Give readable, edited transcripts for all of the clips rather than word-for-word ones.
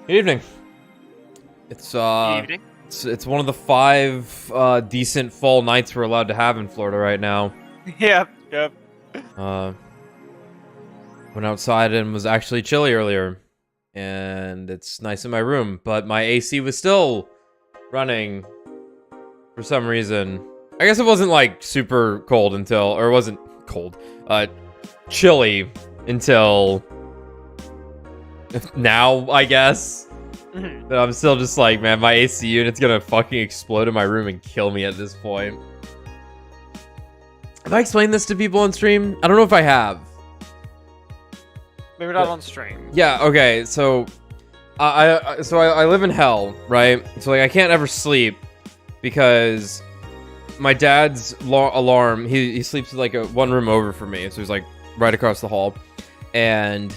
Evening. It's Evening. it's one of the 5 decent fall nights we're allowed to have in Florida right now. Yep. Went outside and was actually chilly earlier, and it's nice in my room, but my AC was still running for some reason. I guess it wasn't like super cold until, or it wasn't cold, chilly until now, I guess. But I'm still just like, man, my AC unit's gonna fucking explode in my room and kill me at this point. Have I explained this to people on stream? I don't know if I have. Maybe not on stream. Yeah, okay, so I live in hell, right? So like I can't ever sleep because my dad's alarm, he sleeps like one room over from me, so he's like right across the hall, and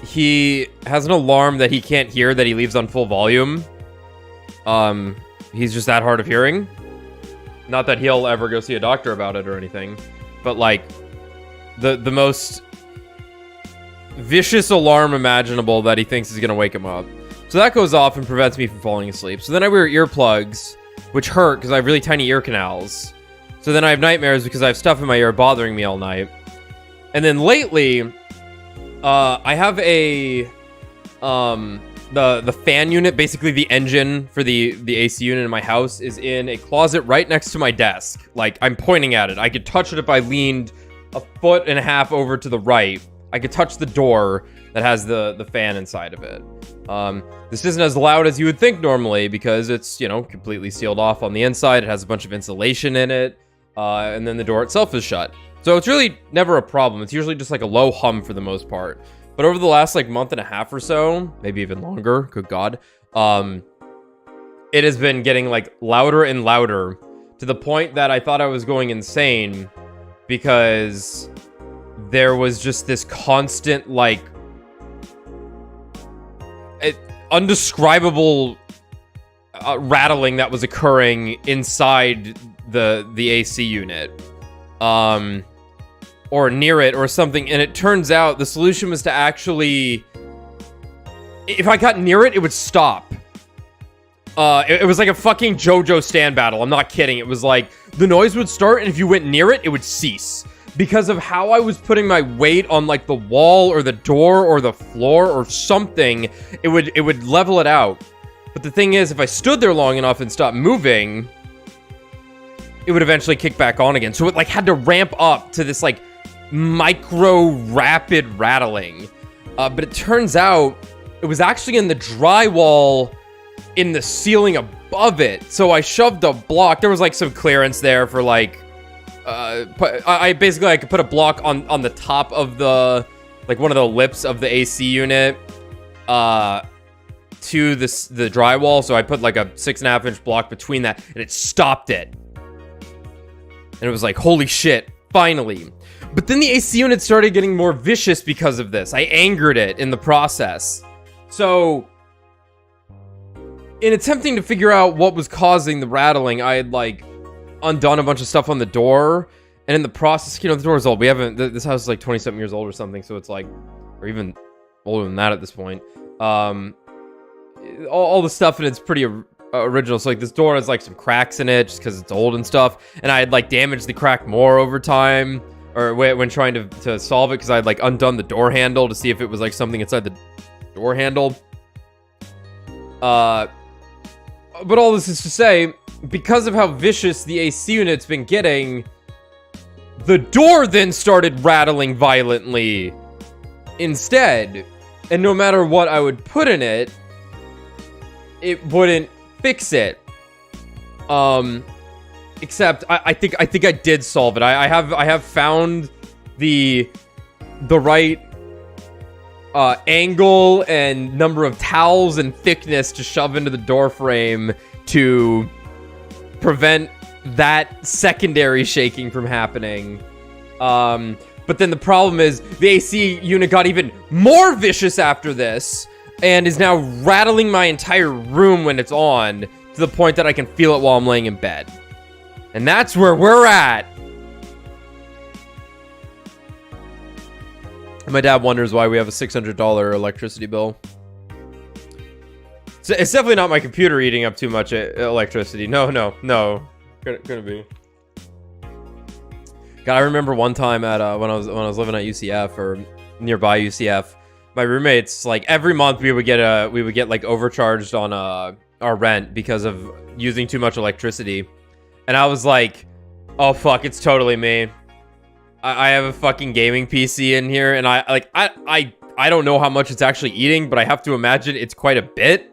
he has an alarm that he can't hear that he leaves on full volume. He's just that hard of hearing. Not that he'll ever go see a doctor about it or anything, but like the most vicious alarm imaginable that he thinks is gonna wake him up. So that goes off and prevents me from falling asleep. So then I wear earplugs, which hurt because I have really tiny ear canals. So then I have nightmares because I have stuff in my ear bothering me all night. And then lately, I have a the fan unit, basically the engine for the AC unit in my house, is in a closet right next to my desk. Like, I'm pointing at it. I could touch it if I leaned 1.5 feet over to the right. I could touch the door that has the fan inside of it. This isn't as loud as you would think normally because it's, you know, completely sealed off on the inside. It has a bunch of insulation in it, and then the door itself is shut. So it's really never a problem. It's usually just like a low hum for the most part. But over the last like month and a half or so, maybe even longer, good God, it has been getting like louder and louder to the point that I thought I was going insane because there was just this constant like undescribable rattling that was occurring inside the AC unit. Or near it or something, and it turns out the solution was to actually, if I got near it, it would stop. It was like a fucking JoJo stand battle. I'm not kidding. It was like the noise would start, and if you went near it, it would cease. Because of how I was putting my weight on like the wall or the door or the floor or something, it would level it out. But the thing is, if I stood there long enough and stopped moving, it would eventually kick back on again. So it like had to ramp up to this like micro rapid rattling. But it turns out it was actually in the drywall in the ceiling above it. So I shoved a block. There was like some clearance there for like, I could put a block on the top of the, like one of the lips of the AC unit, to the drywall. So I put like a 6.5-inch block between that, and it stopped it. And it was like, holy shit, finally. But then the AC unit started getting more vicious because of this. I angered it in the process. So, in attempting to figure out what was causing the rattling, I had like undone a bunch of stuff on the door. And in the process, you know, the door's old. We haven't, this house is like 20-something years old or something. So it's like, or even older than that at this point. All the stuff in it's pretty original. So like this door has like some cracks in it just because it's old and stuff, and I had like damaged the crack more over time, or when trying to solve it, because I had like undone the door handle to see if it was like something inside the door handle. But all this is to say, because of how vicious the AC unit's been getting, the door then started rattling violently instead, and no matter what I would put in it, it wouldn't fix it. Except I think I did solve it. I have found the right angle and number of towels and thickness to shove into the door frame to prevent that secondary shaking from happening. But then the problem is the AC unit got even more vicious after this and is now rattling my entire room when it's on, to the point that I can feel it while I'm laying in bed. And that's where we're at. And my dad wonders why we have a $600 electricity bill. So it's definitely not my computer eating up too much electricity. No. Couldn't be. God, I remember one time at when I was living at UCF or nearby UCF, my roommates, like every month we would get like overcharged on our rent because of using too much electricity. And I was like, oh fuck, it's totally me. I have a fucking gaming PC in here, and I don't know how much it's actually eating, but I have to imagine it's quite a bit.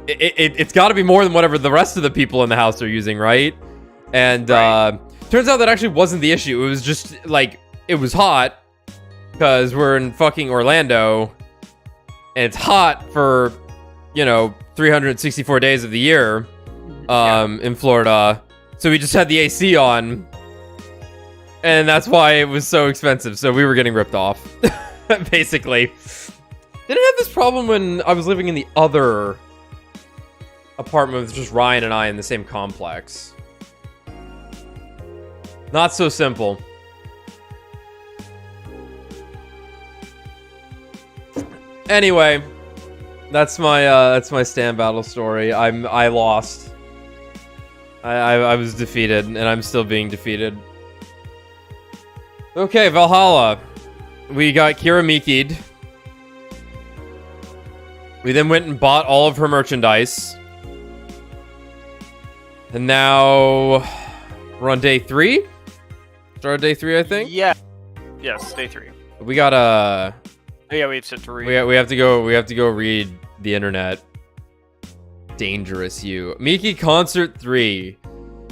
It's got to be more than whatever the rest of the people in the house are using, right? And turns out that actually wasn't the issue. It was just like it was hot because we're in fucking Orlando, and it's hot for 364 days of the year in Florida. So we just had the AC on, and that's why it was so expensive. So we were getting ripped off, basically. Didn't have this problem when I was living in the other apartment with just Ryan and I in the same complex. Not so simple. Anyway, that's my stand battle story. I lost. I was defeated, and I'm still being defeated. Okay, Valhalla. We got Kira Miki'd. We then went and bought all of her merchandise. And now we're on day 3? Start day 3, I think? Yeah. Yes, day 3. We got Oh, yeah, we have to read. we have to go read the internet. Dangerous you. Miki Concert 3.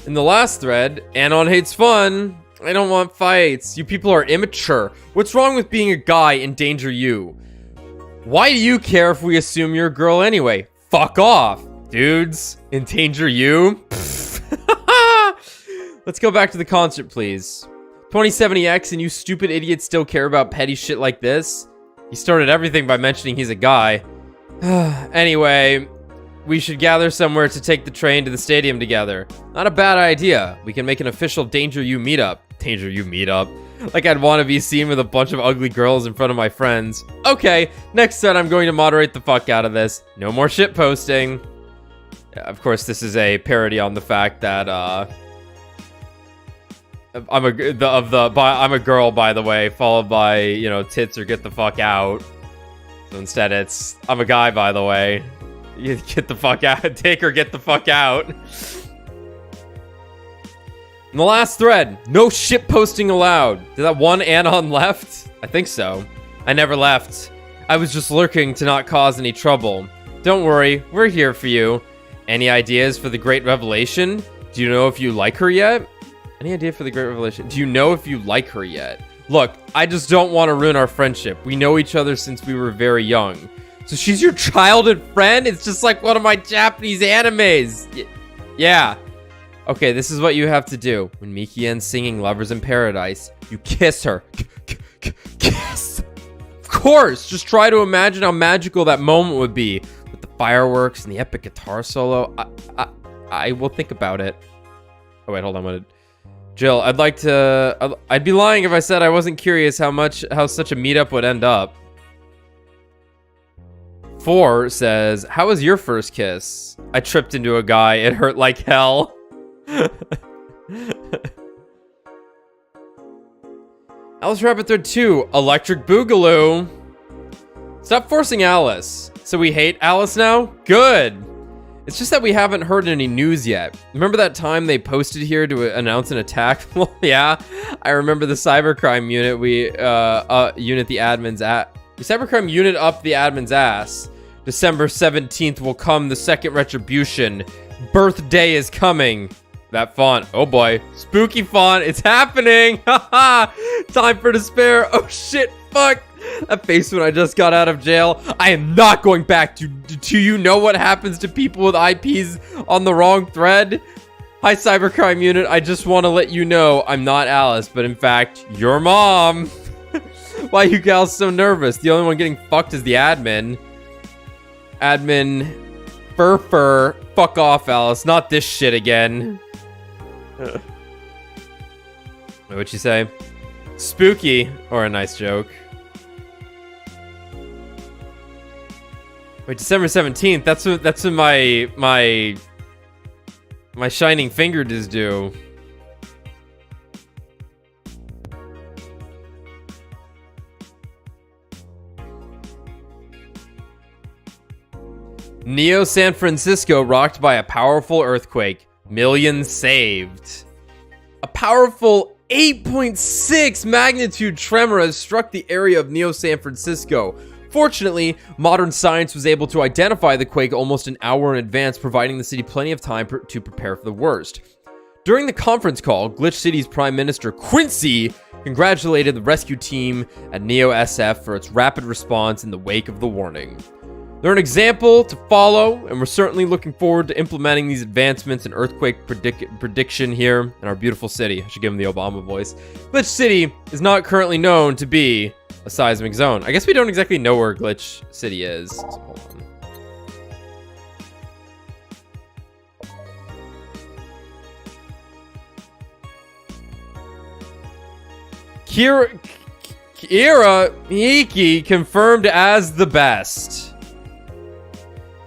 In the last thread, Anon hates fun. I don't want fights. You people are immature. What's wrong with being a guy in Danger You? Why do you care if we assume you're a girl anyway? Fuck off, dudes. In Danger You? Let's go back to the concert, please. 2070X and you stupid idiots still care about petty shit like this? He started everything by mentioning he's a guy. Anyway, we should gather somewhere to take the train to the stadium together. Not a bad idea. We can make an official Danger You meetup. Danger You meetup? Like I'd want to be seen with a bunch of ugly girls in front of my friends. Okay, next set I'm going to moderate the fuck out of this. No more shit posting. Yeah, of course, this is a parody on the fact that I'm a girl, by the way, followed by tits or get the fuck out. So instead, it's I'm a guy, by the way. You get the fuck out, take or get the fuck out. In the last thread, no shit posting allowed. Did that one Anon left? I think so. I never left. I was just lurking to not cause any trouble. Don't worry, we're here for you. Any ideas for the Great Revelation? Do you know if you like her yet? Any idea for the Great Revelation? Do you know if you like her yet? Look, I just don't want to ruin our friendship. We know each other since we were very young. So she's your childhood friend? It's just like one of my Japanese animes. Yeah. Okay, this is what you have to do. When Miki ends singing Lovers in Paradise, you kiss her. Kiss. Of course. Just try to imagine how magical that moment would be. With the fireworks and the epic guitar solo. I will think about it. Oh, wait, hold on. Jill, I'd be lying if I said I wasn't curious how such a meetup would end up. 4 says, how was your first kiss? I tripped into a guy. It hurt like hell. Alice Rabbit Thread 2, Electric Boogaloo. Stop forcing Alice. So we hate Alice now? Good. It's just that we haven't heard any news yet. Remember that time they posted here to announce an attack? Well, yeah. I remember the cybercrime unit the cybercrime unit up the admin's ass. December 17th will come the second retribution. Birthday is coming. That font. Oh boy. Spooky font. It's happening. Haha. Time for despair. Oh shit. Fuck. That face when I just got out of jail. I am not going back to... Do you know what happens to people with IPs on the wrong thread? Hi, cybercrime unit. I just want to let you know I'm not Alice, but in fact, your mom. Why are you gals so nervous? The only one getting fucked is the admin. Admin... Fur. Fuck off, Alice. Not this shit again. What'd you say? Spooky. Or a nice joke. Wait, December 17th. That's when my shining finger is due. Neo San Francisco rocked by a powerful earthquake. Millions saved. A powerful 8.6 magnitude tremor has struck the area of Neo San Francisco. Fortunately, modern science was able to identify the quake almost an hour in advance, providing the city plenty of time to prepare for the worst. During the conference call, Glitch City's Prime Minister Quincy congratulated the rescue team at Neo SF for its rapid response in the wake of the warning. They're an example to follow, and we're certainly looking forward to implementing these advancements in earthquake prediction here in our beautiful city. I should give him the Obama voice. Glitch City is not currently known to be a seismic zone. I guess we don't exactly know where Glitch City is. So hold on. Kira Miki confirmed as the best.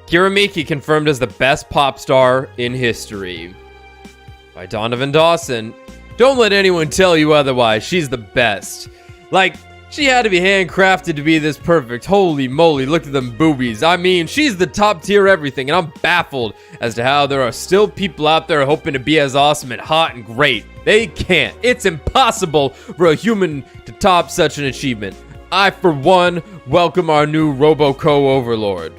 Kira Miki confirmed as the best pop star in history. By Donovan Dawson. Don't let anyone tell you otherwise. She's the best. Like, she had to be handcrafted to be this perfect. Holy moly, look at them boobies. I mean, she's the top tier everything, and I'm baffled as to how there are still people out there hoping to be as awesome and hot and great. They can't. It's impossible for a human to top such an achievement. I, for one, welcome our new Roboco overlord.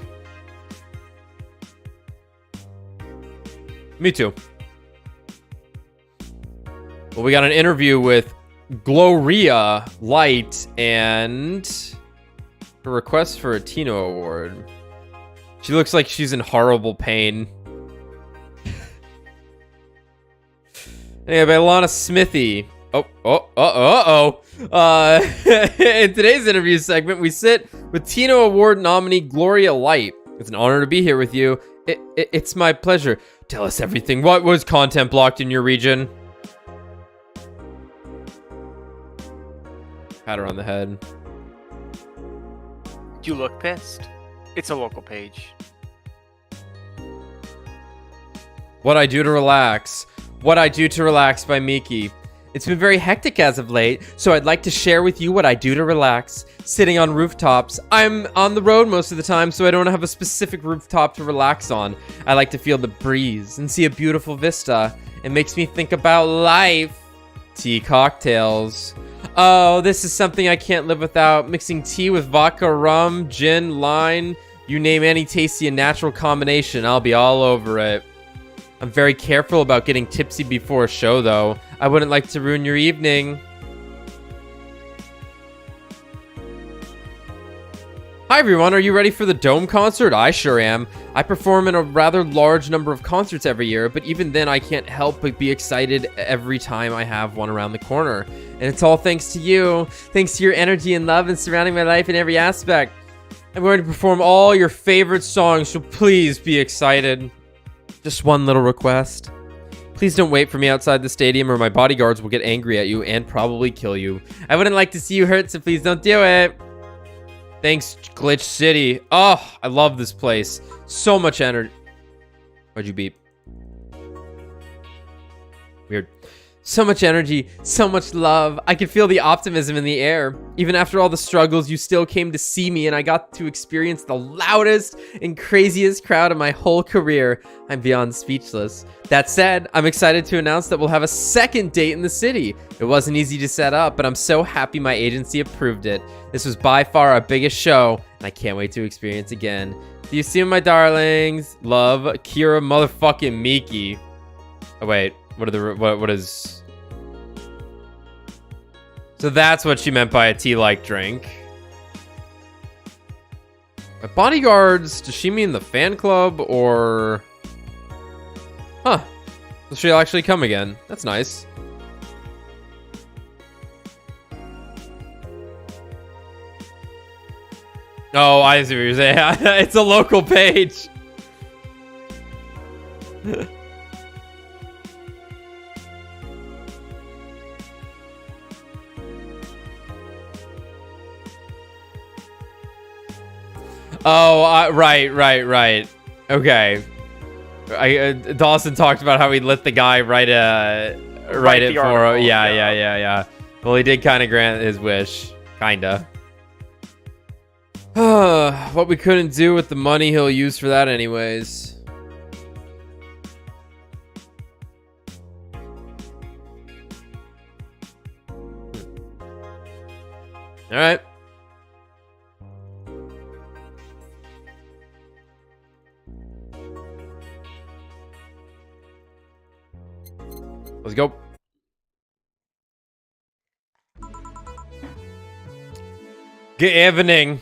Me too. Well, we got an interview with Gloria Light and a request for a Tino Award. She looks like she's in horrible pain. Anyway, by Lana Smithy. In today's interview segment, we sit with Tino Award nominee Gloria Light. It's an honor to be here with you. It's my pleasure. Tell us everything. What was content blocked in your region? Pat her on the head. You look pissed. It's a local page. What I Do to Relax. What I Do to Relax by Miki. It's been very hectic as of late, so I'd like to share with you what I do to relax. Sitting on rooftops. I'm on the road most of the time, so I don't have a specific rooftop to relax on. I like to feel the breeze and see a beautiful vista. It makes me think about life. Tea cocktails. Oh, this is something I can't live without. Mixing tea with vodka, rum, gin, lime. You name any tasty and natural combination, I'll be all over it. I'm very careful about getting tipsy before a show, though. I wouldn't like to ruin your evening. Hi everyone, are you ready for the Dome concert? I sure am. I perform in a rather large number of concerts every year, but even then I can't help but be excited every time I have one around the corner. And it's all thanks to you. Thanks to your energy and love and surrounding my life in every aspect. I'm going to perform all your favorite songs, so please be excited. Just one little request. Please don't wait for me outside the stadium or my bodyguards will get angry at you and probably kill you. I wouldn't like to see you hurt, so please don't do it. Thanks, Glitch City. Oh, I love this place. So much energy. Why'd you beep? Weird. So much energy, so much love. I can feel the optimism in the air. Even after all the struggles, you still came to see me and I got to experience the loudest and craziest crowd of my whole career. I'm beyond speechless. That said, I'm excited to announce that we'll have a second date in the city. It wasn't easy to set up, but I'm so happy my agency approved it. This was by far our biggest show, and I can't wait to experience again. See you soon, my darlings. Love, Kira motherfucking Miki. Oh, wait. What is... So that's what she meant by a tea-like drink. By bodyguards, does she mean the fan club or... Huh. So she'll actually come again. That's nice. Oh, I see what you're saying. It's a local page. Oh, right. Okay. Dawson talked about how he let the guy write it the for. article, Yeah. Well, he did kind of grant his wish, kinda. What we couldn't do with the money he'll use for that, anyways. All right. Let's go. Good evening.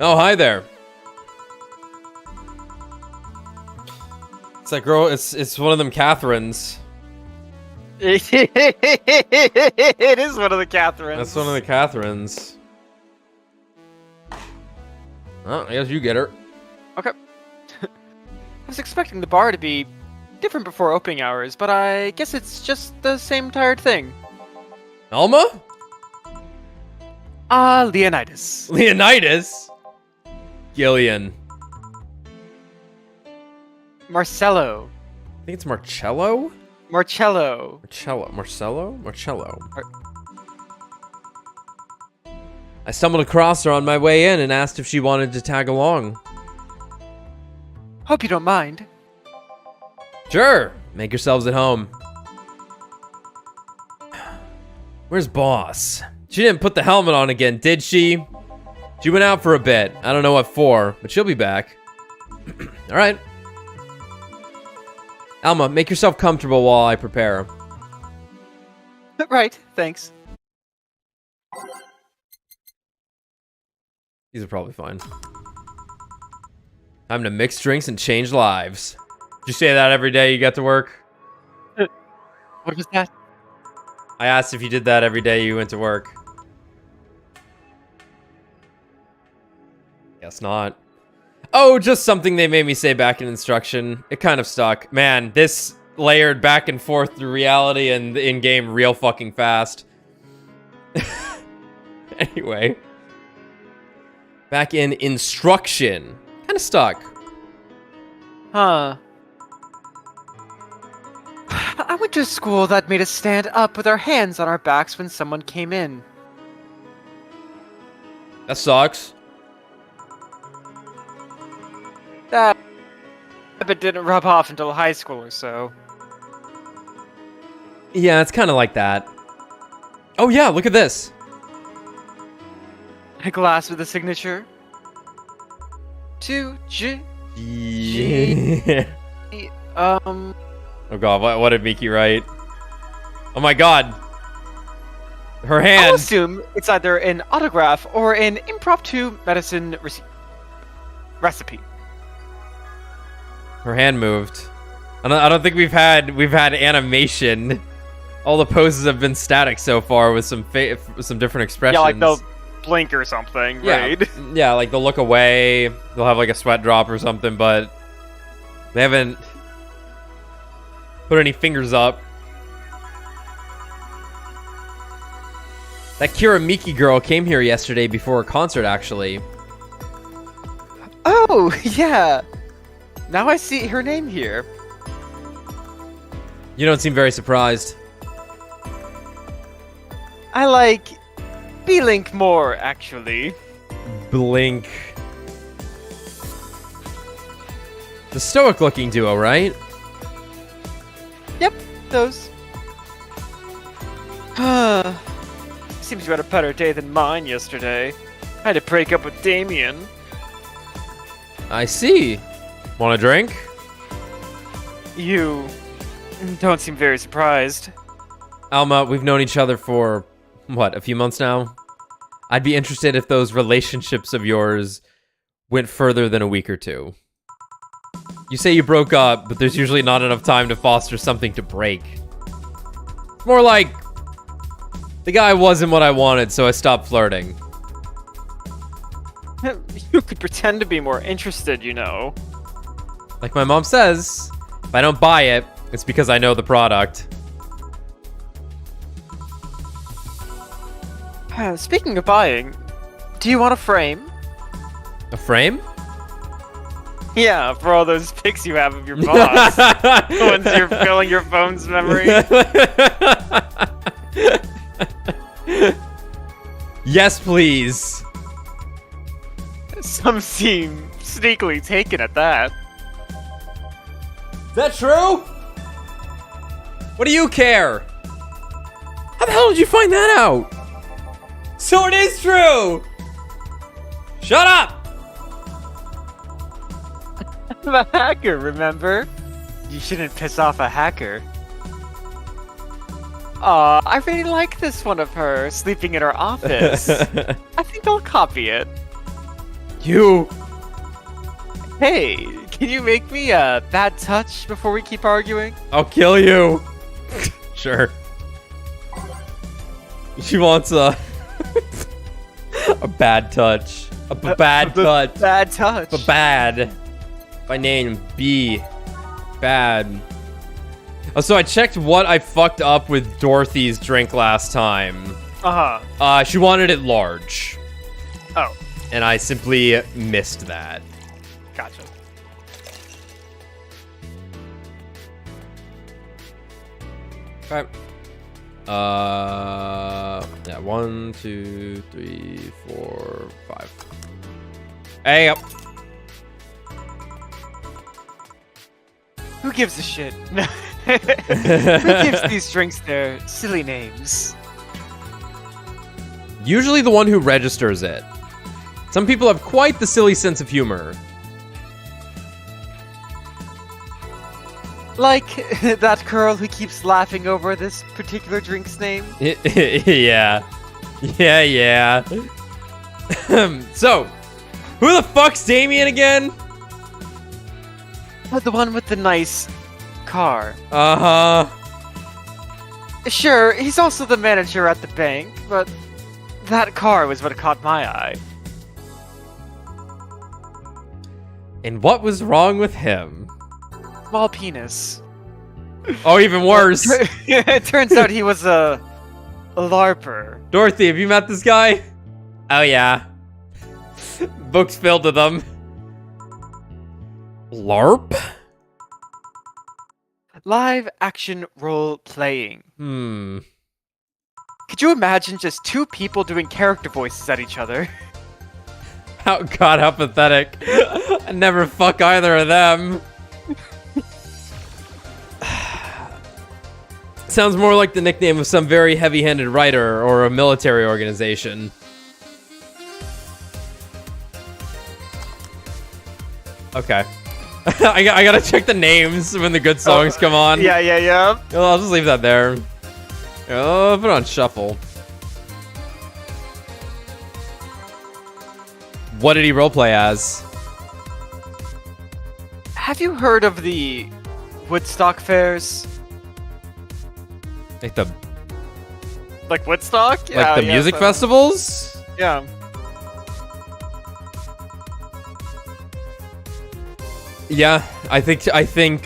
Oh, hi there. It's that girl. It's one of them Catherines. It is one of the Catherines. That's one of the Catherines. Oh, I guess you get her. Okay. I was expecting the bar to be different before opening hours, but I guess it's just the same tired thing. Alma? Leonidas. Leonidas? Gillian. Marcello. I think it's Marcello? Marcello. Marcello? I stumbled across her on my way in and asked if she wanted to tag along. Hope you don't mind. Sure. Make yourselves at home. Where's Boss? She didn't put the helmet on again, did she? She went out for a bit. I don't know what for, but she'll be back. All right. Alma, make yourself comfortable while I prepare. Right, thanks. These are probably fine. Time to mix drinks and change lives. Did you say that every day you got to work? What was that? I asked if you did that every day you went to work. Guess not. Oh, just something they made me say back in instruction. It kind of stuck. Man, this layered back and forth through reality and the in-game real fucking fast. Anyway. Back in instruction. Kind of stuck. Huh. I went to a school that made us stand up with our hands on our backs when someone came in. That sucks. That habit didn't rub off until high school or so. Yeah, it's kind of like that. Oh yeah, look at this. A glass with a signature. To Yeah. Oh god, what did Miki write? Oh my god. Her I'll hand. assume it's either an autograph or an impromptu medicine recipe. Her hand moved. I don't think we've had animation. All the poses have been static so far with some different expressions. Yeah, like they'll blink or something, right? Yeah, like they'll look away. They'll have like a sweat drop or something, but they haven't put any fingers up. That Kira Miki girl came here yesterday before a concert, actually. Oh, yeah. Now I see her name here. You don't seem very surprised. I like B-Link more, actually. Blink. The stoic-looking duo, right? Yep, those. Seems you had a better day than mine yesterday. I had to break up with Damien. I see. Want a drink? You don't seem very surprised. Alma, we've known each other for, what, a few months now? I'd be interested if those relationships of yours went further than a week or two. You say you broke up, but there's usually not enough time to foster something to break. It's more like, the guy wasn't what I wanted, so I stopped flirting. You could pretend to be more interested, you know. Like my mom says, if I don't buy it, it's because I know the product. Speaking of buying, do you want a frame? A frame? Yeah, for all those pics you have of your boss. Once you're filling your phone's memory. Yes, please. Some seem sneakily taken at that. Is that true? What do you care? How the hell did you find that out? So it is true! Shut up! I'm a hacker, remember? You shouldn't piss off a hacker. Aw, I really like this one of her sleeping in her office. I think I'll copy it. You. Hey, can you make me a bad touch before we keep arguing? I'll kill you. Sure. She wants a a bad touch. A bad touch. Bad touch. A bad. By name B. Bad. Oh, so I checked what I fucked up with Dorothy's drink last time. She wanted it large. Oh. And I simply missed that. Gotcha. Okay. Yeah, 1, 2, 3, 4, 5. Hey up. Who gives a shit? Who gives these drinks their silly names? Usually the one who registers it. Some people have quite the silly sense of humor. Like that girl who keeps laughing over this particular drink's name? Yeah. Yeah. So, who the fuck's Damien again? The one with the nice car. Uh-huh. Sure, he's also the manager at the bank, but that car was what caught my eye. And what was wrong with him? Small penis. Oh, even worse. It turns out he was a LARPer. Dorothy, have you met this guy? Oh, yeah. Books filled with them. LARP? Live action role playing. Could you imagine just two people doing character voices at each other? God, how pathetic. I'd never fuck either of them. Sounds more like the nickname of some very heavy-handed writer or a military organization. Okay. I gotta check the names when the good songs come on. Yeah. Well, I'll just leave that there. I'll put it on shuffle. What did he roleplay as? Have you heard of the Woodstock fairs? Like Woodstock? the music festivals? Yeah. Yeah, I think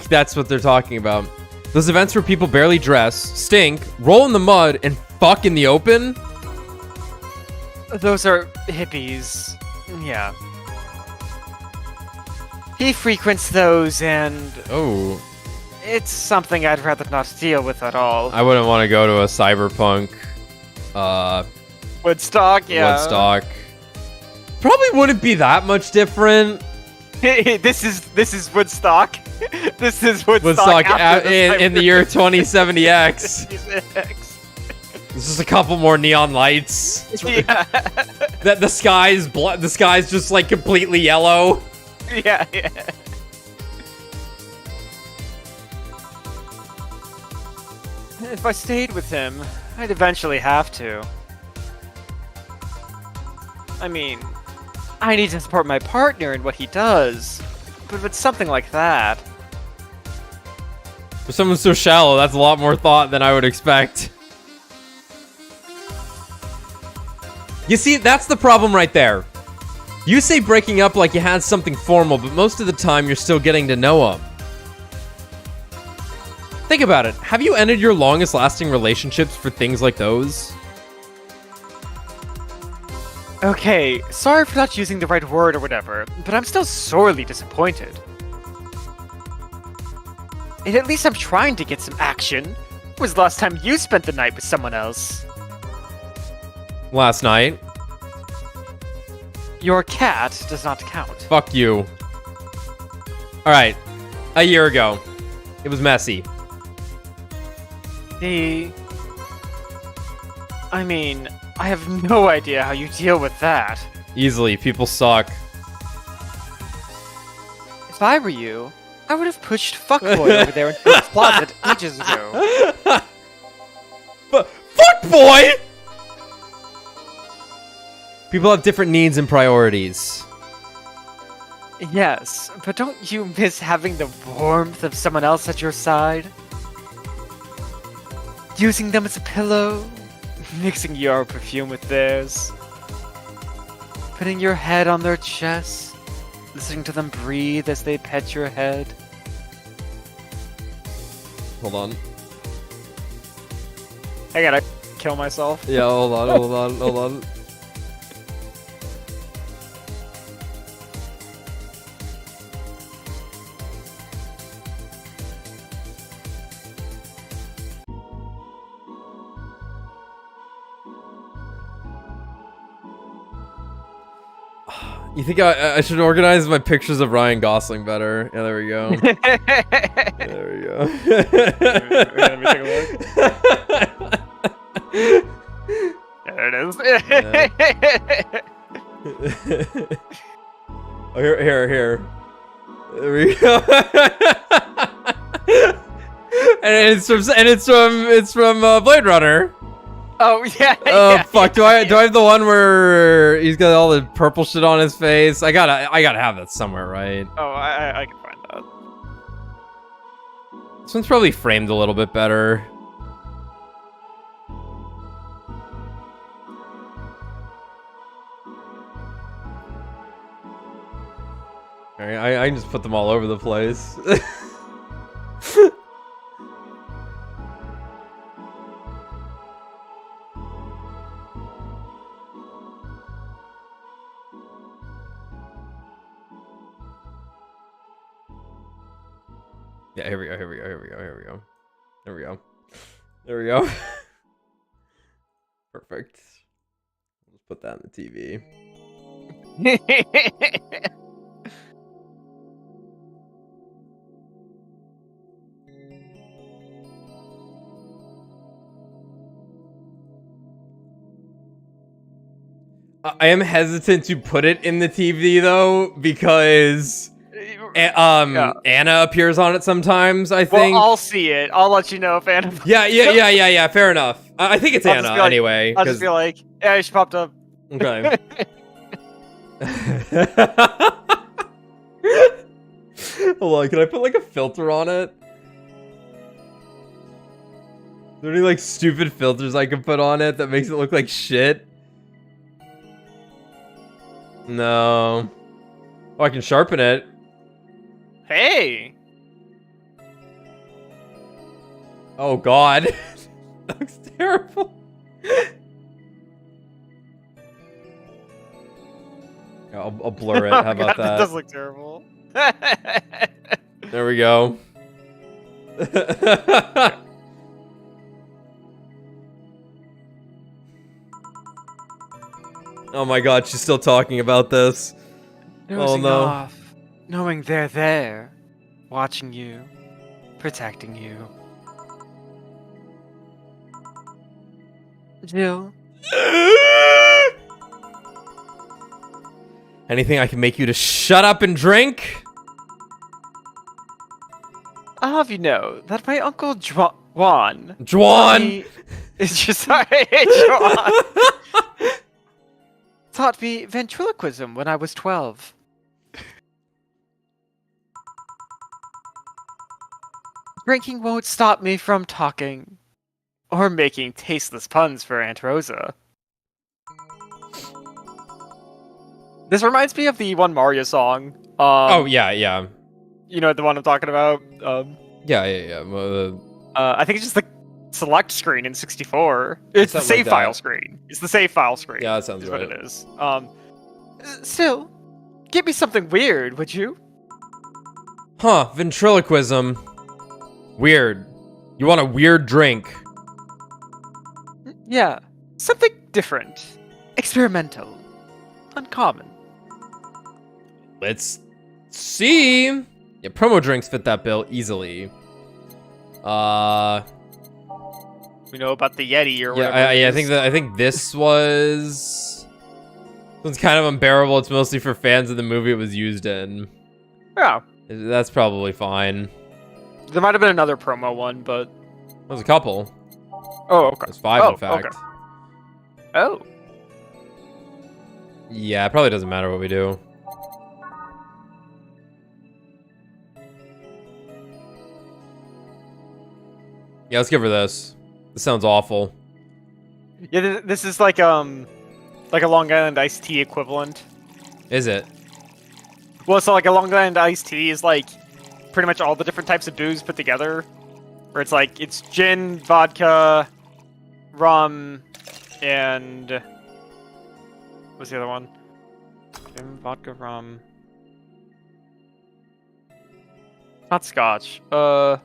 that's what they're talking about. Those events where people barely dress, stink, roll in the mud, and fuck in the open? Those are hippies. Yeah. He frequents those, and Oh. it's something I'd rather not deal with at all. I wouldn't want to go to a cyberpunk, Woodstock, yeah. Woodstock. Probably wouldn't be that much different. This is Woodstock. This is Woodstock, Woodstock after in the year 2070X. 2070X. There's just a couple more neon lights. Yeah. That the sky's just like completely yellow. Yeah. If I stayed with him, I'd eventually have to. I mean, I need to support my partner in what he does. But with something like that... For someone so shallow, that's a lot more thought than I would expect. You see, that's the problem right there. You say breaking up like you had something formal, but most of the time you're still getting to know him. Think about it. Have you ended your longest lasting relationships for things like those? Okay, sorry for not using the right word or whatever, but I'm still sorely disappointed. And at least I'm trying to get some action. When was the last time you spent the night with someone else? Last night. Your cat does not count. Fuck you. Alright. A year ago. It was messy. I mean, I have no idea how you deal with that. Easily. People suck. If I were you, I would have pushed fuckboy over there into the closet ages ago. Fuckboy?! People have different needs and priorities. Yes, but don't you miss having the warmth of someone else at your side? Using them as a pillow, mixing your perfume with theirs, putting your head on their chest, listening to them breathe as they pet your head. Hold on. I gotta kill myself. Yeah, hold on. You think I should organize my pictures of Ryan Gosling better? Yeah, there we go. There we go. Let me take a look. There it is. Oh, here. There we go. and it's from Blade Runner. Oh yeah. Oh fuck! Do I have the one where he's got all the purple shit on his face? I gotta have that somewhere, right? Oh, I can find that. This one's probably framed a little bit better. I can just put them all over the place. Yeah, here we go. Perfect. Let's put that on the TV. I am hesitant to put it in the TV though, because Anna appears on it sometimes, I think. Well, I'll see it. I'll let you know if Anna. Yeah. Fair enough. I think it's Anna anyway. I'll just be like, yeah, she popped up. Okay. Hold on, can I put like a filter on it? Is there any like stupid filters I can put on it that makes it look like shit? No. Oh, I can sharpen it. Hey. Oh god. That looks terrible. I'll blur it. How about that? That does look terrible. There we go. Oh my god, she's still talking about this. Nosing no. off, knowing they're there, watching you, protecting you. Jill. Anything I can make you to shut up and drink? I'll have you know that my uncle Juan is just sorry, Juan taught me ventriloquism when I was 12. Drinking won't stop me from talking or making tasteless puns for Aunt Rosa. This reminds me of the one Mario song. Oh yeah. You know the one I'm talking about. Yeah. I think it's just the select screen in 64. It's the Something like save file that. screen. It's the save file screen. Yeah, that sounds is right. what it is. Still, give me something weird, would you? Huh, ventriloquism. Weird. You want a weird drink? Yeah, something different, experimental, uncommon. Let's see. Yeah, promo drinks fit that bill easily. We know about the Yeti or whatever. I think this was. It's kind of unbearable. It's mostly for fans of the movie it was used in. Yeah, That's probably fine. there might have been another promo one, but There's a couple. oh, okay. There's 5, in fact. Okay. Oh, Yeah, it probably doesn't matter what we do. Yeah, let's give her this. This sounds awful. yeah. This is like a Long Island iced tea equivalent. Is it? Well, so like a Long Island iced tea is like pretty much all the different types of booze put together. Where it's like it's gin, vodka, rum, and what's the other one? Gin, vodka, rum. Not scotch. And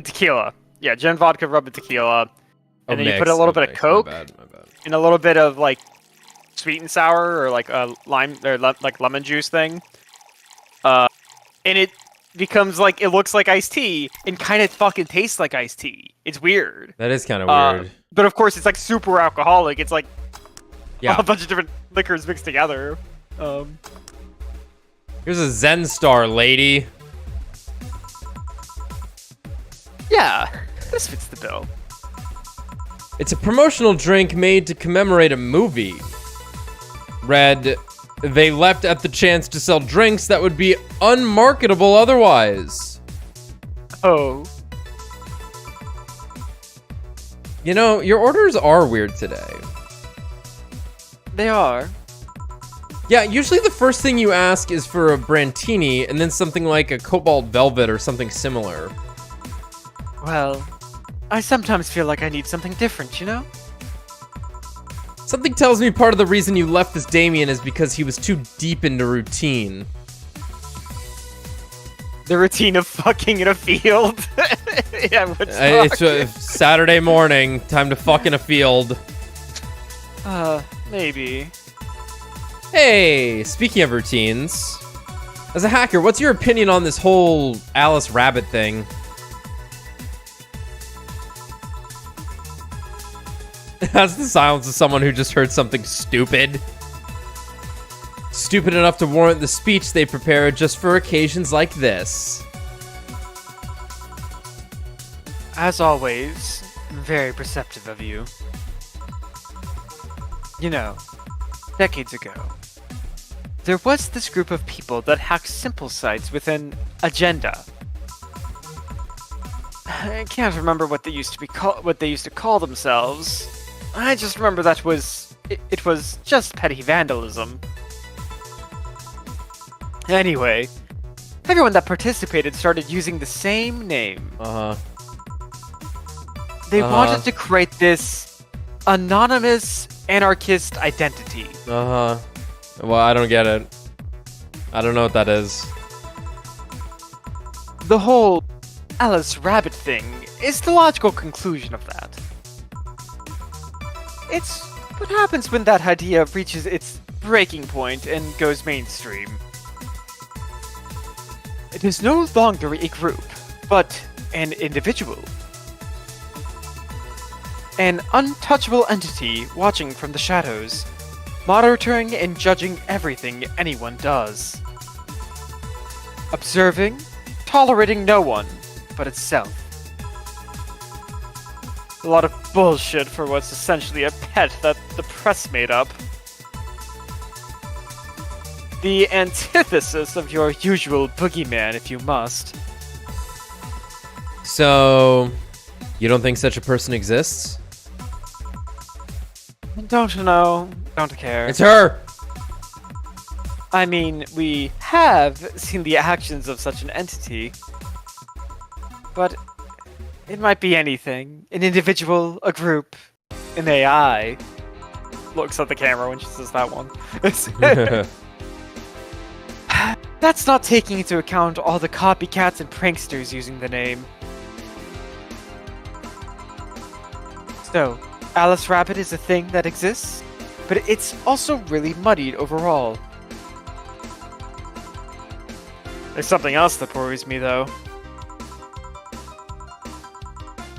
tequila. Yeah, gin, vodka, rum, and tequila. And then you put a little bit of Coke My bad. and a little bit of like sweet and sour or like a lime or like lemon juice thing. And it becomes like it looks like iced tea and kind of fucking tastes like iced tea. It's weird. That is kind of weird. But of course, it's like super alcoholic. It's like Yeah. a bunch of different liquors mixed together. Here's a Zen Star, lady. Yeah, this fits the bill. It's a promotional drink made to commemorate a movie. Read, they leapt at the chance to sell drinks that would be unmarketable otherwise. Oh, You know, your orders are weird today. they are. Yeah, usually the first thing you ask is for a Brantini and then something like a Cobalt Velvet or something similar. Well, I sometimes feel like I need something different, you know? Something tells me part of the reason you left this Damien is because he was too deep into routine. The routine of fucking in a field. Yeah, It's a Saturday morning, time to fuck in a field. Maybe. Hey, speaking of routines, as a hacker, what's your opinion on this whole Alice Rabbit thing? That's the silence of someone who just heard something stupid. Stupid enough to warrant the speech they prepared just for occasions like this. As always, very perceptive of you. You know, decades ago, there was this group of people that hacked simple sites with an agenda. I can't remember what they used to call themselves. I just remember that it was just petty vandalism. Anyway, everyone that participated started using the same name. They wanted to create this anonymous anarchist identity. Well, I don't get it. I don't know what that is. The whole Alice Rabbit thing is the logical conclusion of that. It's what happens when that idea reaches its breaking point and goes mainstream. It is no longer a group, but an individual. An untouchable entity watching from the shadows, monitoring and judging everything anyone does. Observing, tolerating no one but itself. A lot of bullshit for what's essentially a pet that the press made up. The antithesis of your usual boogeyman, if you must. So, you don't think such a person exists? Don't know, don't care. It's her! I mean, we have seen the actions of such an entity, but It might be anything. An individual, a group, an AI. Looks at the camera when she says that one. That's not taking into account all the copycats and pranksters using the name. So, Alice Rabbit is a thing that exists, but it's also really muddied overall. There's something else that worries me, though.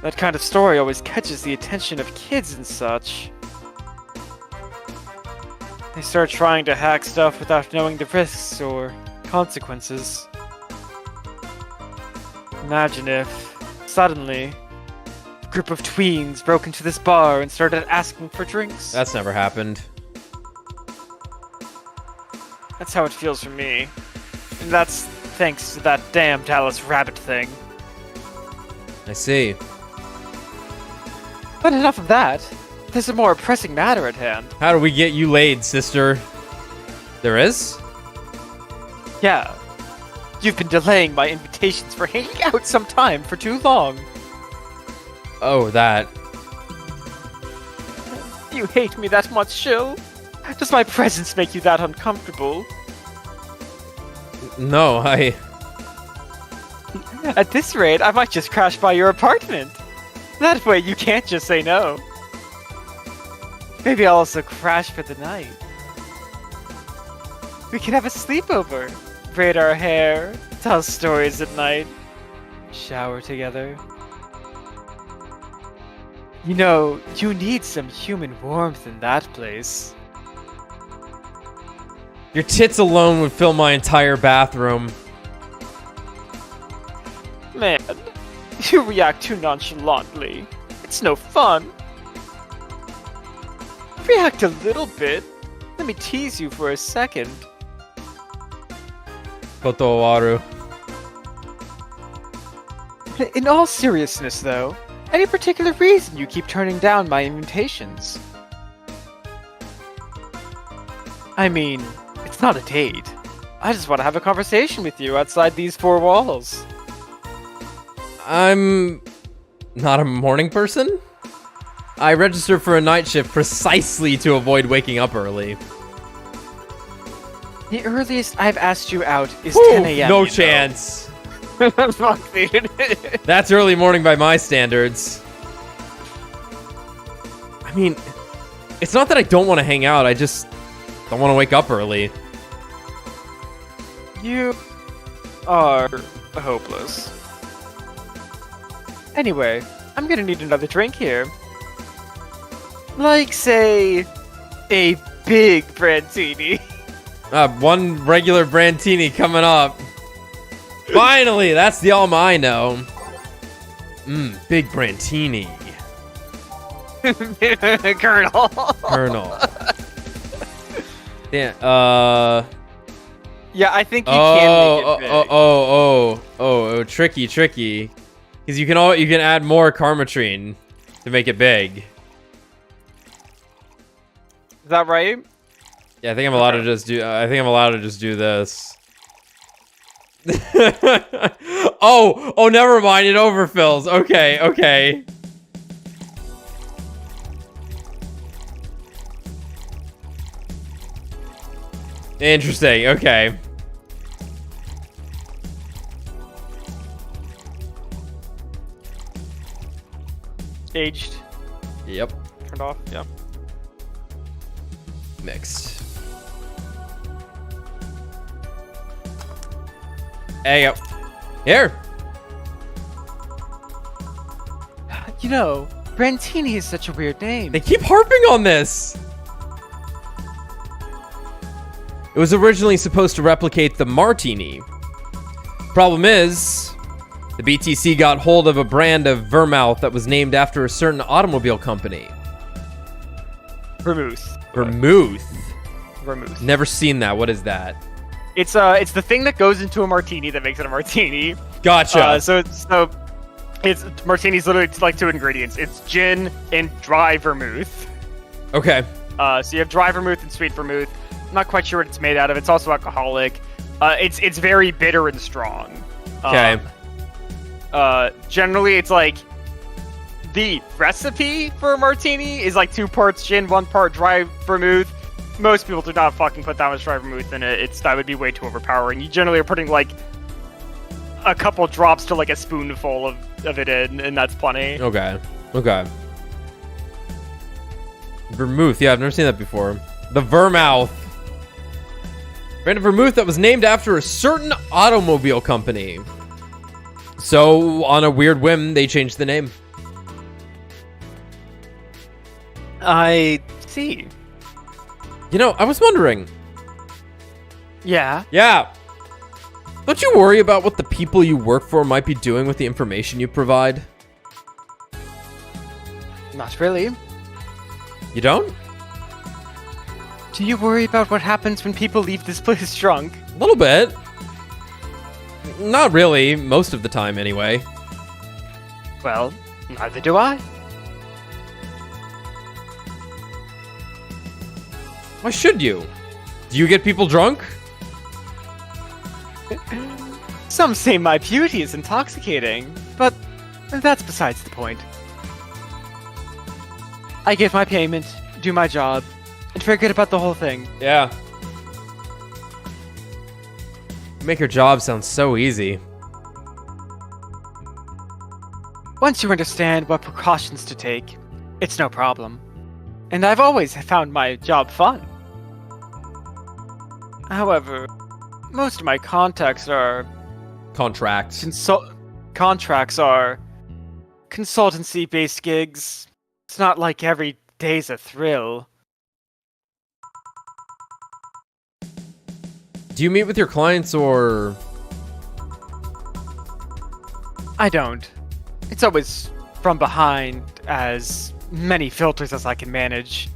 That kind of story always catches the attention of kids and such. They start trying to hack stuff without knowing the risks or consequences. Imagine if, suddenly, a group of tweens broke into this bar and started asking for drinks. That's never happened. That's how it feels for me. And that's thanks to that damned Alice Rabbit thing. I see. But enough of that. There's a more pressing matter at hand. How do we get you laid, sister? There is? Yeah. You've been delaying my invitations for hanging out sometime for too long. Oh, that. You hate me that much, Shill? Does my presence make you that uncomfortable? No, At this rate, I might just crash by your apartment. That way you can't just say no. Maybe I'll also crash for the night. We could have a sleepover. Braid our hair, tell stories at night, shower together. You know, you need some human warmth in that place. Your tits alone would fill my entire bathroom. Man, you react too nonchalantly. It's no fun. React a little bit. Let me tease you for a second. Kotowaru. In all seriousness, though, any particular reason you keep turning down my invitations? I mean, it's not a date. I just want to have a conversation with you outside these four walls. I'm not a morning person. I registered for a night shift precisely to avoid waking up early. The earliest I've asked you out is Whew, 10 a.m. No chance. Fuck, dude. That's early morning by my standards. I mean, it's not that I don't want to hang out. I just don't want to wake up early. You are hopeless. Anyway, I'm gonna need another drink here. Like, say, a big Brandtini. One regular Brandtini coming up. Finally, that's the all I know. Big Brandtini. Colonel. Colonel. Yeah, Yeah, I think you can make it big. tricky. Because you can add more Karmatrine to make it big. Is that right? Yeah, I think I'm allowed to just do. I think I'm allowed to just do this. oh, never mind. It overfills. Okay. Interesting. Okay. Aged. Yep. Turned off. Yep. Mixed. There you go. Here. You know, Brandtini is such a weird name. They keep harping on this. It was originally supposed to replicate the Martini. Problem is, the BTC got hold of a brand of Vermouth that was named after a certain automobile company. Vermouth. Vermouth. Never seen that. What is that? It's the thing that goes into a martini that makes it a martini. Gotcha. So it's martini's literally like two ingredients. It's gin and dry vermouth. Okay. So you have dry vermouth and sweet vermouth. I'm not quite sure what it's made out of. It's also alcoholic. It's very bitter and strong. Okay. Generally, it's like the recipe for a martini is like 2 parts gin, 1 part dry vermouth. Most people do not fucking put that much dry vermouth in it. That would be way too overpowering. You generally are putting like a couple drops to like a spoonful of it in, and that's plenty. Okay. Vermouth. Yeah, I've never seen that before. The Vermouth. Brand of vermouth that was named after a certain automobile company. So, on a weird whim, they changed the name. I see. You know, I was wondering. Yeah. Yeah. Don't you worry about what the people you work for might be doing with the information you provide? Not really. You don't? Do you worry about what happens when people leave this place drunk? A little bit. Not really, most of the time anyway. Well, neither do I. Why should you? Do you get people drunk? Some say my beauty is intoxicating, but that's besides the point. I get my payment, do my job, and forget about the whole thing. Yeah. Make your job sound so easy. Once you understand what precautions to take, it's no problem. And I've always found my job fun. However, most of my contracts are consultancy-based gigs. It's not like every day's a thrill. Do you meet with your clients or... I don't. It's always from behind, as many filters as I can manage.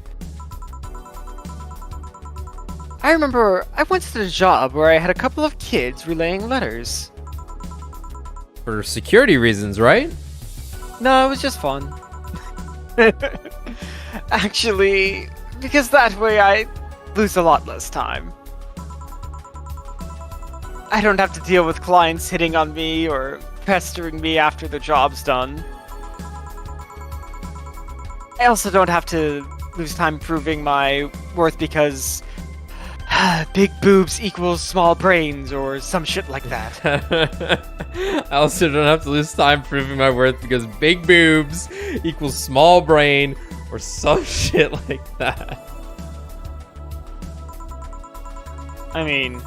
I remember I once did a job where I had a couple of kids relaying letters. For security reasons, right? No, it was just fun. Actually, because that way I lose a lot less time. I don't have to deal with clients hitting on me or pestering me after the job's done. I also don't have to lose time proving my worth because big boobs equals small brains or some shit like that. I also don't have to lose time proving my worth because big boobs equals small brain or some shit like that. I mean,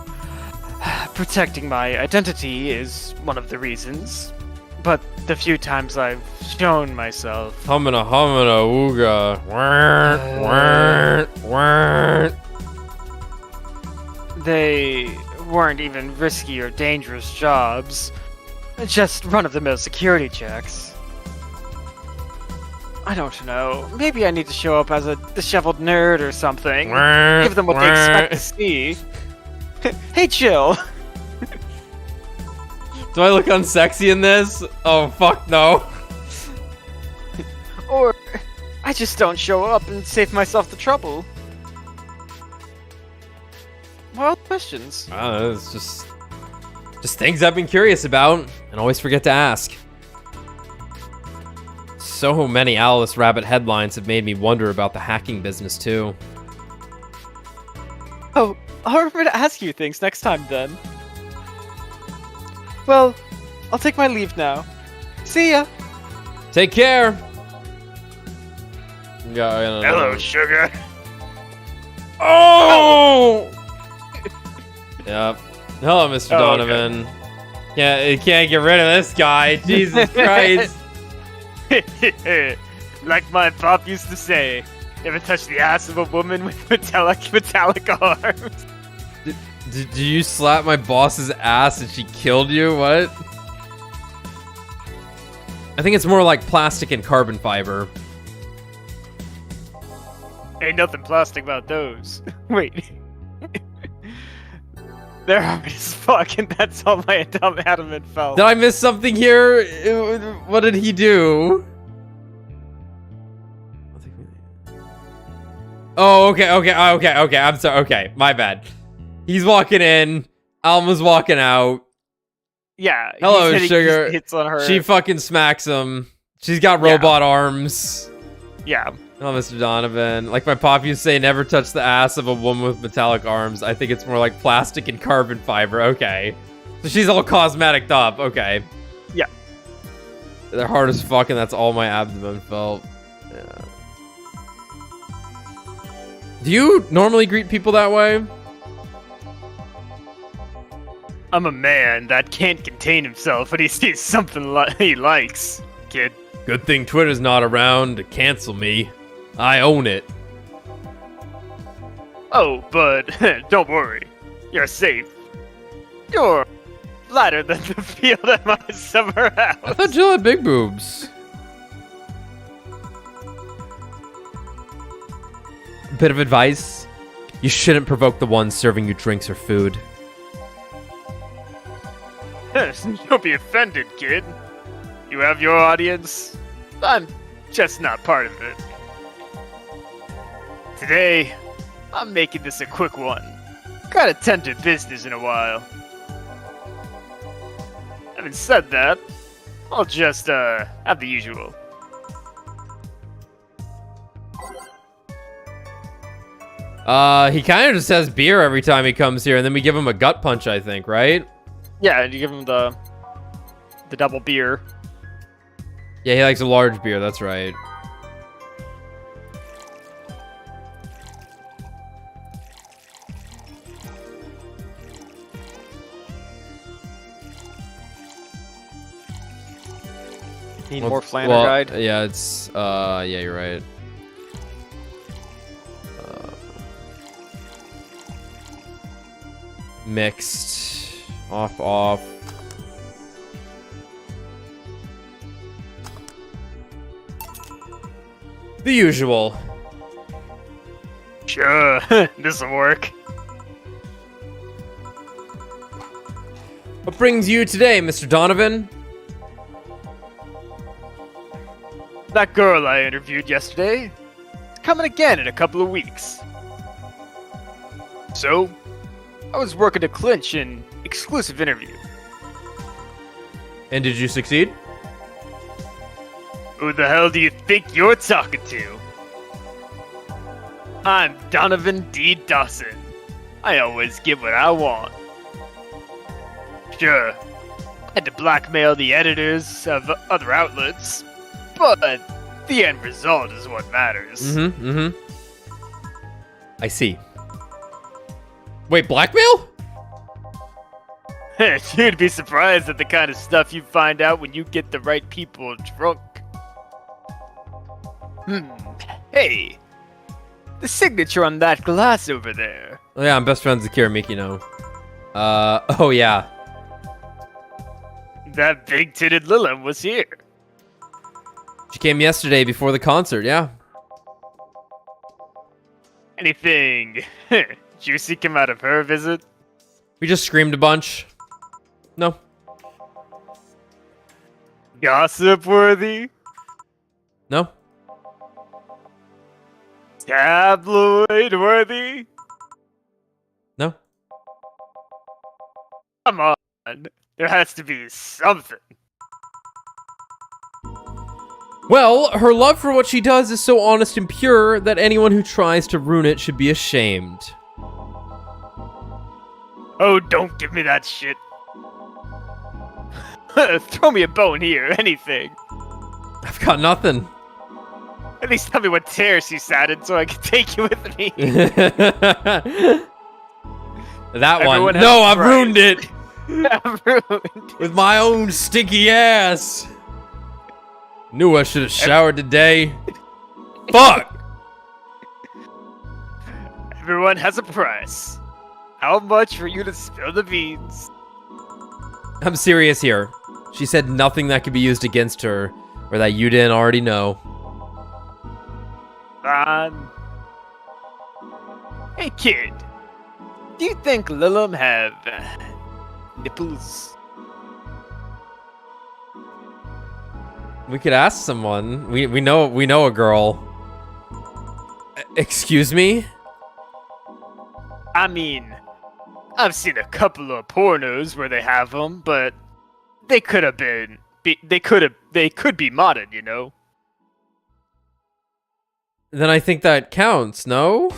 protecting my identity is one of the reasons, but the few times I've shown myself... Humana, ooga. They weren't even risky or dangerous jobs. Just run-of-the-mill security checks. I don't know. Maybe I need to show up as a disheveled nerd or something. Give them what they expect to see. Hey, chill. Do I look unsexy in this? Oh, fuck no. Or I just don't show up and save myself the trouble. Wild questions. I don't know, it's just things I've been curious about and always forget to ask. So many Alice Rabbit headlines have made me wonder about the hacking business too. Oh, I'll remember to ask you things next time then. Well, I'll take my leave now. See ya! Take care! Yeah, Hello, sugar! Oh! Yep. Hello, Mr. Oh, Donovan. Yeah, you can't get rid of this guy. Jesus Christ. Like my pop used to say, never touch the ass of a woman with metallic arms. Did you slap my boss's ass and she killed you? What? I think it's more like plastic and carbon fiber. Ain't nothing plastic about those. Wait. They're hard as fuck, and that's all my dumb adamant felt. Did I miss something here? What did he do? Oh, okay. I'm sorry. Okay, my bad. He's walking in. Alma's walking out. Yeah. Hello, sugar. Hits on her. She fucking smacks him. She's got robot arms. Yeah. Oh, Mr. Donovan. Like my pop used to say, never touch the ass of a woman with metallic arms. I think it's more like plastic and carbon fiber. Okay. So she's all cosmetic up. Okay. Yeah. They're hard as fuck, and that's all my abdomen felt. Yeah. Do you normally greet people that way? I'm a man that can't contain himself when he sees something he likes, kid. Good thing Twitter's not around to cancel me. I own it. Oh, but don't worry. You're safe. You're lighter than the field at my summer house. I thought Jill had big boobs. Bit of advice. You shouldn't provoke the ones serving you drinks or food. Don't be offended, kid. You have your audience. I'm just not part of it. Today, I'm making this a quick one. Gotta tend to business in a while. Having said that, I'll just, have the usual. He kind of just has beer every time he comes here, and then we give him a gut punch, I think, right? Yeah, and you give him the double beer. Yeah, he likes a large beer, that's right. Need more Flanner guide? Yeah, it's, yeah, you're right. Mixed. Off. The usual. Sure, this'll work. What brings you today, Mr. Donovan? That girl I interviewed yesterday is coming again in a couple of weeks. So, I was working to clinch an exclusive interview. And did you succeed? Who the hell do you think you're talking to? I'm Donovan D. Dawson. I always get what I want. Sure, I had to blackmail the editors of other outlets, but the end result is what matters. I see. Wait, blackmail? You'd be surprised at the kind of stuff you find out when you get the right people drunk. Hey, the signature on that glass over there. Oh, yeah, I'm best friends with Kira Mikino. Oh yeah. That big-titted Lilith was here. She came yesterday before the concert, yeah. Anything juicy come out of her visit? We just screamed a bunch. No. Gossip-worthy? No. Tabloid-worthy? No. Come on. There has to be something. Well, her love for what she does is so honest and pure that anyone who tries to ruin it should be ashamed. Oh, don't give me that shit. Throw me a bone here, anything. I've got nothing. At least tell me what tear she sat in so I can take you with me. That Everyone one. has No, a I've price. ruined it. I've ruined. With my own stinky ass. Knew I should have showered today. Fuck. Everyone has a price. How much for you to spill the beans? I'm serious here. She said nothing that could be used against her, or that you didn't already know. Hey kid, do you think Lilum have nipples? We could ask someone. We know a girl. Excuse me? I mean, I've seen a couple of pornos where they have them, but they could have been they could be modded, you know. Then I think that counts, no?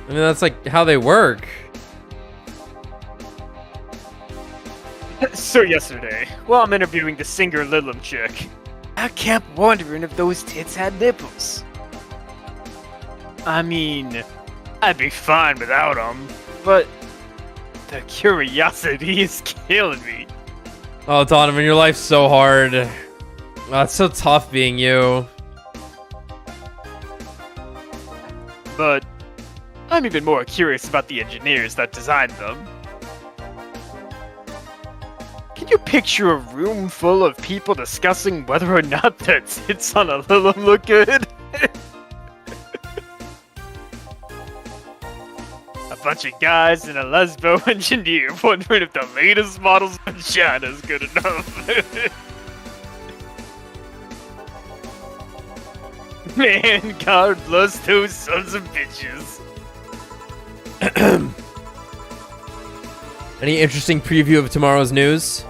I mean, that's like how they work. So yesterday, while I'm interviewing the singer Lilum chick, I kept wondering if those tits had nipples. I mean, I'd be fine without them, but the curiosity is killing me. Oh, Donovan, your life's so hard. Oh, it's so tough being you. But I'm even more curious about the engineers that designed them. Can you picture a room full of people discussing whether or not their tits on a Lilum look good? A bunch of guys and a lesbo engineer wondering if the latest model's vagina is good enough. Man, God bless those sons of bitches. Any interesting preview of tomorrow's news?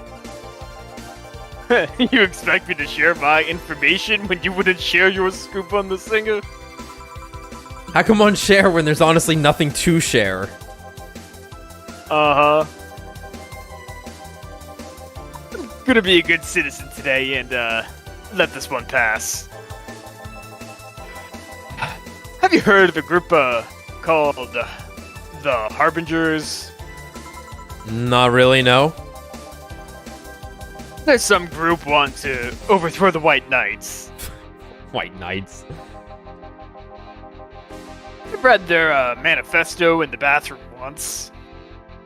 You expect me to share my information when you wouldn't share your scoop on the singer? How come on share when there's honestly nothing to share? Uh-huh. I'm gonna be a good citizen today and, let this one pass. Have you heard of a group, called, the Harbingers? Not really, no. There's some group want to overthrow the White Knights. White Knights. I read their, manifesto in the bathroom once.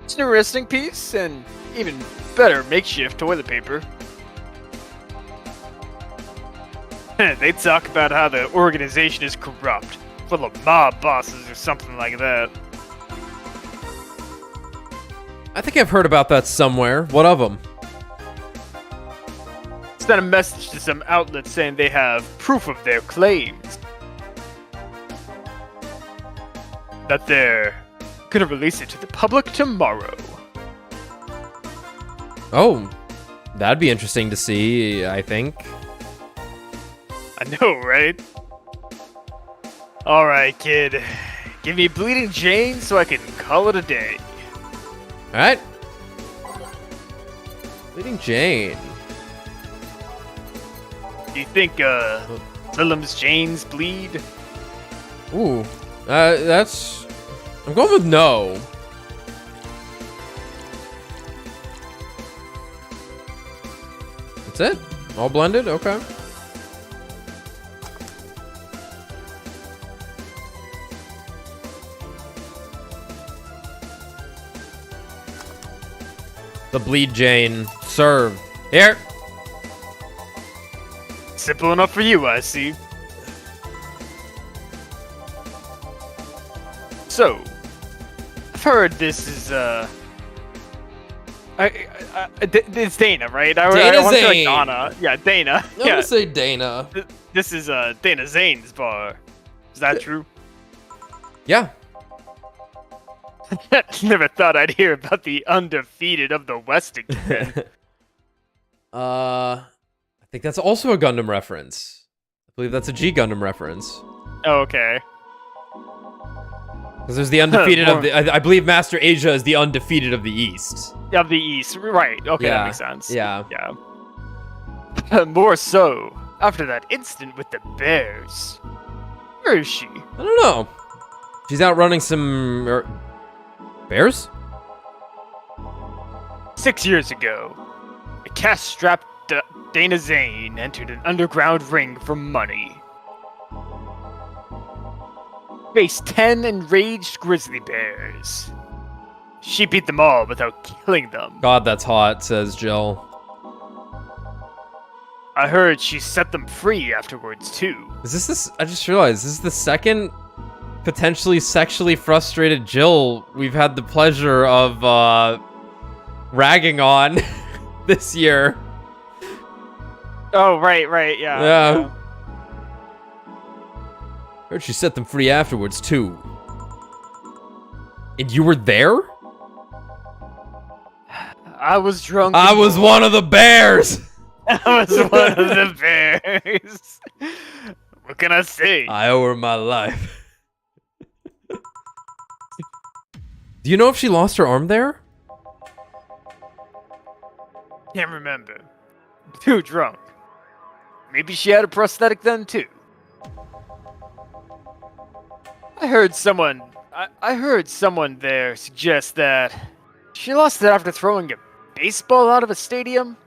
It's an interesting piece, and even better makeshift toilet paper. They talk about how the organization is corrupt, full of mob bosses or something like that. I think I've heard about that somewhere. What of them? Sent a message to some outlets saying they have proof of their claims. That they're gonna release it to the public tomorrow. Oh, that'd be interesting to see, I think. I know, right? Alright, kid. Give me Bleeding Jane so I can call it a day. Alright. Bleeding Jane. Do you think, Lilum's Janes bleed? Ooh. That's... I'm going with no. That's it? All blended? Okay. The Bleed Jane. Serve. Here. Simple enough for you, I see. So, I've heard this is, it's Dana, right? I Dana want to say Zane. like Donna. Yeah, Dana. I'm gonna say Dana. This is, Dana Zane's bar. Is that true? Yeah. Never thought I'd hear about the undefeated of the West again. I think that's also a Gundam reference. I believe that's a G Gundam reference. Oh, okay. Because there's the undefeated of the... I believe Master Asia is the undefeated of the East. Of the East, right. Okay, Yeah. that makes sense. Yeah. Yeah. More so, after that incident with the bears. Where is she? I don't know. She's out running some... bears? 6 years ago, a cash-strapped Dana Zane entered an underground ring for money. Faced 10 enraged grizzly bears. She beat them all without killing them. God, that's hot, says Jill. I heard she set them free afterwards, too. Is this... I just realized, this is the second potentially sexually frustrated Jill we've had the pleasure of, ragging on this year. Oh, right, yeah. Yeah. Heard she set them free afterwards, too. And you were there? I was drunk. I was one of the bears! I was one of the bears. What can I say? I owe her my life. Do you know if she lost her arm there? Can't remember. Too drunk. Maybe she had a prosthetic then too. I heard someone there suggest that she lost it after throwing a baseball out of a stadium.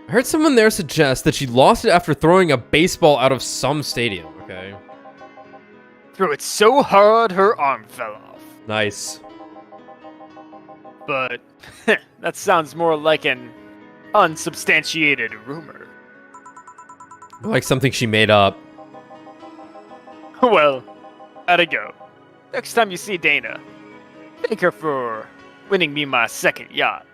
I heard someone there suggest that she lost it after throwing a baseball out of some stadium. Okay. Threw it so hard her arm fell off. Nice. But that sounds more like an unsubstantiated rumor. Like something she made up. Well, gotta go. Next time you see Dana, thank her for winning me my second yacht.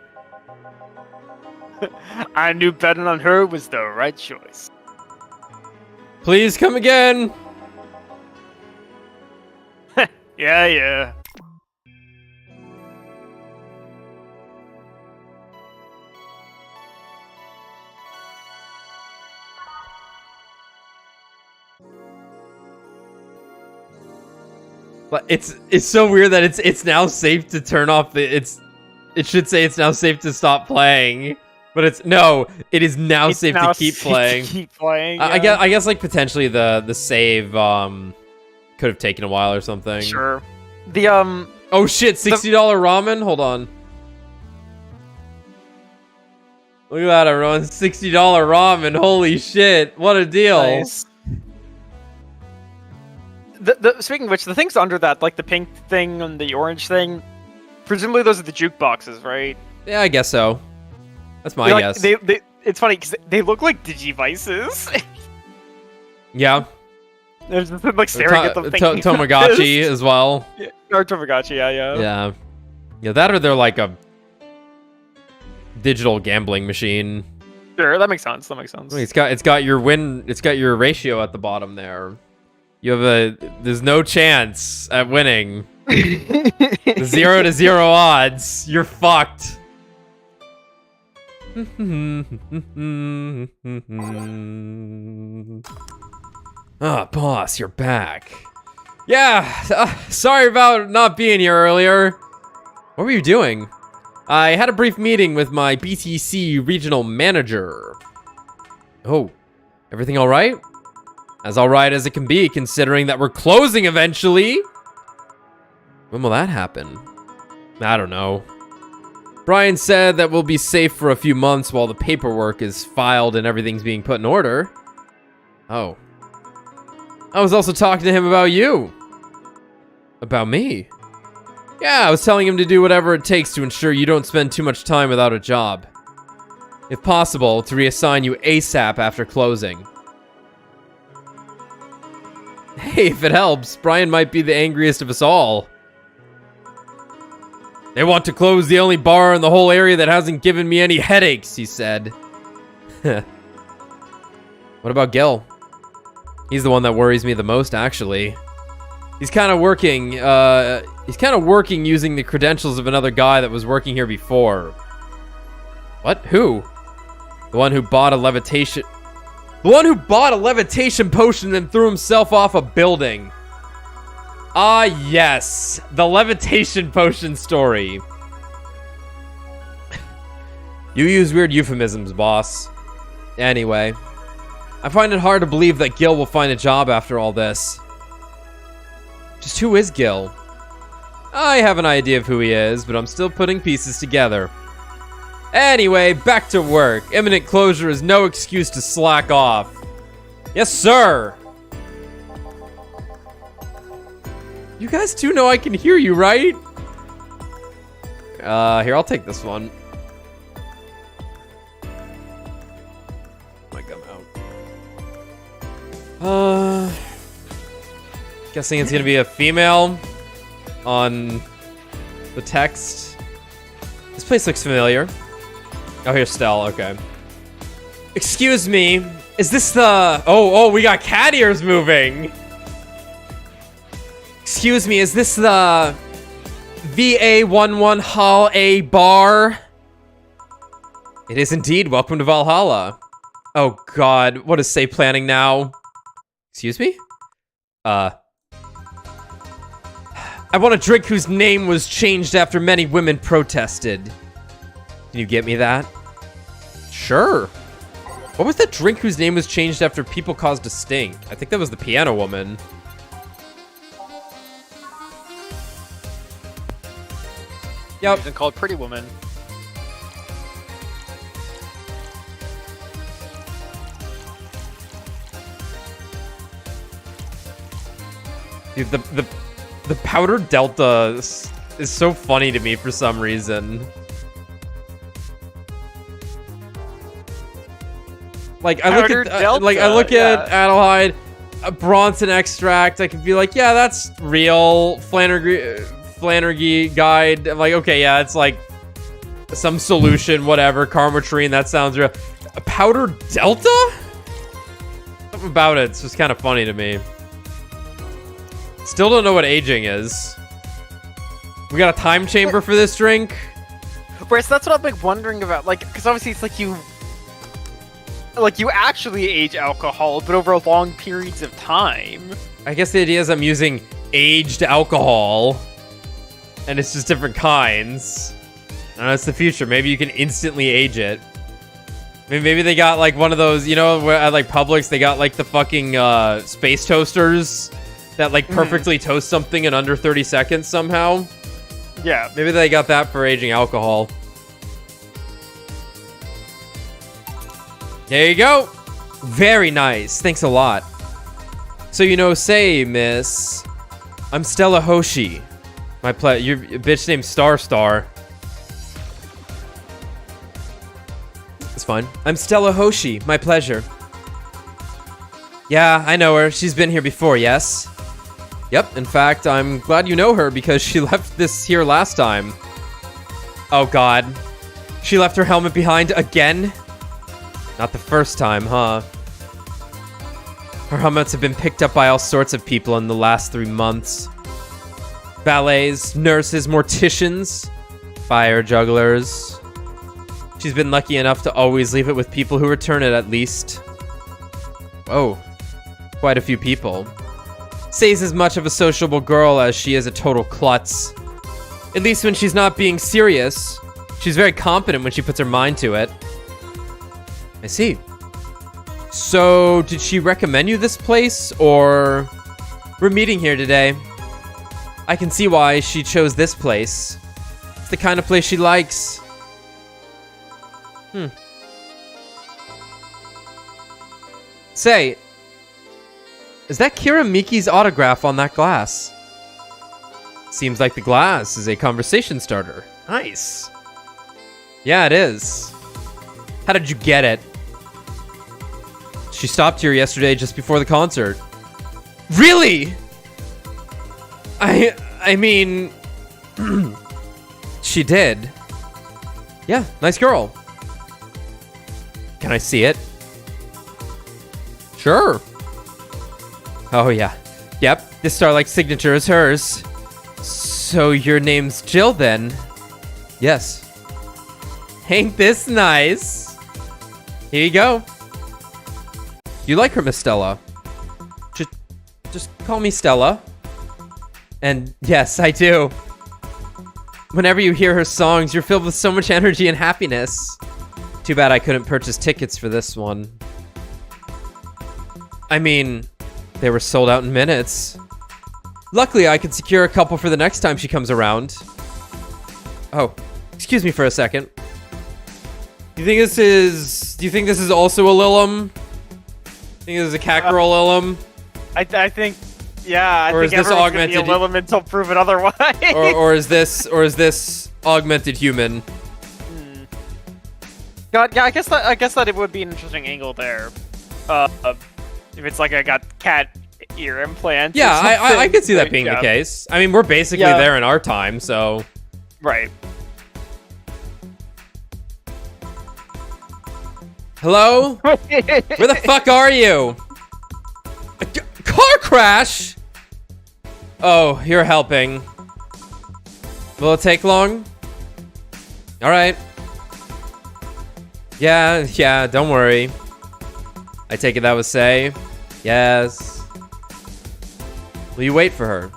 I knew betting on her was the right choice. Please come again. Yeah. But it's so weird that it's now safe to turn off the it should say it's now safe to stop playing, but it is now safe to keep playing. Yeah. I guess like potentially the save could have taken a while or something. Sure. The oh shit, $60 ramen? Hold on. Look at that, everyone. $60 ramen. Holy shit. What a deal. Nice. Speaking of which, the things under that, like the pink thing and the orange thing, presumably those are the jukeboxes, right? Yeah, I guess so. That's my guess. It's funny because they look like digivices. Yeah. They're just like staring at them. Tamagotchi as well. Yeah, or Tamagotchi, yeah. Yeah, that or they're like a digital gambling machine. Sure, that makes sense. I mean, it's got your ratio at the bottom there. There's no chance at winning. 0 to 0 odds. You're fucked. Ah, boss, you're back. Yeah, sorry about not being here earlier. What were you doing? I had a brief meeting with my BTC regional manager. Oh, everything all right? As all right as it can be, considering that we're closing eventually. When will that happen? I don't know. Brian said that we'll be safe for a few months while the paperwork is filed and everything's being put in order. Oh. I was also talking to him about you. About me? Yeah, I was telling him to do whatever it takes to ensure you don't spend too much time without a job. If possible, to reassign you ASAP after closing. Hey, if it helps, Brian might be the angriest of us all. They want to close the only bar in the whole area that hasn't given me any headaches, he said. What about Gil? He's the one that worries me the most, actually. He's kind of working using the credentials of another guy that was working here before. What? Who? The one who bought a levitation potion and then threw himself off a building. Ah, yes. The levitation potion story. You use weird euphemisms, boss. Anyway, I find it hard to believe that Gil will find a job after all this. Just who is Gil? I have an idea of who he is, but I'm still putting pieces together. Anyway, back to work. Imminent closure is no excuse to slack off. Yes, sir! You guys do know I can hear you, right? Here, I'll take this one. My gum out. Guessing it's gonna be a female on the text. This place looks familiar. Oh, here's Stell, okay. Excuse me, is this the... Oh, we got cat ears moving! Excuse me, is this the VA-11 Hall-a bar? It is indeed. Welcome to Valhalla. Oh god, what is Say planning now? Excuse me? I want a drink whose name was changed after many women protested. Can you get me that? Sure. What was that drink whose name was changed after people caused a stink? I think that was the piano woman. Yep. It's called Pretty Woman. Dude, the powder delta is so funny to me for some reason. Like I look at I look at Adelheid, Bronson extract. I could be like, yeah, that's real. Flannery guide. I'm like, okay, yeah, it's like some solution, whatever. Karmatrine, that sounds real. A powder delta? Something about it's just kind of funny to me. Still don't know what aging is. We got a time chamber for this drink? Right, so that's what I'm like wondering about. Like, because obviously it's like you actually age alcohol, but over long periods of time. I guess the idea is I'm using aged alcohol, and it's just different kinds. I don't know, it's the future. Maybe you can instantly age it. I mean, maybe they got like one of those, you know, where at like Publix, they got like the fucking space toasters that like perfectly toast something in under 30 seconds somehow. Yeah. Maybe they got that for aging alcohol. There you go. Very nice. Thanks a lot. So, you know, say, miss, I'm Stella Hoshi. Your bitch named Star. It's fine. I'm Stella Hoshi. My pleasure. Yeah, I know her. She's been here before, yes? Yep, in fact, I'm glad you know her because she left this here last time. Oh god. She left her helmet behind again? Not the first time, huh? Her helmets have been picked up by all sorts of people in the last 3 months. Valets, nurses, morticians, fire jugglers. She's been lucky enough to always leave it with people who return it at least. Whoa. Quite a few people. Say's as much of a sociable girl as she is a total klutz. At least when she's not being serious. She's very competent when she puts her mind to it. I see. So, did she recommend you this place, or... We're meeting here today. I can see why she chose this place. It's the kind of place she likes. Say, is that Kira Miki's autograph on that glass? Seems like the glass is a conversation starter. Nice. Yeah, it is. How did you get it? She stopped here yesterday just before the concert. Really? I mean... she did. Yeah, nice girl. Can I see it? Sure. Oh, yeah. Yep, this Starlight signature is hers. So your name's Jill, then? Yes. Ain't this nice? Here you go. You like her, Miss Stella? Just call me Stella. And yes, I do. Whenever you hear her songs, you're filled with so much energy and happiness. Too bad I couldn't purchase tickets for this one. I mean, they were sold out in minutes. Luckily, I could secure a couple for the next time she comes around. Oh, excuse me for a second. Do you think this is also a Lilum? Think this is a Kakarot Lilum? I think, yeah. I or think is this augmented? Be a Lilum until proven otherwise. or is this augmented human? God, yeah. I guess that it would be an interesting angle there. If it's like I got cat ear implants. Yeah, I could see that being the case. I mean, we're basically there in our time, so. Right. Hello? Where the fuck are you? A car crash? Oh, you're helping. Will it take long? Alright. Yeah, don't worry. I take it that was Say. Yes. Will you wait for her?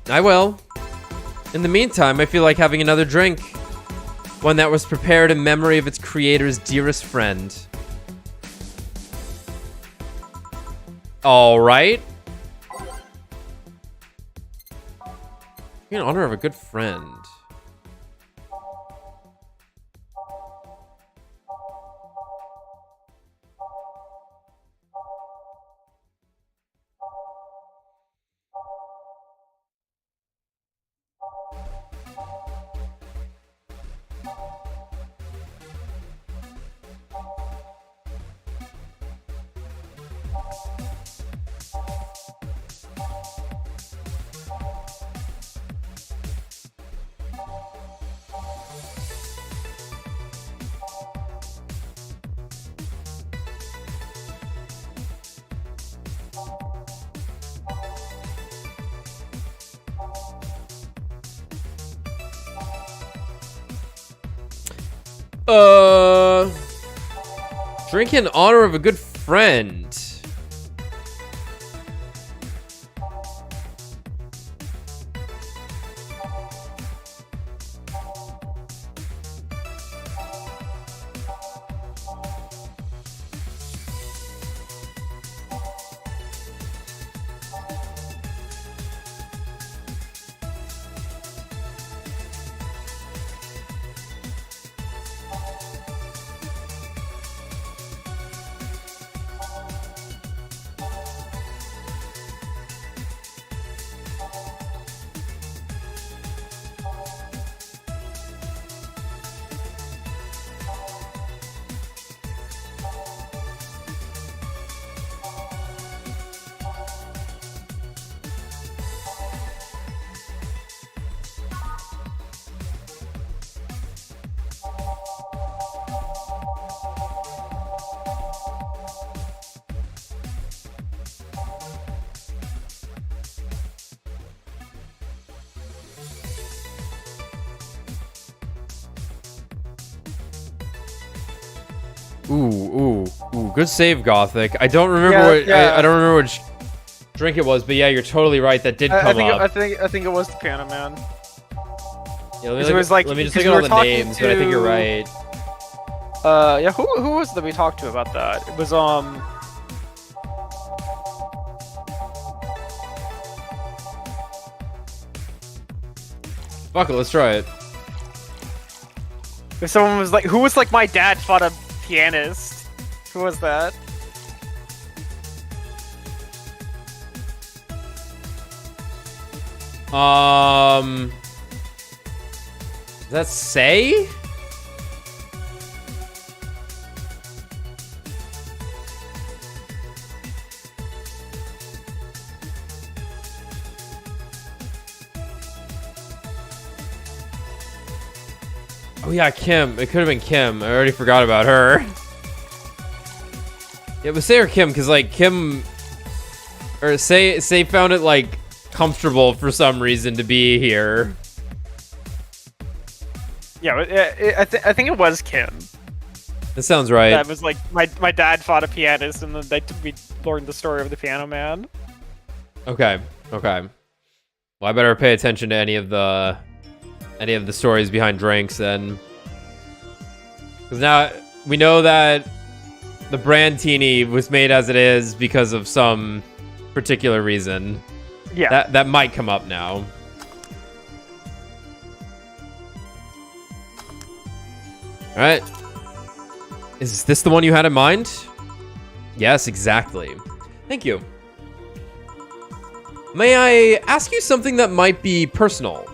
I will. In the meantime, I feel like having another drink. One that was prepared in memory of its creator's dearest friend. All right. In honor of a good friend. Drink in honor of a good friend. Ooh, good save, Gothic. I don't remember I don't remember which drink it was, but yeah, you're totally right. That did come up. I think it was the Piano Man. Yeah, let me just look at all the names, but I think you're right. Yeah, who was it that we talked to about that? It was Fuck it, let's try it. If someone was like, who was like, my dad fought a pianist? Who was that? Does that say? Oh yeah, Kim. It could have been Kim. I already forgot about her. Yeah, it was Say or Kim, because like Kim or Say found it like comfortable for some reason to be here. Yeah, I think it was Kim. That sounds right. That was like my dad fought a pianist, and then we learned the story of the Piano Man. Okay. Well, I better pay attention to any of the stories behind drinks then, because now we know that the Brandtini was made as it is because of some particular reason. Yeah, that might come up now. All right, is this the one you had in mind? Yes, exactly. Thank you. May I ask you something that might be personal?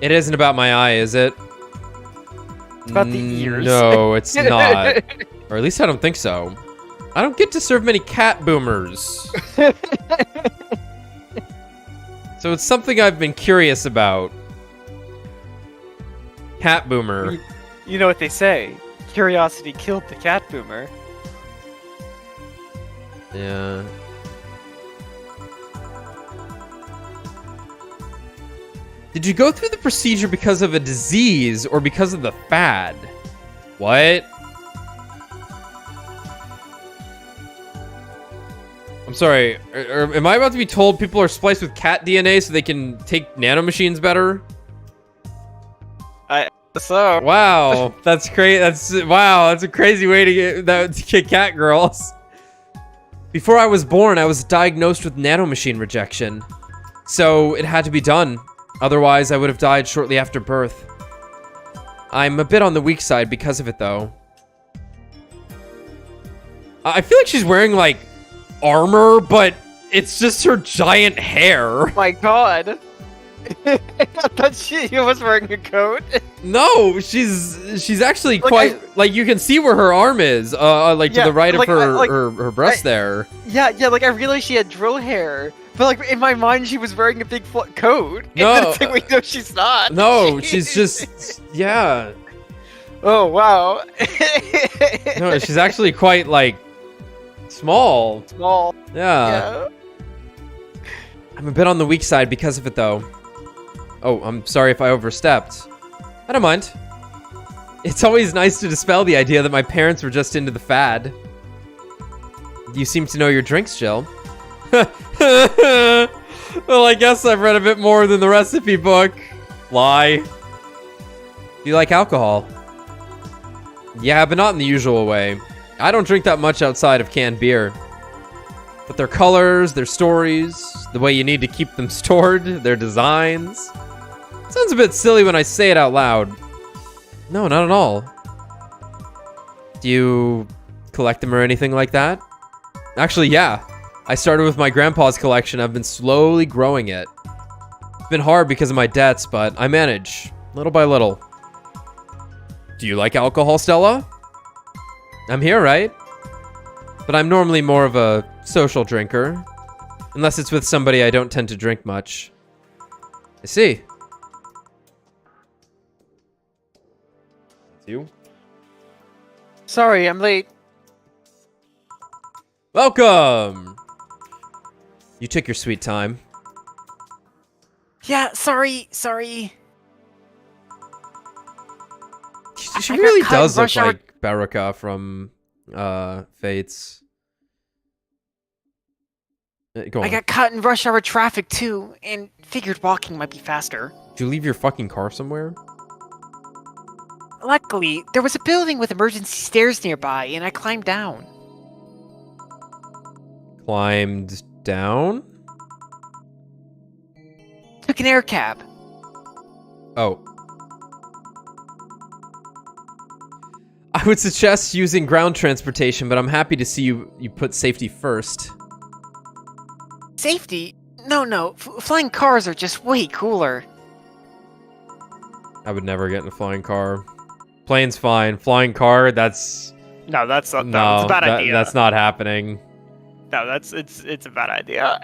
It isn't about my eye, is it? It's about the ears. No, it's not. Or at least I don't think so. I don't get to serve many cat boomers. So it's something I've been curious about. Cat boomer. You know what they say. Curiosity killed the cat boomer. Yeah. Did you go through the procedure because of a disease or because of the fad? What? I'm sorry. Am I about to be told people are spliced with cat DNA so they can take nanomachines better? So. Wow, that's crazy. That's a crazy way to get cat girls. Before I was born, I was diagnosed with nanomachine rejection, so it had to be done. Otherwise, I would have died shortly after birth. I'm a bit on the weak side because of it, though. I feel like she's wearing like armor, but it's just her giant hair. Oh my god. I thought she was wearing a coat. No, she's actually quite like you can see where her arm is, like to the right of her breast there. Yeah, like I realized she had drill hair, but like in my mind she was wearing a big coat. No, and then it's like, wait, no, she's not. No, she's just yeah. Oh wow. No, she's actually quite like small. Small. Yeah. I'm a bit on the weak side because of it, though. Oh, I'm sorry if I overstepped. I don't mind. It's always nice to dispel the idea that my parents were just into the fad. You seem to know your drinks, Jill. Well, I guess I've read a bit more than the recipe book. Lie. Do you like alcohol? Yeah, but not in the usual way. I don't drink that much outside of canned beer. But their colors, their stories, the way you need to keep them stored, their designs. Sounds a bit silly when I say it out loud. No, not at all. Do you collect them or anything like that? Actually, yeah. I started with my grandpa's collection. I've been slowly growing it. It's been hard because of my debts, but I manage, little by little. Do you like alcohol, Stella? I'm here, right? But I'm normally more of a social drinker. Unless it's with somebody I don't tend to drink much. I see. That's you? Sorry, I'm late. Welcome! You took your sweet time. Yeah, sorry. She really does look like Baruka from Fates. Go on. I got caught in rush hour traffic too, and figured walking might be faster. Did you leave your fucking car somewhere? Luckily, there was a building with emergency stairs nearby, and I climbed down. Climbed down? Took an air cab. Oh. I would suggest using ground transportation, but I'm happy to see you put safety first. Safety? No. Flying cars are just way cooler. I would never get in a flying car. Plane's fine. Flying car, that's... No, that's a bad idea. That's not happening. No, it's a bad idea.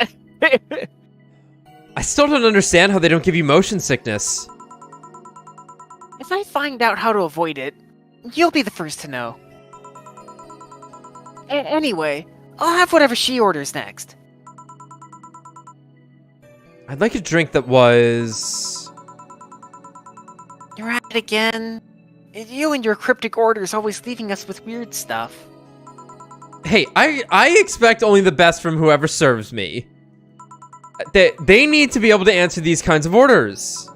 I still don't understand how they don't give you motion sickness. If I find out how to avoid it, you'll be the first to know. Anyway, I'll have whatever she orders next. I'd like a drink that was... You're at it again. You and your cryptic orders always leaving us with weird stuff. Hey, I expect only the best from whoever serves me. They need to be able to answer these kinds of orders.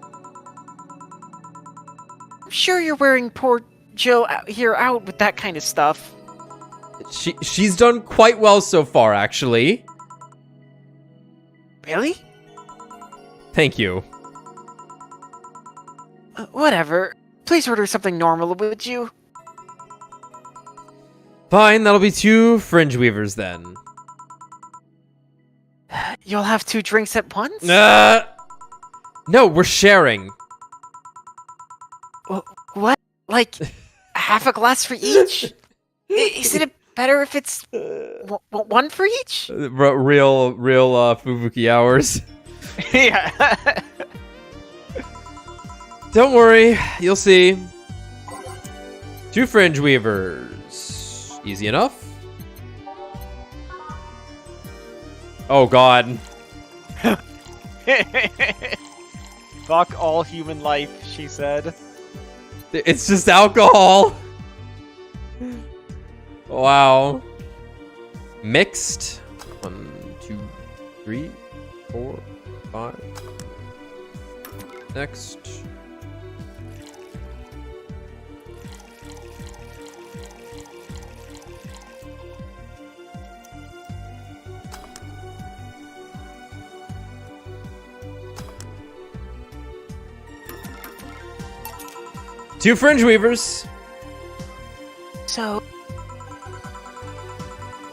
I'm sure you're wearing poor Jill out with that kind of stuff. She's done quite well so far, actually. Really? Thank you. Whatever. Please order something normal, would you? Fine, that'll be 2 fringe weavers then. You'll have 2 drinks at once? No, we're sharing. What? Like, half a glass for each? Isn't it better if it's one for each? Real Fubuki hours. Yeah. Don't worry, you'll see. 2 fringe weavers. Easy enough. Oh god. Fuck all human life, she said. It's just alcohol. Wow. Mixed. 1, 2, 3, 4, 5. Next. Two Fringe Weavers. So,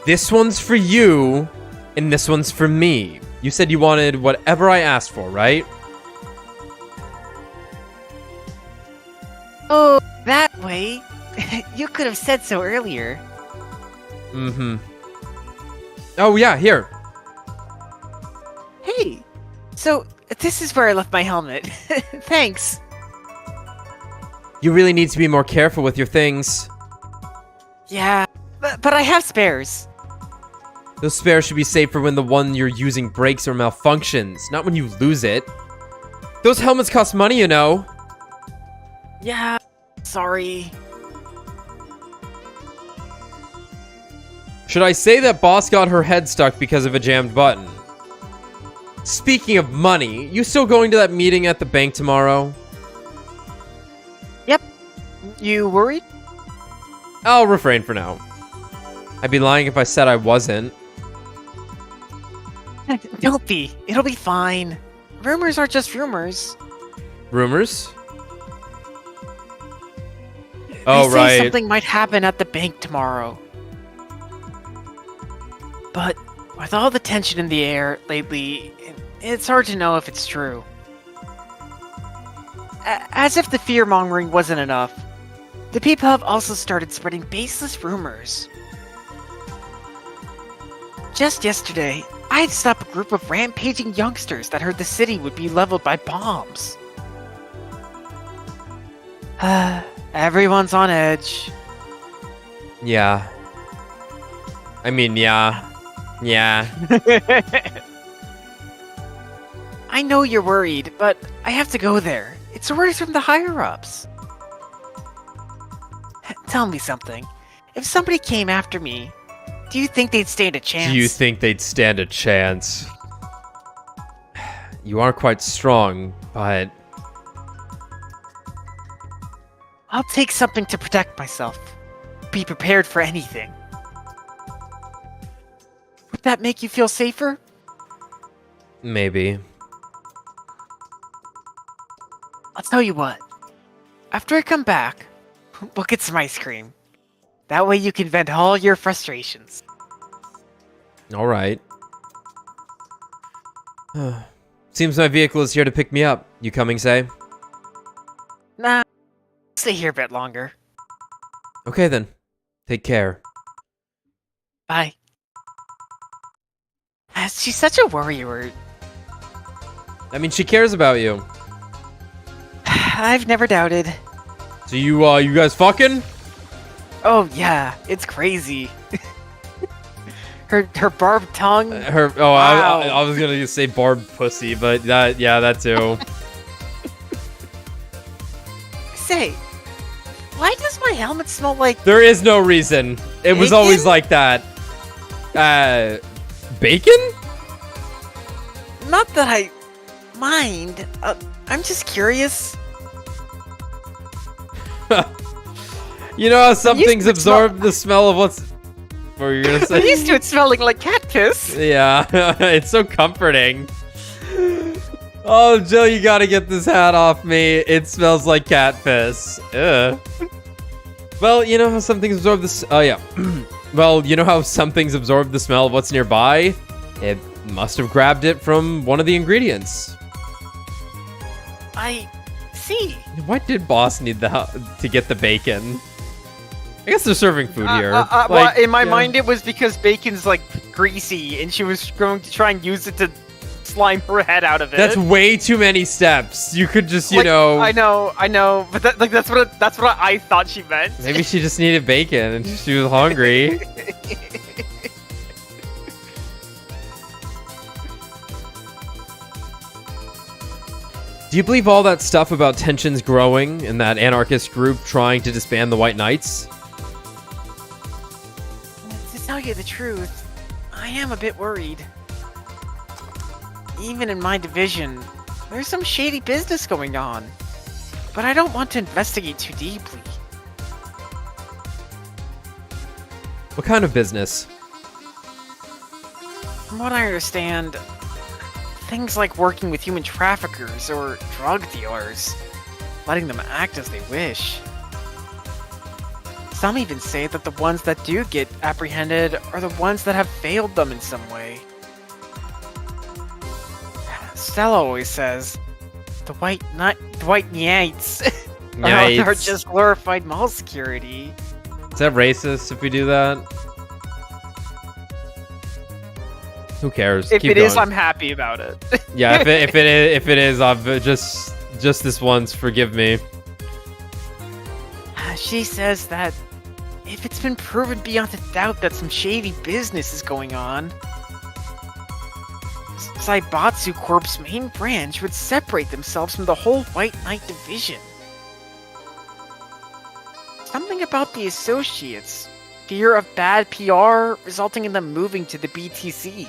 This one's for you, and this one's for me. You said you wanted whatever I asked for, right? oh, that way. You could have said so earlier. Mm-hmm. Oh, yeah, here. Hey, so this is where I left my helmet. Thanks. You really need to be more careful with your things. Yeah, but I have spares. Those spares should be saved for when the one you're using breaks or malfunctions, not when you lose it. Those helmets cost money, you know. Yeah, sorry. Should I say that boss got her head stuck because of a jammed button? Speaking of money, you still going to that meeting at the bank tomorrow? Yep. You worried? I'll refrain for now. I'd be lying if I said I wasn't. Don't be. It'll be fine. Rumors are just rumors. Rumors? They Oh, say right. something might happen at the bank tomorrow. But with all the tension in the air lately, it's hard to know if it's true. As if the fear-mongering wasn't enough, the people have also started spreading baseless rumors. Just yesterday, I had stopped a group of rampaging youngsters that heard the city would be leveled by bombs. Everyone's on edge. Yeah. I mean, yeah. Yeah. I know you're worried, but I have to go there. It's orders from the higher-ups. Tell me something. If somebody came after me, do you think they'd stand a chance? Do you think they'd stand a chance? You are quite strong, but... I'll take something to protect myself. Be prepared for anything. Would that make you feel safer? Maybe. I'll tell you what. After I come back, we'll get some ice cream. That way you can vent all your frustrations. Alright. Seems my vehicle is here to pick me up. You coming, say? Nah, stay here a bit longer. Okay then. Take care. Bye. She's such a worrier. I mean, she cares about you. I've never doubted. So you guys fucking? Oh yeah, it's crazy. her barbed tongue. Wow. I was gonna say barbed pussy, but that too. Say, why does my helmet smell like... There is no reason. It was always Bacon? like that. Bacon? Not that I mind. I'm just curious. You know how some used things to smell- absorb the smell of what's... What were you gonna I'm say? used to it smelling like cat piss. Yeah, it's so comforting. Oh, Jill, you gotta get this hat off me. It smells like cat piss. Ugh. Well, you know how some things absorb this... Oh, yeah. Well, you know how some things absorb the smell of what's nearby? It must have grabbed it from one of the ingredients. I see. Why did Boss need to get the bacon? I guess they're serving food here. Well, in my yeah. mind, it was because bacon's like greasy, and she was going to try and use it to slime her head out of it. That's way too many steps. You could just, you Like, know... I know, but that's what I thought she meant. Maybe she just needed bacon and she was hungry. Do you believe all that stuff about tensions growing and that anarchist group trying to disband the White Knights? tell you the truth, I am a bit worried. Even in my division, there's some shady business going on. But I don't want to investigate too deeply. What kind of business? From what I understand, things like working with human traffickers or drug dealers, letting them act as they wish. Some even say that the ones that do get apprehended are the ones that have failed them in some way. Stella always says, the white knights are just glorified mall security. Is that racist if we do that? Who cares? If Keep it is, going. I'm happy about it. Yeah, if it is, I've just this once. Forgive me. She says that if it's been proven beyond a doubt that some shady business is going on, Saibatsu Corp's main branch would separate themselves from the whole White Knight division. Something about the associates, fear of bad PR resulting in them moving to the BTC.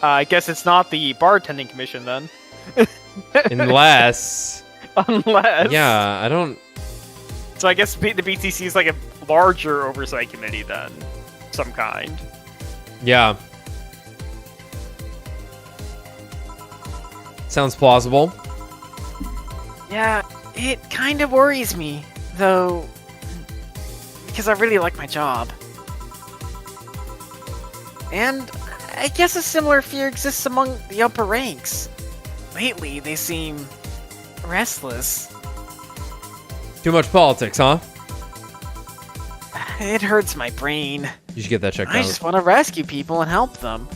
I guess it's not the bartending commission then. Unless. Unless. Yeah, I don't. So I guess the BTC is like a larger oversight committee then, some kind. Yeah. Sounds plausible. Yeah, it kind of worries me, though, because I really like my job. And I guess a similar fear exists among the upper ranks. Lately, they seem restless. Too much politics, huh? It hurts my brain. You should get that checked I out. just want to rescue people and help them.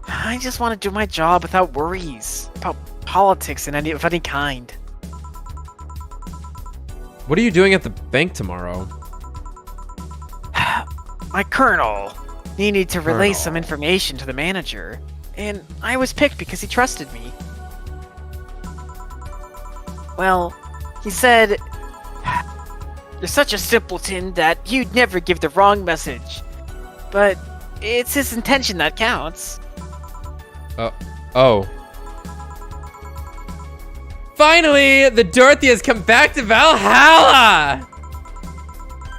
I just want to do my job without worries about politics of any kind. What are you doing at the bank tomorrow? My colonel needed to relay Colonel. some information to the manager, and I was picked because he trusted me. Well, he said, "You're such a simpleton that you'd never give the wrong message. But it's his intention that counts." Oh. Finally, the Dorothy has come back to Valhalla!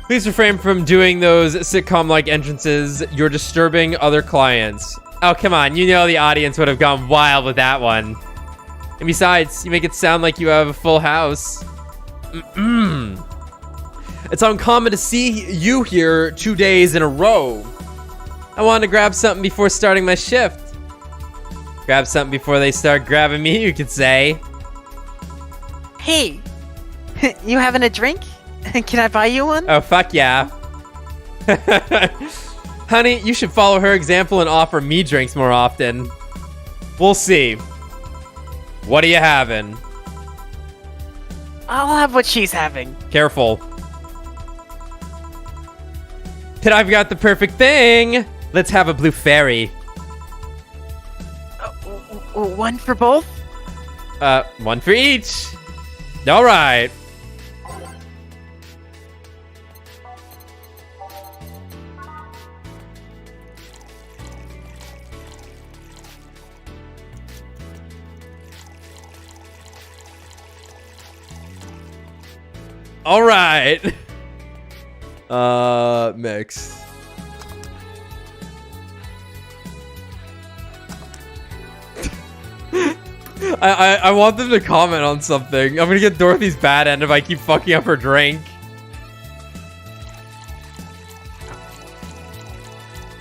Please refrain from doing those sitcom-like entrances. You're disturbing other clients. Oh, come on. You know the audience would have gone wild with that one. And besides, you make it sound like you have a full house. It's uncommon to see you here 2 days in a row. I wanted to grab something before starting my shift. Grab something before they start grabbing me, you could say. Hey, you having a drink? Can I buy you one? Oh, fuck yeah. Honey, you should follow her example and offer me drinks more often. We'll see. What are you having? I'll have what she's having. Careful. But I've got the perfect thing. Let's have a blue fairy. One for both? One for each. All right. All right. Mix. I want them to comment on something. I'm gonna get Dorothy's bad end if I keep fucking up her drink.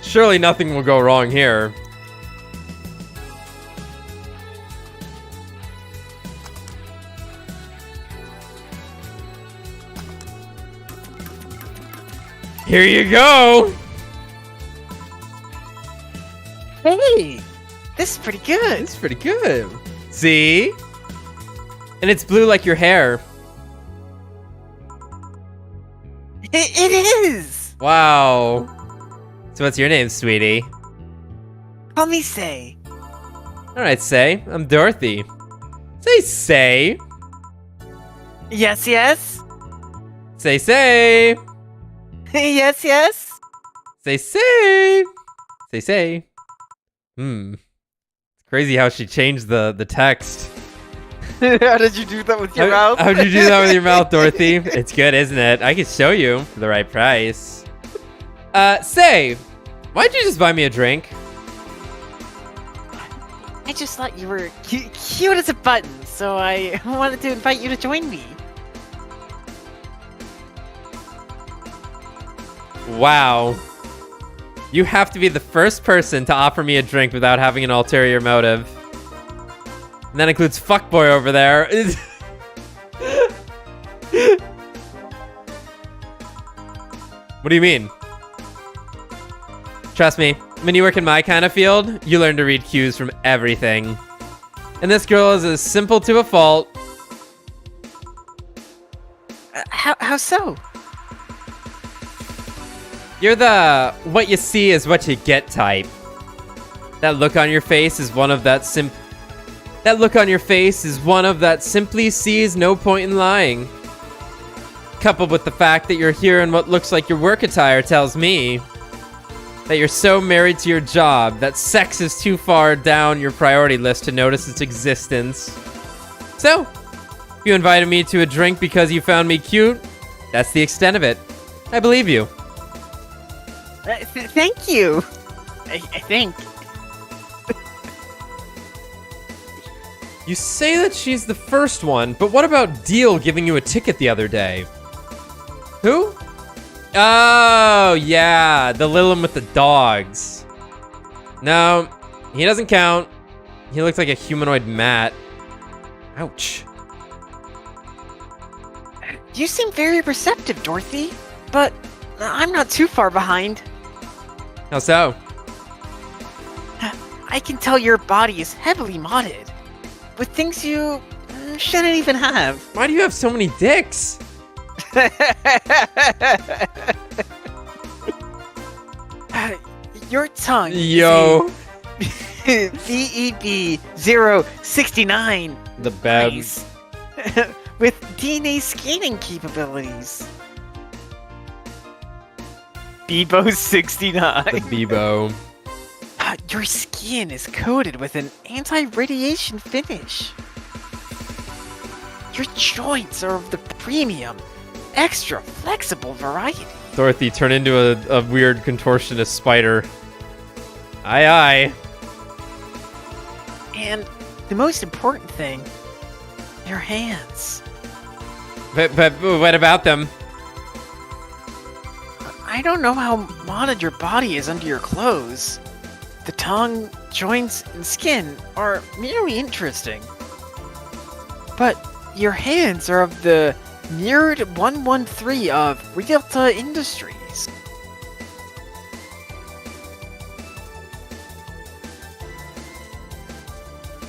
Surely nothing will go wrong here. Here you go. Hey, this is pretty good. It's pretty good. See? And it's blue like your hair. It is. Wow. So what's your name, sweetie? Call me Say. Alright, Say. I'm Dorothy. Say. Yes, yes. Say. Yes, yes. Say, say. Say, say. It's crazy how she changed the text. How did you do that with your mouth? How'd you do that with your mouth, Dorothy? It's good, isn't it? I can show you for the right price. Say, why'd you just buy me a drink? I just thought you were cute as a button, so I wanted to invite you to join me. Wow. You have to be the first person to offer me a drink without having an ulterior motive. And that includes fuckboy over there. What do you mean? Trust me, when you work in my kind of field, you learn to read cues from everything. And this girl is as simple to a fault. How so? You're the what you see is what you get type. That look on your face is one of that simply sees no point in lying. Coupled with the fact that you're here in what looks like your work attire tells me that you're so married to your job that sex is too far down your priority list to notice its existence. So, you invited me to a drink because you found me cute. That's the extent of it. I believe you. Thank you. I think. You say that she's the first one, but what about Deal giving you a ticket the other day? Who? Oh, yeah, the little one with the dogs. No, he doesn't count. He looks like a humanoid mat. Ouch. You seem very receptive, Dorothy, but I'm not too far behind. How so? I can tell your body is heavily modded with things you shouldn't even have. Why do you have so many dicks? Your tongue. Yo. VEB-069. The bad. Nice. With DNA scanning capabilities. Bebo69. The Bebo. Your skin is coated with an anti-radiation finish. Your joints are of the premium, extra flexible variety. Dorothy, turn into a weird contortionist spider. Aye, aye. And the most important thing, your hands. But what about them? I don't know how modded your body is under your clothes. The tongue, joints, and skin are merely interesting. But your hands are of the mirrored 113 of Realta Industries.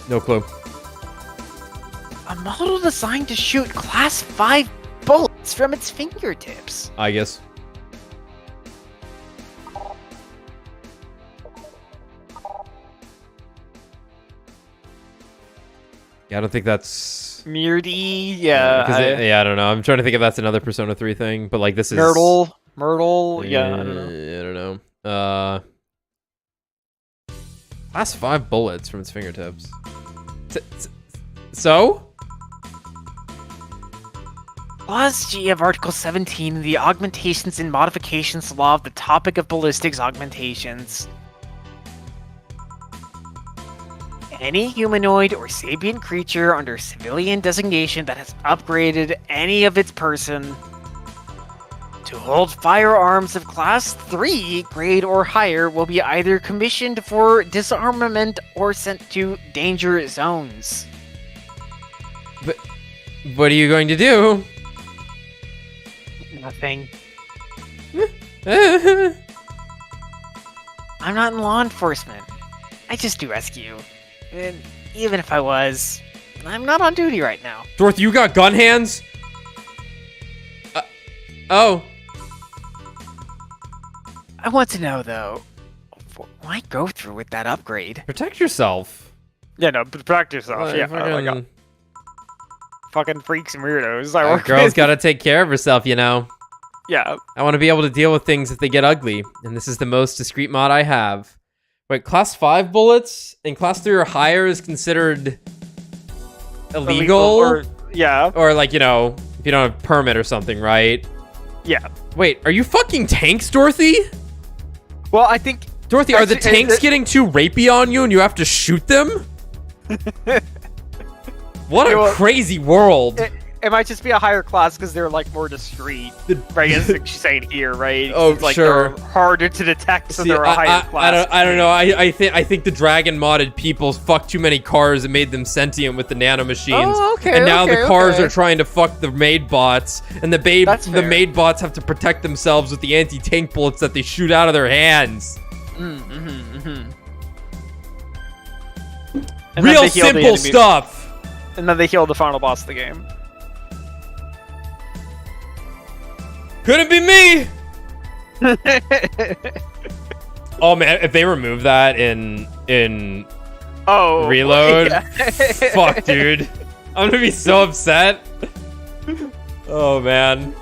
No clue. A model designed to shoot Class 5 bullets from its fingertips. I guess. Yeah, I don't think that's... Meardy, yeah. I don't know. I'm trying to think if that's another Persona 3 thing, but like this is... Myrtle, yeah, I don't know. I don't know. Class 5 bullets from its fingertips. So? Clause G of Article 17, the Augmentations and Modifications Law of the topic of ballistics augmentations. Any humanoid or sapient creature under civilian designation that has upgraded any of its person to hold firearms of Class 3 grade or higher will be either commissioned for disarmament or sent to danger zones. But what are you going to do? Nothing. I'm not in law enforcement. I just do rescue. And even if I was, I'm not on duty right now. Dorothy, you got gun hands? Oh. I want to know, though, why go through with that upgrade? Protect yourself. Yeah, no, but practice yourself. Yeah, fucking, fucking freaks and weirdos. I a work girl's with. gotta take care of herself, you know. Yeah. I want to be able to deal with things if they get ugly, and this is the most discreet mod I have. Wait, class 5 bullets and class 3 or higher is considered illegal? Or, yeah. Or like, you know, if you don't have a permit or something, right? Yeah. Wait, are you fucking tanks, Dorothy? Well, I think... Dorothy, are the tanks getting too rapey on you and you have to shoot them? What a crazy world. It might just be a higher class because they're like more discreet, right? As she's saying here, right? Oh, it's like sure. They're harder to detect, so See, they're a higher class. I don't know. I think the dragon modded people fucked too many cars and made them sentient with the nano machines. Oh, okay. And now the cars are trying to fuck the maid bots, and the maid bots have to protect themselves with the anti-tank bullets that they shoot out of their hands. Real simple stuff. And then they heal the final boss of the game. Couldn't be me. Oh man, if they remove that in Reload, yeah. fuck, dude, I'm gonna be so upset. Oh man.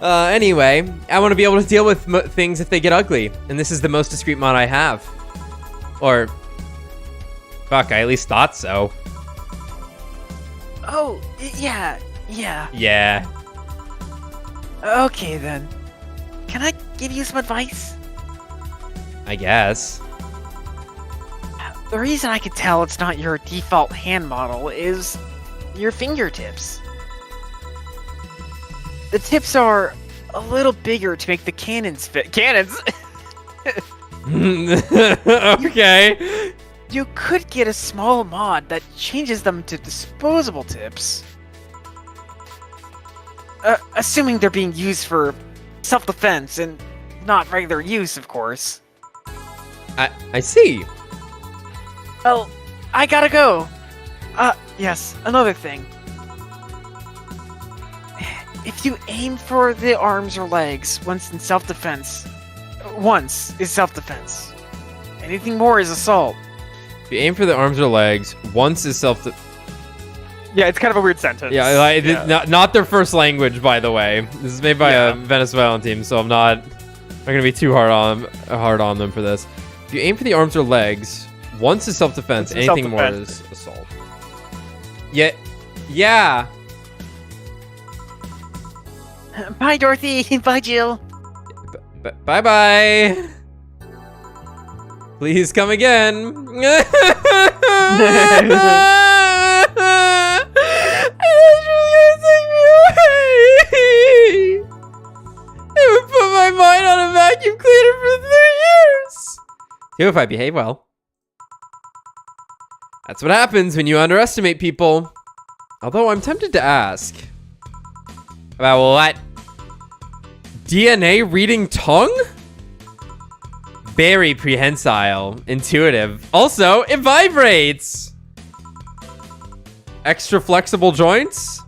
Anyway, I want to be able to deal with things if they get ugly, and this is the most discreet mod I have. Or, fuck, I at least thought so. Oh, yeah. Yeah. Okay, then. Can I give you some advice? I guess. The reason I can tell it's not your default hand model is your fingertips. The tips are a little bigger to make the cannons fit. Cannons? Okay. You could get a small mod that changes them to disposable tips. Assuming they're being used for self-defense and not regular use, of course. I see. Well, I gotta go. Yes, another thing. If you aim for the arms or legs once is self-defense. Anything more is assault. If you aim for the arms or legs, once is Yeah, it's kind of a weird sentence. Yeah, not their first language, by the way. This is made by a Venezuelan team, so I'm not gonna be too hard on them for this. If you aim for the arms or legs, once is self-defense. Anything more is assault. Yeah. Bye, Dorothy. Bye, Jill. Bye-bye. Please come again. It would put my mind on a vacuum cleaner for 3 years. Too, if I behave well. That's what happens when you underestimate people. Although I'm tempted to ask. About what? DNA reading tongue? Very prehensile. Intuitive. Also, it vibrates. Extra flexible joints?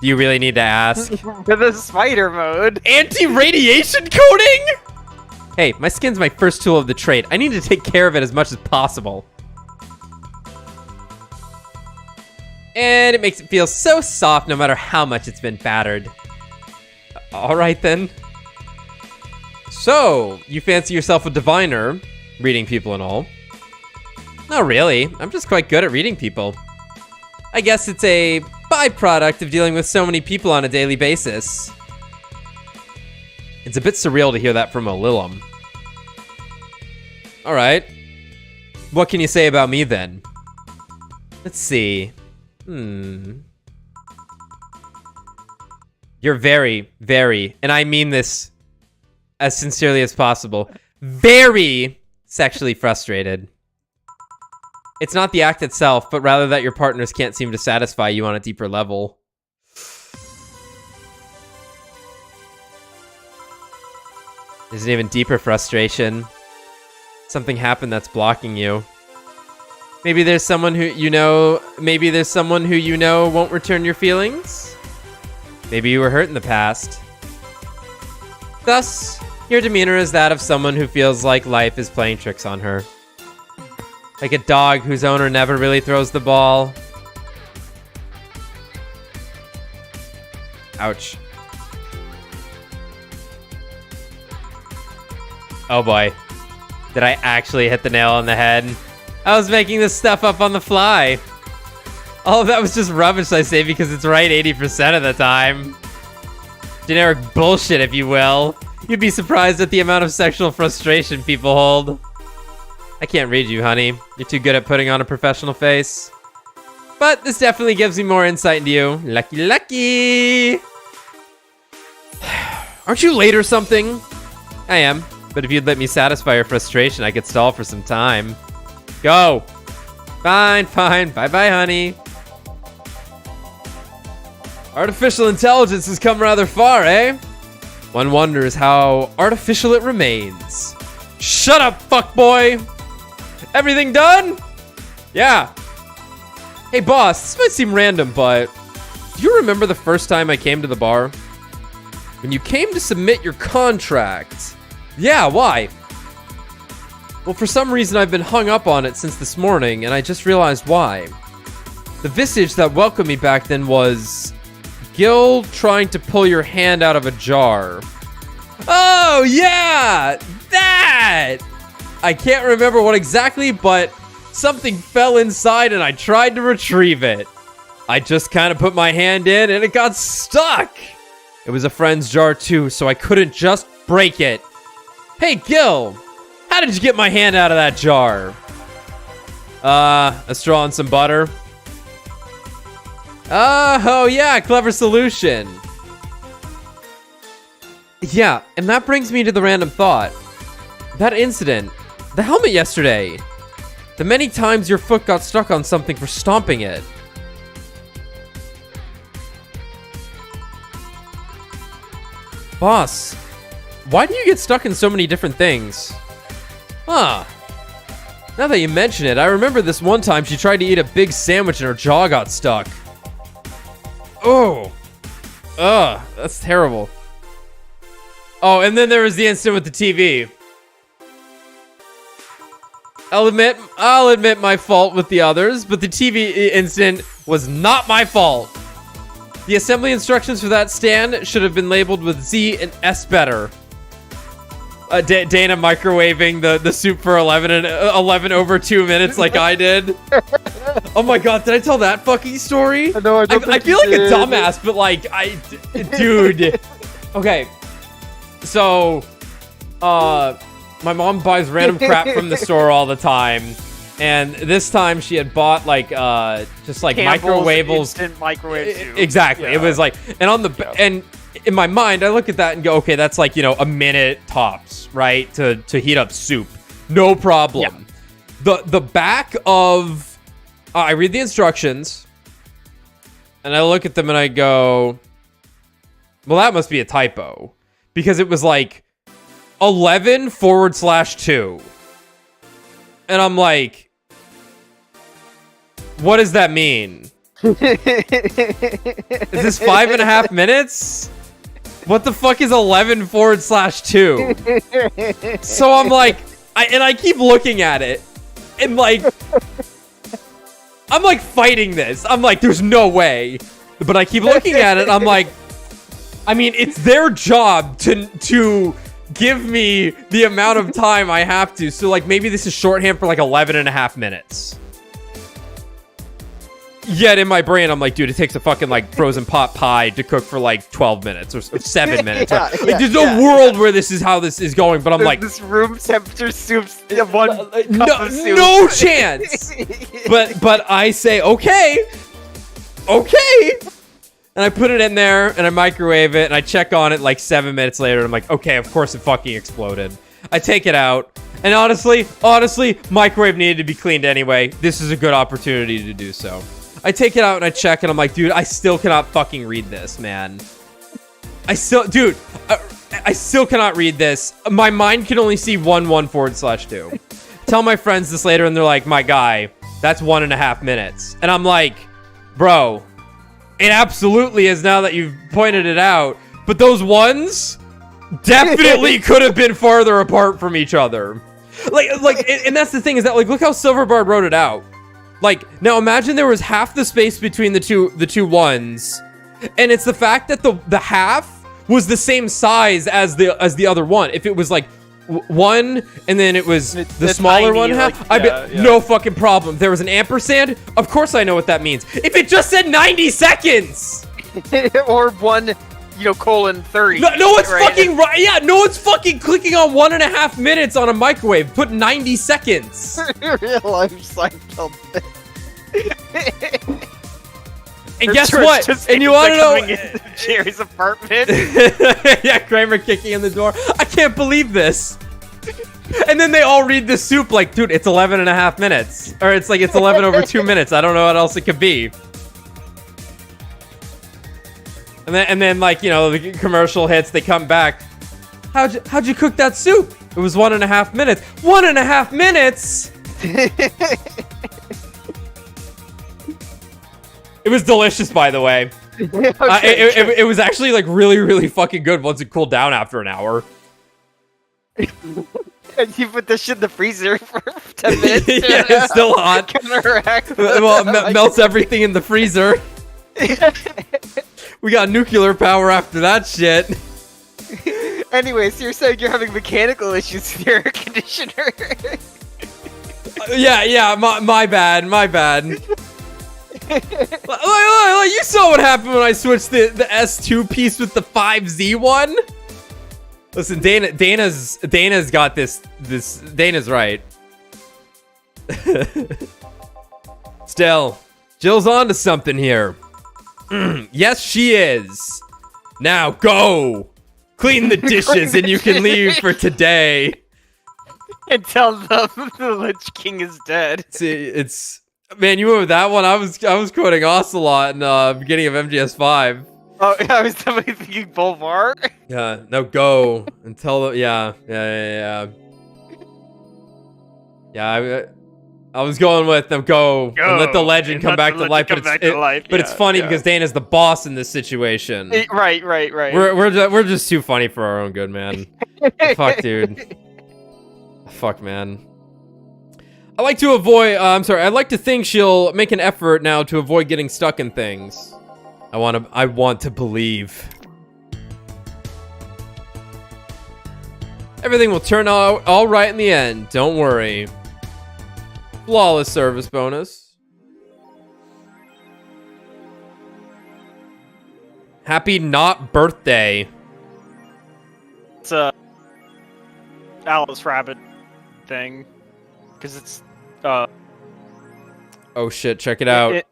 Do you really need to ask? The spider mode. Anti-radiation coating? Hey, my skin's my first tool of the trade. I need to take care of it as much as possible. And it makes it feel so soft no matter how much it's been battered. Alright then. So, you fancy yourself a diviner, reading people and all. Not really, I'm just quite good at reading people. I guess it's a byproduct of dealing with so many people on a daily basis. It's a bit surreal to hear that from a Lilum. Alright. What can you say about me then? Let's see. You're very, very, and I mean this as sincerely as possible, very sexually frustrated. It's not the act itself, but rather that your partners can't seem to satisfy you on a deeper level. There's an even deeper frustration. Something happened that's blocking you. Maybe there's someone who you know won't return your feelings. Maybe you were hurt in the past. Thus, your demeanor is that of someone who feels like life is playing tricks on her. Like a dog whose owner never really throws the ball. Ouch. Oh boy. Did I actually hit the nail on the head? I was making this stuff up on the fly. All of that was just rubbish, I say, because it's right 80% of the time. Generic bullshit, if you will. You'd be surprised at the amount of sexual frustration people hold. I can't read you, honey. You're too good at putting on a professional face. But this definitely gives me more insight into you. Lucky, lucky! Aren't you late or something? I am. But if you'd let me satisfy your frustration, I could stall for some time. Go! Fine, fine. Bye-bye, honey. Artificial intelligence has come rather far, eh? One wonders how artificial it remains. Shut up, fuckboy! Everything done? Yeah. Hey, boss, this might seem random, but do you remember the first time I came to the bar? When you came to submit your contract. Yeah, why? Well, for some reason I've been hung up on it since this morning, and I just realized why. The visage that welcomed me back then was Gil trying to pull your hand out of a jar. Oh, yeah! That! I can't remember what exactly, but something fell inside and I tried to retrieve it. I just kind of put my hand in and it got stuck. It was a friend's jar too, so I couldn't just break it. Hey, Gil, how did you get my hand out of that jar? A straw and some butter. Oh yeah, clever solution. Yeah, and that brings me to the random thought. That incident, the helmet yesterday, the many times your foot got stuck on something for stomping it. Boss, why do you get stuck in so many different things? Huh. Now that you mention it, I remember this one time she tried to eat a big sandwich and her jaw got stuck. Oh. Ugh, that's terrible. Oh, and then there was the incident with the TV. I'll admit my fault with the others, but the TV incident was not my fault. The assembly instructions for that stand should have been labeled with Z and S better. Dana microwaving the soup for 11 over 2 minutes like I did. Oh my god, did I tell that fucking story? No, I don't I feel like a dumbass, but like, dude. Okay, so, my mom buys random crap from the store all the time. And this time she had bought like just like Campbell's microwables. instant microwave soup. Exactly. Yeah. It was like, and on the and in my mind I look at that and go, okay, that's like, you know, a minute tops, right? To heat up soup. No problem. Yeah. The back of I read the instructions and I look at them and I go, well, that must be a typo, because it was like 11/2. And I'm like, what does that mean? Is this 5.5 minutes? What the fuck is 11/2? So I'm like, I keep looking at it, and like, I'm like fighting this. I'm like, there's no way. But I keep looking at it, I'm like, I mean, it's their job to give me the amount of time I have to. So like, maybe this is shorthand for like 11.5 minutes. Yet in my brain, I'm like, dude, it takes a fucking like frozen pot pie to cook for like 12 minutes or 7 minutes. Like, there's no world where this is how this is going. But I'm like, this room temperature soup's one cup of soup. No chance. But I say, okay. And I put it in there and I microwave it and I check on it like 7 minutes later. And I'm like, okay, of course it fucking exploded. I take it out. And honestly, microwave needed to be cleaned anyway. This is a good opportunity to do so. I take it out and I check and I'm like, dude, I still cannot fucking read this, man. I still cannot read this. My mind can only see 11/2. Tell my friends this later and they're like, my guy, that's 1.5 minutes. And I'm like, bro, it absolutely is now that you've pointed it out. But those ones definitely could have been farther apart from each other. Like, and that's the thing, is that like, look how Silverbard wrote it out. Like, now imagine there was half the space between the two ones, And it's the fact that the half was the same size as the other one. If it was like one and then it was the smaller tiny, one half, like, I'd be no fucking problem. There was an ampersand. Of course I know what that means. If it just said 90 seconds or one, colon 30. no one's fucking right. Yeah, no one's fucking clicking on 1.5 minutes on a microwave. Put 90 seconds. Real life Seinfeld. And guess what? And you want to know? Jerry's apartment. Yeah, Kramer kicking in the door. I can't believe this. And then they all read the soup like, dude, it's 11.5 minutes. Or it's 11 over 2 minutes. I don't know what else it could be. And then like, the commercial hits, they come back. How'd you cook that soup? It was 1.5 minutes. 1.5 minutes? It was delicious, by the way. Okay, it was actually like really, really fucking good once it cooled down after an hour. And you put this shit in the freezer for 10 minutes? Yeah, it's still hot. Well, it melts everything in the freezer. We got nuclear power after that shit. Anyway, so you're saying you're having mechanical issues with your air conditioner? Yeah, my bad. Look, you saw what happened when I switched the S2 piece with the 5Z one. Listen, Dana's got this. Dana's right. Still, Jill's onto something here. Yes, she is. Now go clean the dishes and you can leave for today. And tell them the Lich King is dead. See, man, you went with that one. I was quoting Ocelot in beginning of MGS5. Oh, I was definitely thinking Bolvar. Yeah, no, go and tell them. Yeah. I was going with them. Go and let the legend come back to life. But it's funny because Dana's the boss in this situation. Right. We're just too funny for our own good, man. Fuck, dude. Fuck, man. I like to think she'll make an effort now to avoid getting stuck in things. I want to believe. Everything will turn out all right in the end. Don't worry. Flawless service bonus. Happy not birthday. It's a Alice Rabbit thing. Because it's, Oh shit, check it out.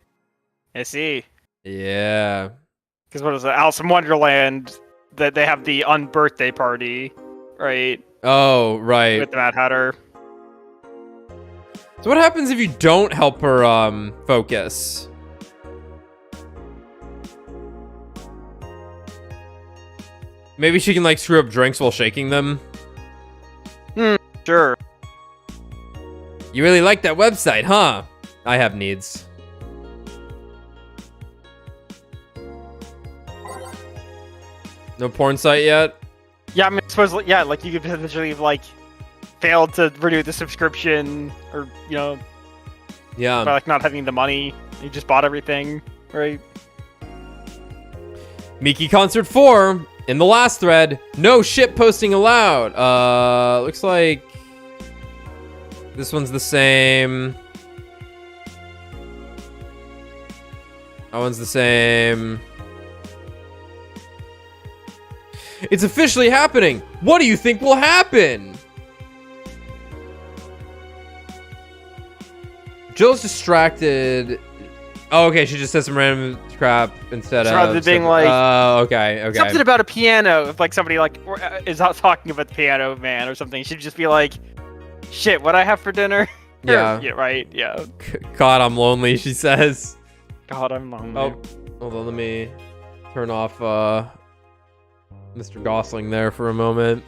I see. Yeah. Because what is it? Alice in Wonderland, that they have the unbirthday party, right? Oh, right. With the Mad Hatter. So what happens if you don't help her, focus? Maybe she can, like, screw up drinks while shaking them? Sure. You really like that website, huh? I have needs. No porn site yet? Yeah, I mean, supposedly, yeah, like, you could potentially, like, fail to renew the subscription, or, Yeah. by, like, not having the money. You just bought everything, right? Miki Concert 4, in the last thread, no shit posting allowed. Looks like this one's the same. That one's the same. It's officially happening. What do you think will happen? Jill's distracted. Oh, okay. She just said some random crap instead of. Rather than being like. Oh, okay. Something about a piano. If like somebody like is not talking about the piano man or something, she'd just be like, "Shit, what I have for dinner?" Yeah. Yeah. Right. Yeah. God, I'm lonely. She says. God, I'm lonely. Oh, hold on. Let me turn off Mr. Gosling there for a moment.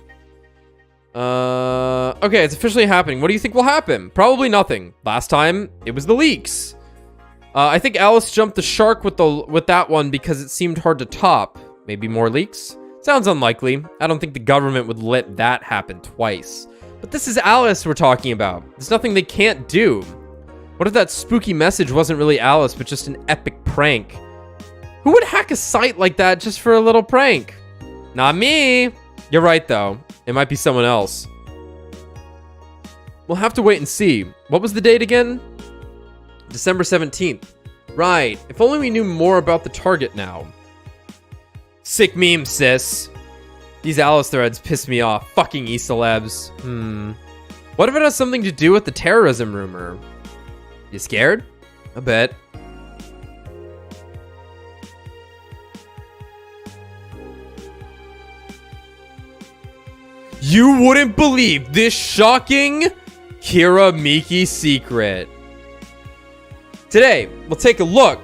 Okay, it's officially happening. What do you think will happen? Probably nothing. Last time, it was the leaks. I think Alice jumped the shark with that one because it seemed hard to top. Maybe more leaks? Sounds unlikely. I don't think the government would let that happen twice. But this is Alice we're talking about. There's nothing they can't do. What if that spooky message wasn't really Alice, but just an epic prank? Who would hack a site like that just for a little prank? Not me. You're right, though. It might be someone else. We'll have to wait and see. What was the date again? December 17th. Right. If only we knew more about the target now. Sick meme, sis. These Alice threads piss me off. Fucking e-celebs. What if it has something to do with the terrorism rumor? You scared? A bit. You wouldn't believe this shocking Kira Miki secret. Today, we'll take a look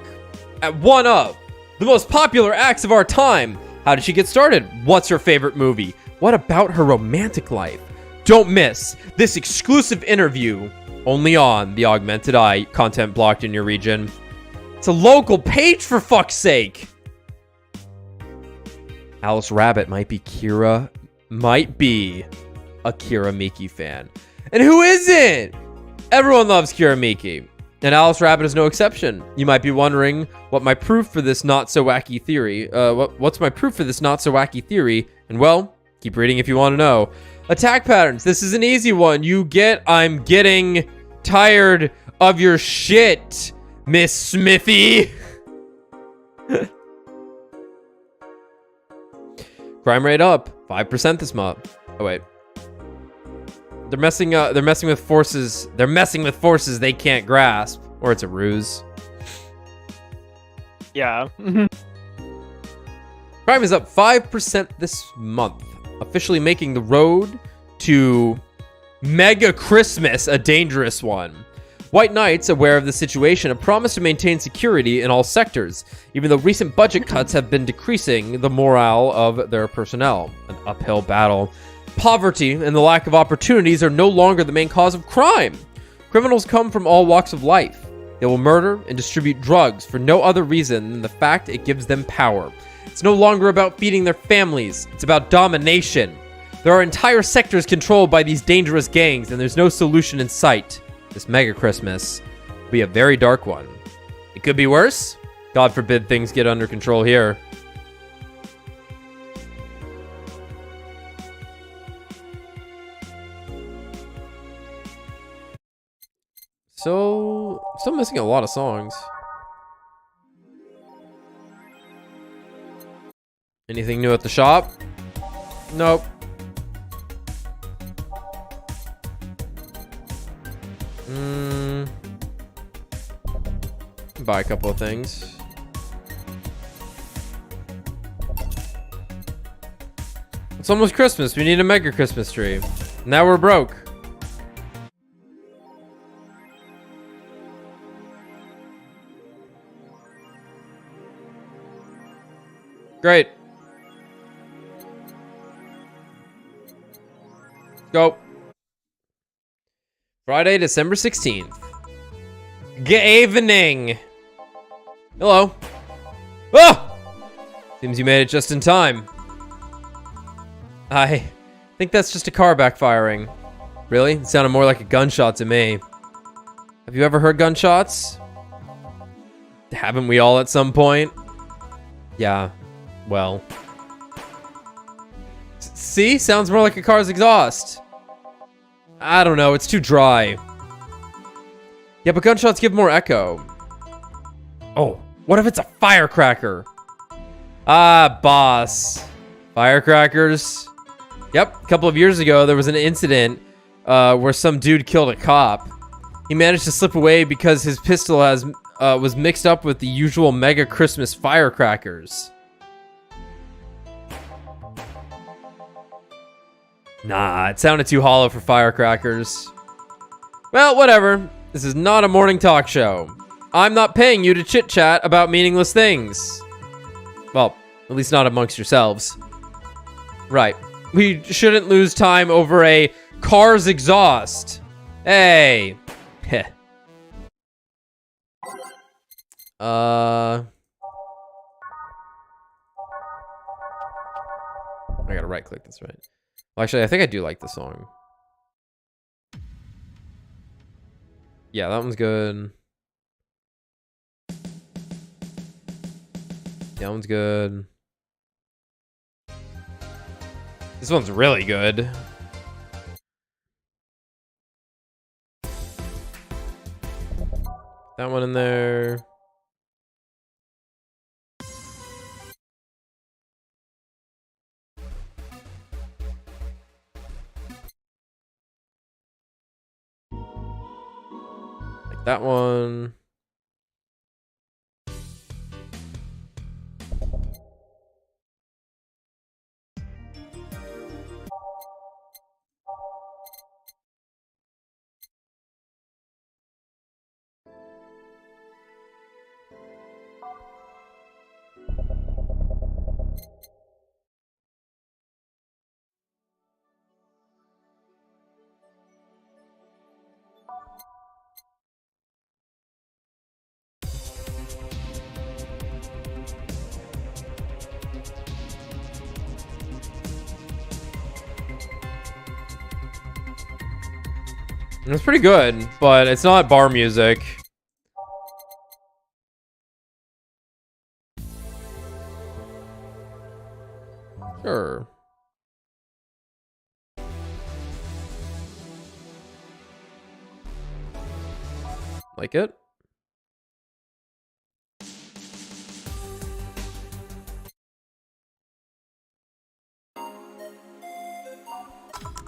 at one of the most popular acts of our time. How did she get started? What's her favorite movie? What about her romantic life? Don't miss this exclusive interview only on the Augmented Eye, content blocked in your region. It's a local page, for fuck's sake. Alice Rabbit might be a Kira Miki fan. And who isn't? Everyone loves Kira Miki. And Alice Rabbit is no exception. You might be wondering what my proof for this not-so-wacky theory... what's my proof for this not-so-wacky theory? And well, keep reading if you want to know. Attack patterns. This is an easy one. I'm getting tired of your shit, Miss Smithy. Crime rate up 5% this month. Oh wait. They're messing with forces. They're messing with forces they can't grasp, or it's a ruse. Yeah. Crime is up 5% this month, officially making the road to Mega Christmas a dangerous one. White Knights, aware of the situation, have promised to maintain security in all sectors, even though recent budget cuts have been decreasing the morale of their personnel. An uphill battle. Poverty and the lack of opportunities are no longer the main cause of crime. Criminals come from all walks of life. They will murder and distribute drugs for no other reason than the fact it gives them power. It's no longer about feeding their families. It's about domination. There are entire sectors controlled by these dangerous gangs, and there's no solution in sight. This Mega Christmas will be a very dark one. It could be worse. God forbid things get under control here. So, still missing a lot of songs. Anything new at the shop? Nope. Buy a couple of things. It's almost Christmas. We need a Mega Christmas tree. Now we're broke. Great. Go. Friday, December 16th. Good evening. Hello. Ah! Seems you made it just in time. I think that's just a car backfiring. Really? It sounded more like a gunshot to me. Have you ever heard gunshots? Haven't we all at some point? Yeah. Well. See? Sounds more like a car's exhaust. I don't know. It's too dry. Yeah, but gunshots give more echo. Oh, what if it's a firecracker? Ah, boss. Firecrackers. Yep, a couple of years ago, there was an incident where some dude killed a cop. He managed to slip away because his pistol was mixed up with the usual Mega Christmas firecrackers. Nah, it sounded too hollow for firecrackers. Well, whatever. This is not a morning talk show. I'm not paying you to chit-chat about meaningless things. Well, at least not amongst yourselves. Right. We shouldn't lose time over a car's exhaust. Hey. Heh. I gotta right-click this, right? Well, actually, I think I do like the song. Yeah, that one's good. That one's good. This one's really good. That one in there. Like that one. It's pretty good, but it's not bar music. Sure. Like it?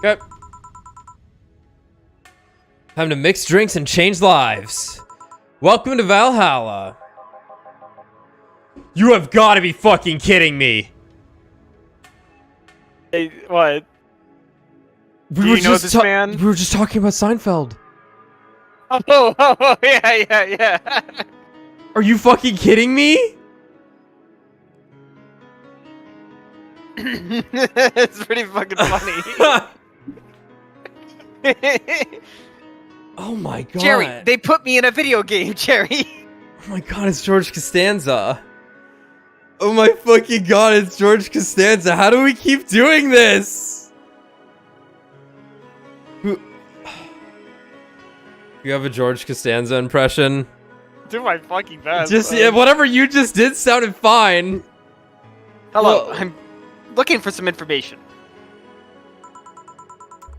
Okay. Time to mix drinks and change lives. Welcome to Valhalla. You have got to be fucking kidding me. Hey, what? We Do you know this man? We were just talking about Seinfeld. Oh, yeah. Are you fucking kidding me? It's pretty fucking funny. Oh my god. Jerry, they put me in a video game, Jerry. Oh my god, it's George Costanza. Oh my fucking god, it's George Costanza. How do we keep doing this? You have a George Costanza impression? Do my fucking best. Just yeah, whatever you just did sounded fine. Hello, Well- I'm looking for some information.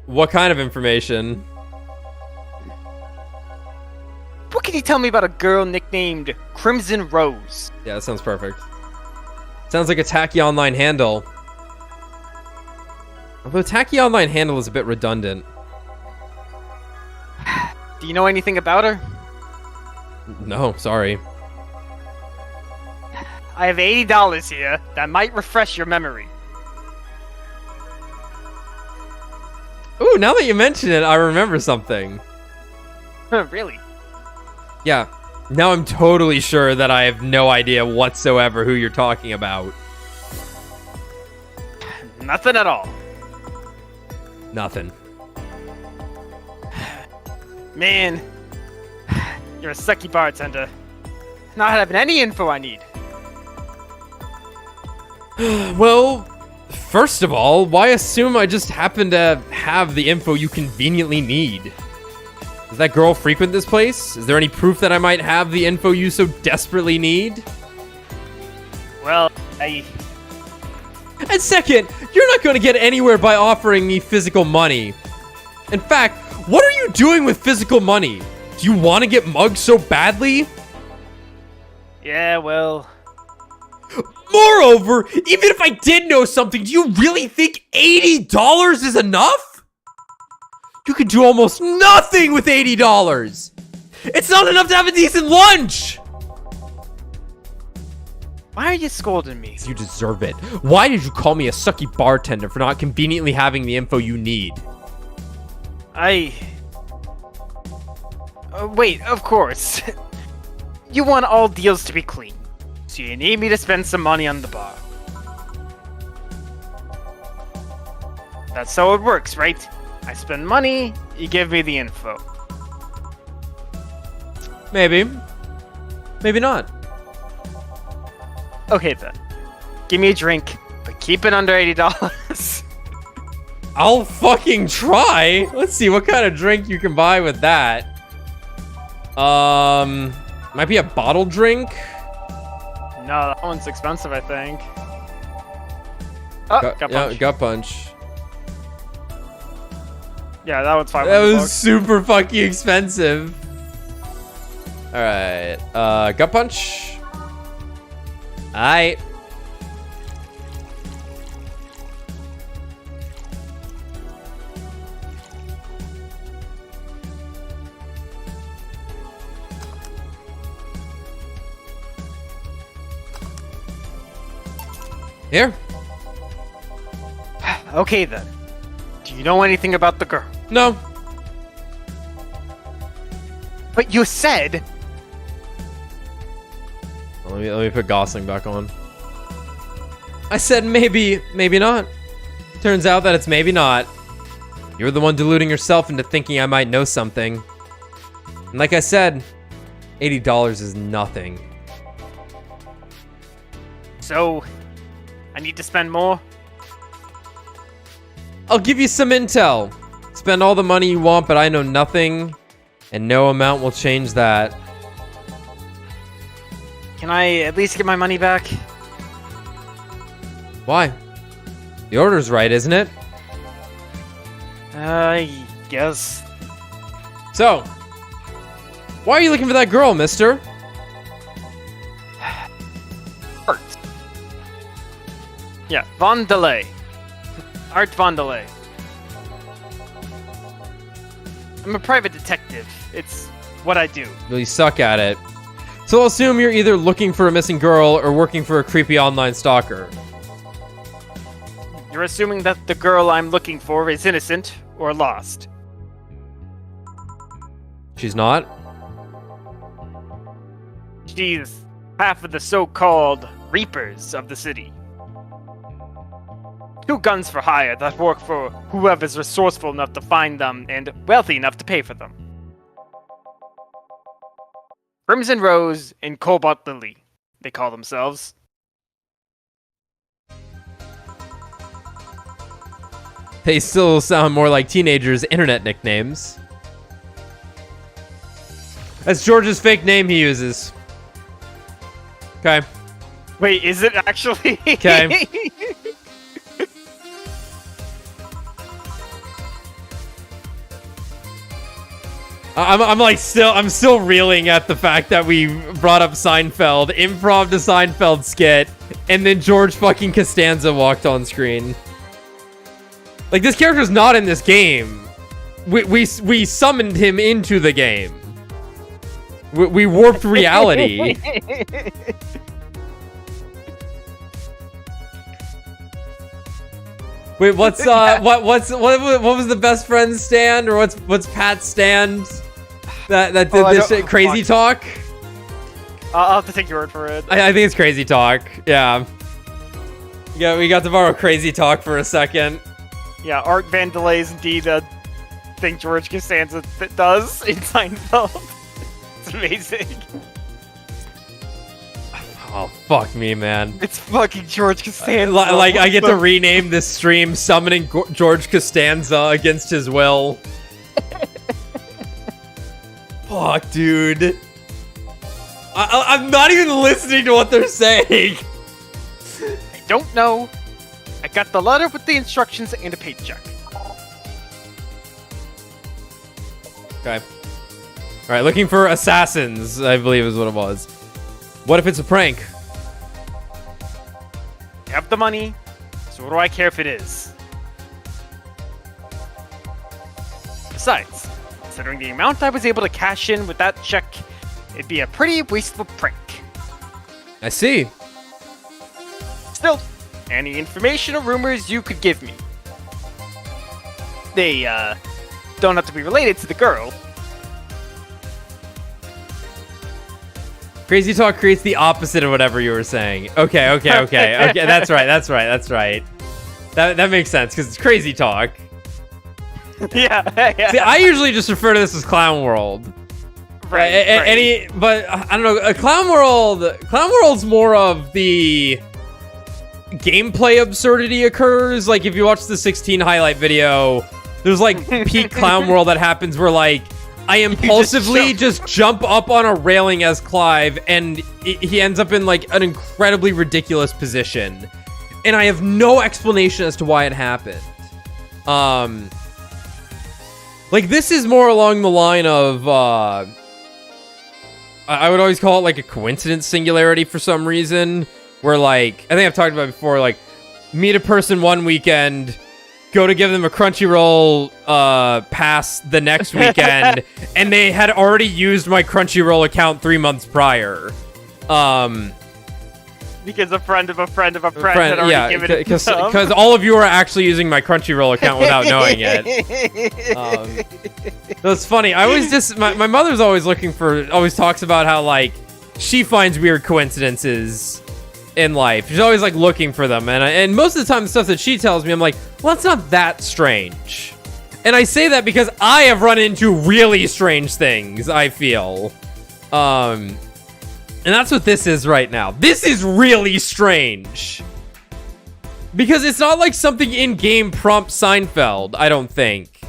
What kind of information? What can you tell me about a girl nicknamed Crimson Rose? Yeah, that sounds perfect. Sounds like a tacky online handle. Although tacky online handle is a bit redundant. Do you know anything about her? No, sorry. I have $80 here that might refresh your memory. Ooh, now that you mention it, I remember something. Really? Yeah. Now I'm totally sure that I have no idea whatsoever who you're talking about. Nothing at all. Nothing. Man, you're a sucky bartender. Not having any info I need. Well, first of all, why assume I just happen to have the info you conveniently need? Does that girl frequent this place? Is there any proof that I might have the info you so desperately need? Well, And second, you're not going to get anywhere by offering me physical money. In fact, what are you doing with physical money? Do you want to get mugged so badly? Yeah, well... Moreover, even if I did know something, do you really think $80 is enough? You could do almost nothing with $80. It's not enough to have a decent lunch. Why are you scolding me? You deserve it. Why did you call me a sucky bartender for not conveniently having the info you need? Wait, of course. You want all deals to be clean. So you need me to spend some money on the bar. That's how it works, right? I spend money, you give me the info. Maybe. Maybe not. Okay then. Give me a drink, but keep it under $80. I'll fucking try. Let's see what kind of drink you can buy with that. Might be a bottle drink. No, that one's expensive, I think. Oh, gut punch. Yeah, gut punch. Yeah, that one's 500 That was bucks. super fucking expensive. All right, gut punch. Aight. Here. Okay then. Do you know anything about the girl? No. But you said... Let me put Gosling back on. I said maybe not. Turns out that it's maybe not. You're the one deluding yourself into thinking I might know something. And like I said, $80 is nothing. So, I need to spend more? I'll give you some intel. Spend all the money you want, but I know nothing, and no amount will change that. Can I at least get my money back? Why? The order's right, isn't it? Yes. So, why are you looking for that girl, mister? Art. Yeah, Vandelay. Art Vandelay. I'm a private detective. It's what I do. Well, you suck at it. So I'll assume you're either looking for a missing girl or working for a creepy online stalker. You're assuming that the girl I'm looking for is innocent or lost. She's not? She's half of the so-called Reapers of the city. 2 guns for hire that work for whoever's resourceful enough to find them and wealthy enough to pay for them. Crimson Rose and Cobalt Lily, they call themselves. They still sound more like teenagers' internet nicknames. That's George's fake name he uses. Okay. Wait, is it actually? Okay. I'm still reeling at the fact that we brought up Seinfeld, improv to Seinfeld skit, and then George fucking Costanza walked on screen. Like, this character's not in this game. We summoned him into the game. We warped reality. Wait, what was the best friend stand, or what's Pat's stand that did this shit? Crazy Talk? I'll have to take your word for it. I think it's Crazy Talk. Yeah. Yeah, we got to borrow Crazy Talk for a second. Yeah, Art Vandelay is indeed a thing George Costanza does in Seinfeld. It's amazing. Oh, fuck me, man. It's fucking George Costanza. Like, I get to rename this stream Summoning George Costanza Against His Will. Fuck, dude. I'm not even listening to what they're saying. I don't know. I got the letter with the instructions and a paycheck. Okay. Alright, looking for assassins, I believe is what it was. What if it's a prank? I have the money, so what do I care if it is? Besides, considering the amount I was able to cash in with that check, it'd be a pretty wasteful prank. I see. Still, any information or rumors you could give me. They, don't have to be related to the girl. Crazy Talk creates the opposite of whatever you were saying. Okay. That's right. That makes sense, because it's Crazy Talk. Yeah. See, I usually just refer to this as Clown World. Right. But I don't know. Clown World's more of the gameplay absurdity occurs. Like, if you watch the 16 highlight video, there's like peak Clown World that happens where like I impulsively just jump up on a railing as Clive, and he ends up in like an incredibly ridiculous position, and I have no explanation as to why it happened. Like, this is more along the line of I would always call it like a coincidence singularity for some reason, where like, I think I've talked about it before, like, meet a person one weekend, go to give them a Crunchyroll pass the next weekend, and they had already used my Crunchyroll account 3 months prior. Because a friend of a friend of a friend had already given it to them. Because all of you are actually using my Crunchyroll account without knowing it. That's funny. I always just... My mother's always always talks about how, like, she finds weird coincidences in life. She's always, like, looking for them. And most of the time, the stuff that she tells me, I'm like, well, that's not that strange. And I say that because I have run into really strange things, I feel. And that's what this is right now. This is really strange. Because it's not like something in-game prompts Seinfeld, I don't think.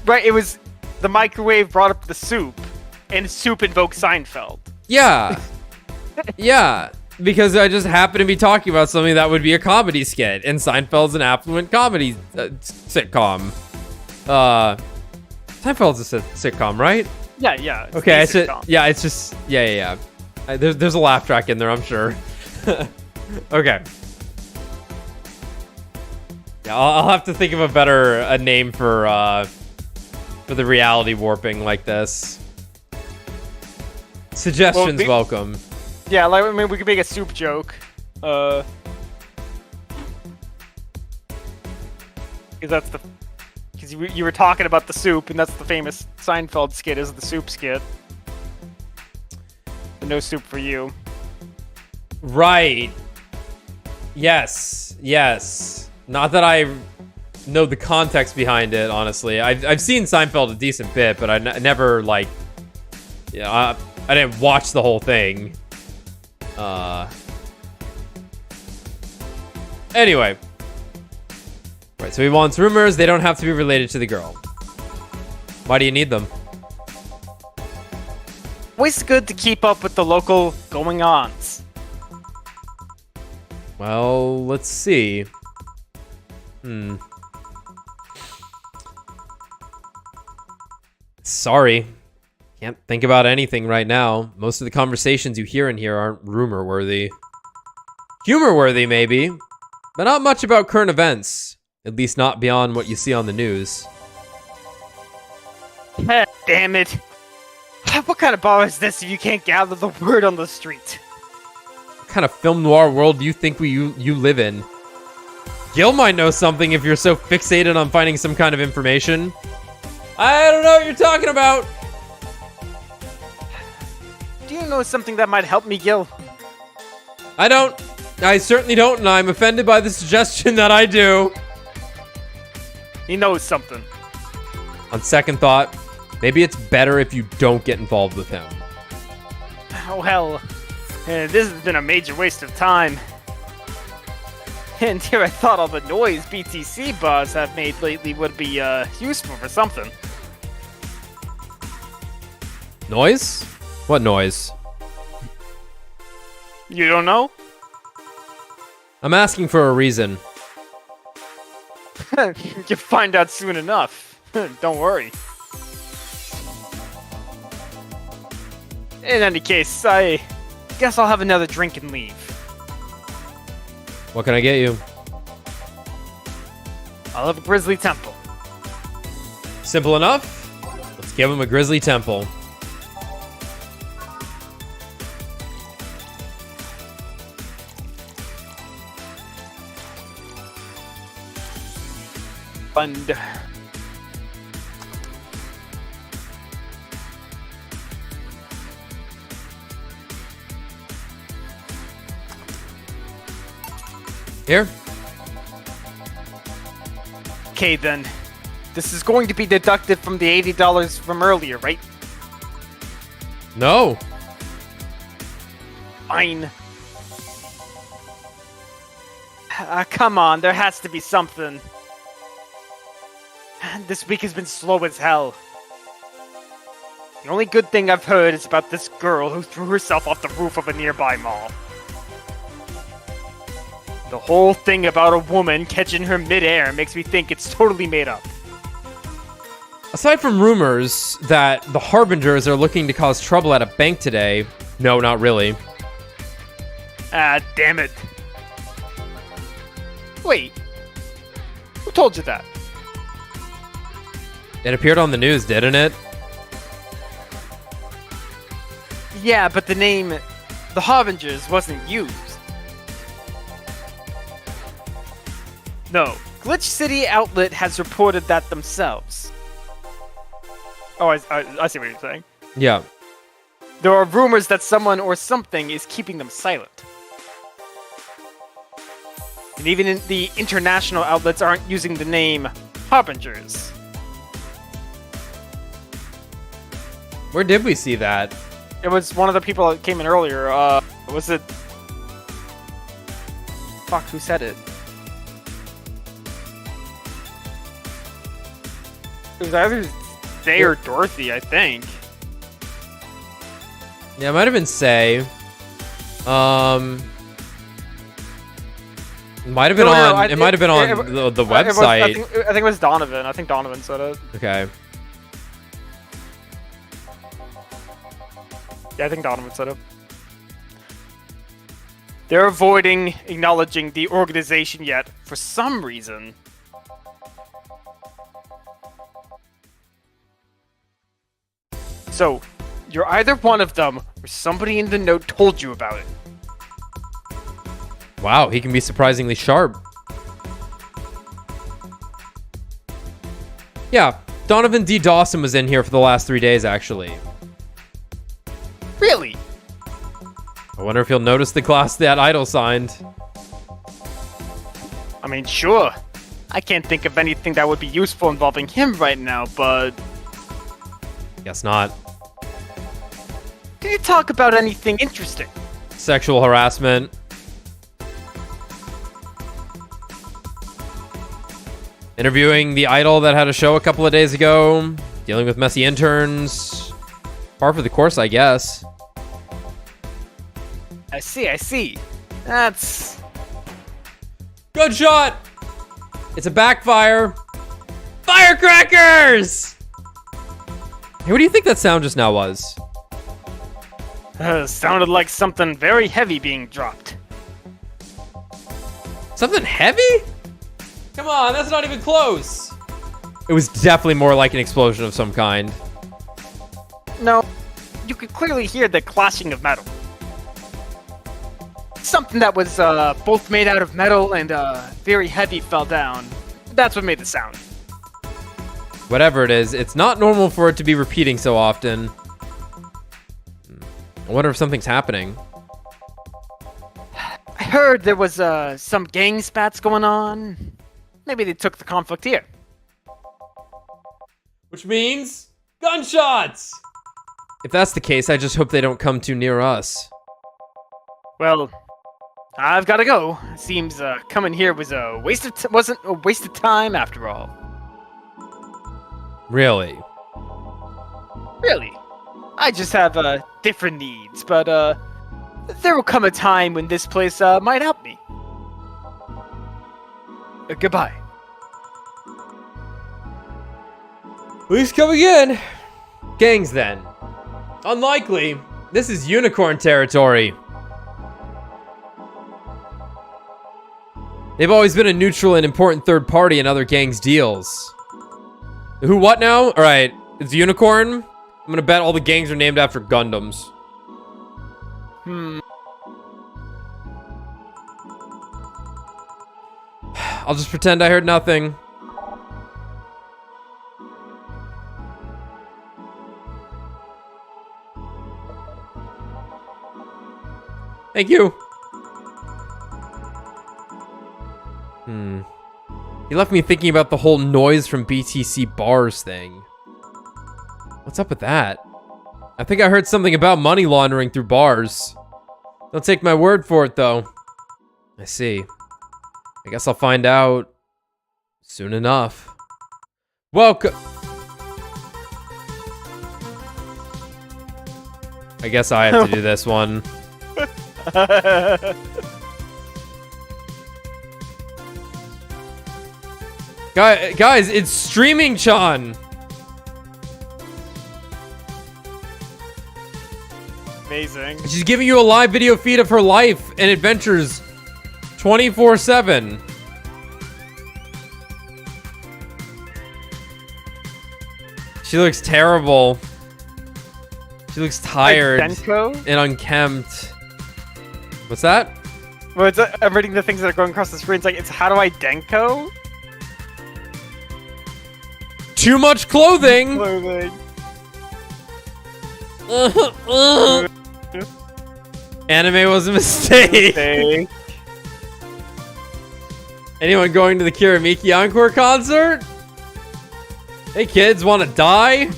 Right, it was the microwave brought up the soup, and soup invoked Seinfeld. Yeah. Yeah. Because I just happen to be talking about something that would be a comedy skit, and Seinfeld's an affluent comedy sitcom. Seinfeld's a sitcom, right? Yeah. Okay, it's just... Yeah. There's a laugh track in there, I'm sure. Okay. Yeah, I'll have to think of a name for the reality warping like this. Suggestions welcome. Yeah, like, I mean, we could make a soup joke. Because that's the... Because you were talking about the soup, and that's the famous Seinfeld skit, is the soup skit. No soup for you. Right. Yes. Not that I know the context behind it, honestly. I've seen Seinfeld a decent bit, but I never, like... Yeah, I didn't watch the whole thing. Anyway. Right, so he wants rumors. They don't have to be related to the girl. Why do you need them? Always good to keep up with the local going-ons. Well, let's see. Sorry. Can't think about anything right now. Most of the conversations you hear in here aren't rumor-worthy. Humor-worthy, maybe. But not much about current events. At least not beyond what you see on the news. Damn it. What kind of bar is this if you can't gather the word on the street? What kind of film noir world do you think you live in? Gil might know something if you're so fixated on finding some kind of information. I don't know what you're talking about. Do you know something that might help me, Gil? I don't. I certainly don't, and I'm offended by the suggestion that I do. He knows something. On second thought, maybe it's better if you don't get involved with him. Oh, hell. This has been a major waste of time. And here I thought all the noise BTC bars have made lately would be useful for something. Noise? What noise? You don't know? I'm asking for a reason. You'll find out soon enough. Don't worry. In any case, I guess I'll have another drink and leave. What can I get you? I'll have a Grizzly Temple. Simple enough. Let's give him a Grizzly Temple. Fund. Here? Okay then. This is going to be deducted from the $80 from earlier, right? No. Fine. Come on, there has to be something. This week has been slow as hell. The only good thing I've heard is about this girl who threw herself off the roof of a nearby mall. The whole thing about a woman catching her midair makes me think it's totally made up. Aside from rumors that the Harbingers are looking to cause trouble at a bank today, no, not really. Ah, damn it. Wait. Who told you that? It appeared on the news, didn't it? Yeah, but the name The Harbingers wasn't used. No, Glitch City Outlet has reported that themselves. Oh, I see what you're saying. Yeah. There are rumors that someone or something is keeping them silent. And even in the international outlets aren't using the name Harbingers. Where did we see that? It was one of the people that came in earlier. Was it... Fuck, who said it? It was either Say or Dorothy, I think. Yeah, it might have been Say. It might have been on. It might have been on the website. I think it was Donovan. I think Donovan said it. Okay. Yeah, I think Donovan said it. They're avoiding acknowledging the organization yet for some reason. So, you're either one of them, or somebody in the note told you about it. Wow, he can be surprisingly sharp. Yeah, Donovan D. Dawson was in here for the last 3 days, actually. Really? I wonder if he'll notice the class that Idol signed. I mean, sure. I can't think of anything that would be useful involving him right now, but... Guess not. Did you talk about anything interesting? Sexual harassment. Interviewing the Idol that had a show a couple of days ago. Dealing with messy interns. Par for the course, I guess. I see. That's... Good shot! It's a backfire. Firecrackers! Hey, what do you think that sound just now was? Sounded like something very heavy being dropped. Something heavy? Come on, that's not even close. It was definitely more like an explosion of some kind. No, you could clearly hear the clashing of metal. Something that was both made out of metal and very heavy fell down. That's what made the sound. Whatever it is, it's not normal for it to be repeating so often. I wonder if something's happening. I heard there was some gang spats going on. Maybe they took the conflict here. Which means gunshots! If that's the case, I just hope they don't come too near us. Well, I've got to go. Seems coming here was a wasn't a waste of time after all. Really? Really? I just have different needs, but there will come a time when this place might help me. Goodbye. Please come again. Gangs, then. Unlikely. This is unicorn territory. They've always been a neutral and important third party in other gangs' deals. Who, what now? Alright, it's unicorn. I'm gonna bet all the gangs are named after Gundams. I'll just pretend I heard nothing. Thank you. He left me thinking about the whole noise from BTC bars thing. What's up with that? I think I heard something about money laundering through bars. Don't take my word for it, though. I see. I guess I'll find out soon enough. Welcome. I guess I have to do this one. Guys, it's streaming Chan. Amazing. She's giving you a live video feed of her life and adventures 24/7. She looks terrible. She looks tired Like Denko? and unkempt. What's that? Well, I'm reading the things that are going across the screen. It's like, it's how do I Denko? Too much clothing. Clothing. Anime was a mistake. Okay. Anyone going to the Kiramiki Encore concert? Hey kids, want to die?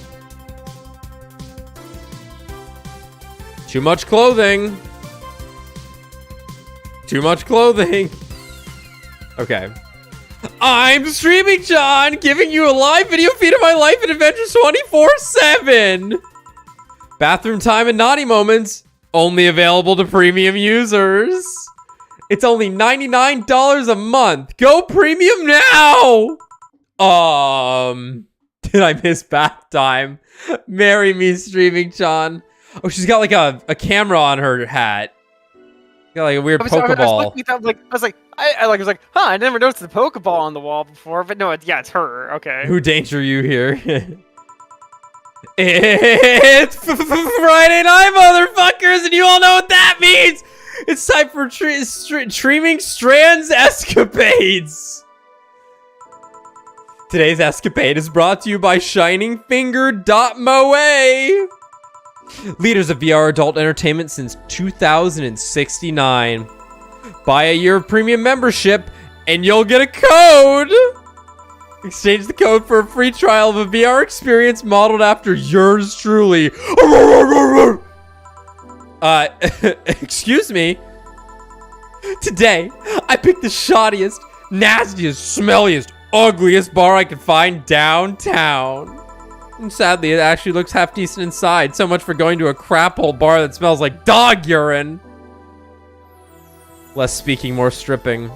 Too much clothing. Too much clothing. Okay. I'm streaming John, giving you a live video feed of my life and adventures 24/7. Bathroom time and naughty moments only available to premium users. It's only $99 a month. Go premium now. Did I miss bath time? Marry me, streaming John. Oh, she's got like a camera on her hat. Got like a weird Pokeball. I was like, huh, I never noticed the Pokeball on the wall before, but no, it's her. Okay. Who danger you here? It's Friday night, motherfuckers, and you all know what that means. It's time for streaming Strands Escapades. Today's escapade is brought to you by ShiningFinger.moe. Leaders of VR adult entertainment since 2069. Buy a year of premium membership and you'll get a code. Exchange the code for a free trial of a VR experience modeled after yours truly. Excuse me. Today, I picked the shoddiest, nastiest, smelliest, ugliest bar I could find downtown. And sadly, it actually looks half decent inside. So much for going to a crap hole bar that smells like dog urine. Less speaking, more stripping.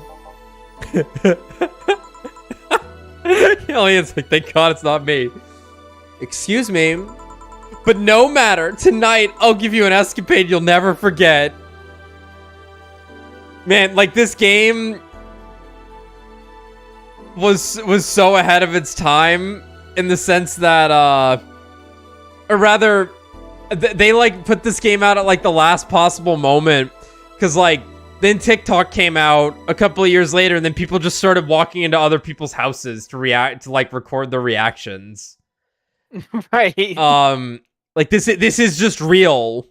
Elliot's like, thank God it's not me. Excuse me. But no matter. Tonight, I'll give you an escapade you'll never forget. Man, like this game was so ahead of its time in the sense that, or rather, they like put this game out at like the last possible moment. Cause like, then TikTok came out a couple of years later, and then people just started walking into other people's houses to record their reactions. Right. Like this is just real.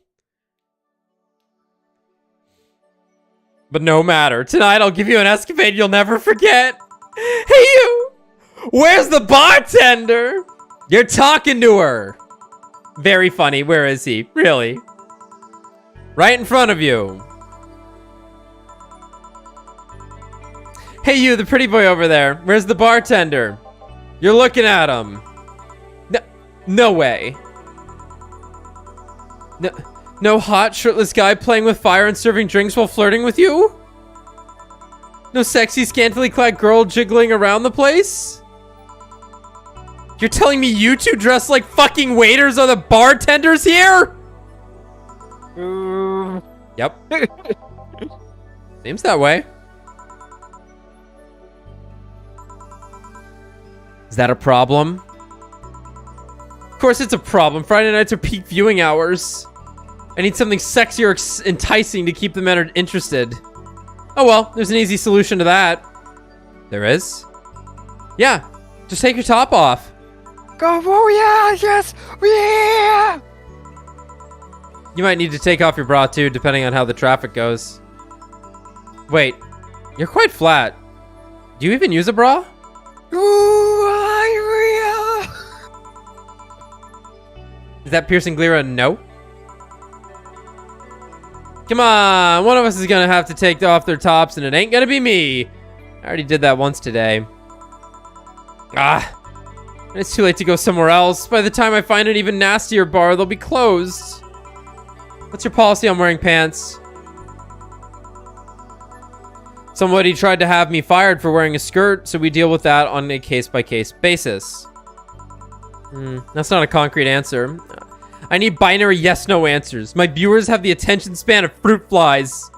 But no matter. Tonight I'll give you an escapade you'll never forget. Hey you! Where's the bartender? You're talking to her. Very funny. Where is he? Really? Right in front of you. Hey you, the pretty boy over there. Where's the bartender? You're looking at him. No way. No hot, shirtless guy playing with fire and serving drinks while flirting with you? No sexy, scantily clad girl jiggling around the place? You're telling me you two dressed like fucking waiters are the bartenders here? Yep. Seems that way. Is that a problem? Of course it's a problem. Friday nights are peak viewing hours. I need something sexy or enticing to keep them interested. Oh well, there's an easy solution to that. There is? Yeah, just take your top off. Go, oh yeah, yes, yeah! You might need to take off your bra too, depending on how the traffic goes. Wait, you're quite flat. Do you even use a bra? Is that piercing Glira? No. Come on, one of us is gonna have to take off their tops and it ain't gonna be me. I already did that once today. It's too late to go somewhere else. By the time I find an even nastier bar, they'll be closed. What's your policy on wearing pants? Somebody tried to have me fired for wearing a skirt, so we deal with that on a case-by-case basis. That's not a concrete answer. I need binary yes-no answers. My viewers have the attention span of fruit flies.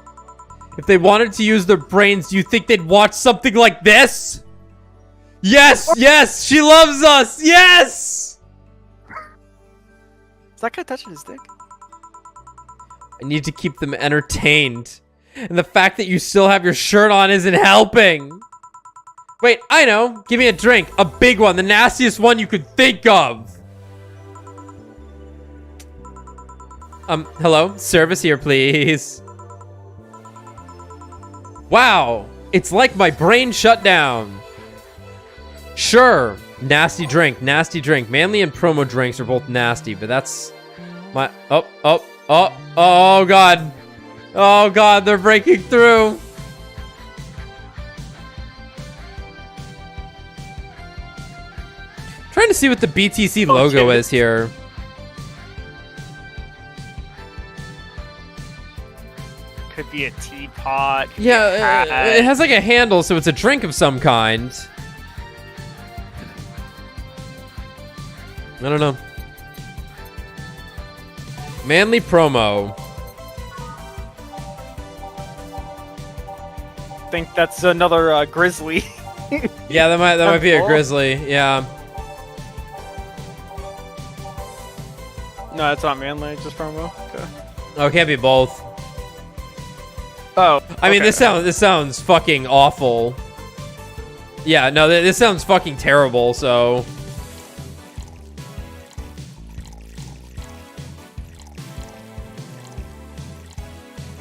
If they wanted to use their brains, do you think they'd watch something like this? Yes! Yes! She loves us! Yes! Is that guy touching his dick? I need to keep them entertained. And the fact that you still have your shirt on isn't helping. Wait, I know. Give me a drink. A big one. The nastiest one you could think of. Hello? Service here, please. Wow. It's like my brain shut down. Sure. Nasty drink. Nasty drink. Manly and promo drinks are both nasty, but that's my... Oh, God. Oh, God. They're breaking through. Trying to see what the BTC logo is here. Could be a teapot. Could Yeah, be a hat. it has like a handle, so it's a drink of some kind. I don't know. Manly promo. I think that's another grizzly. Yeah, that might be a grizzly. Yeah. No, that's not manly. Just promo. Okay. Oh, it can't be both. Oh, I mean, okay. this sounds fucking awful. Yeah, no, this sounds fucking terrible. So.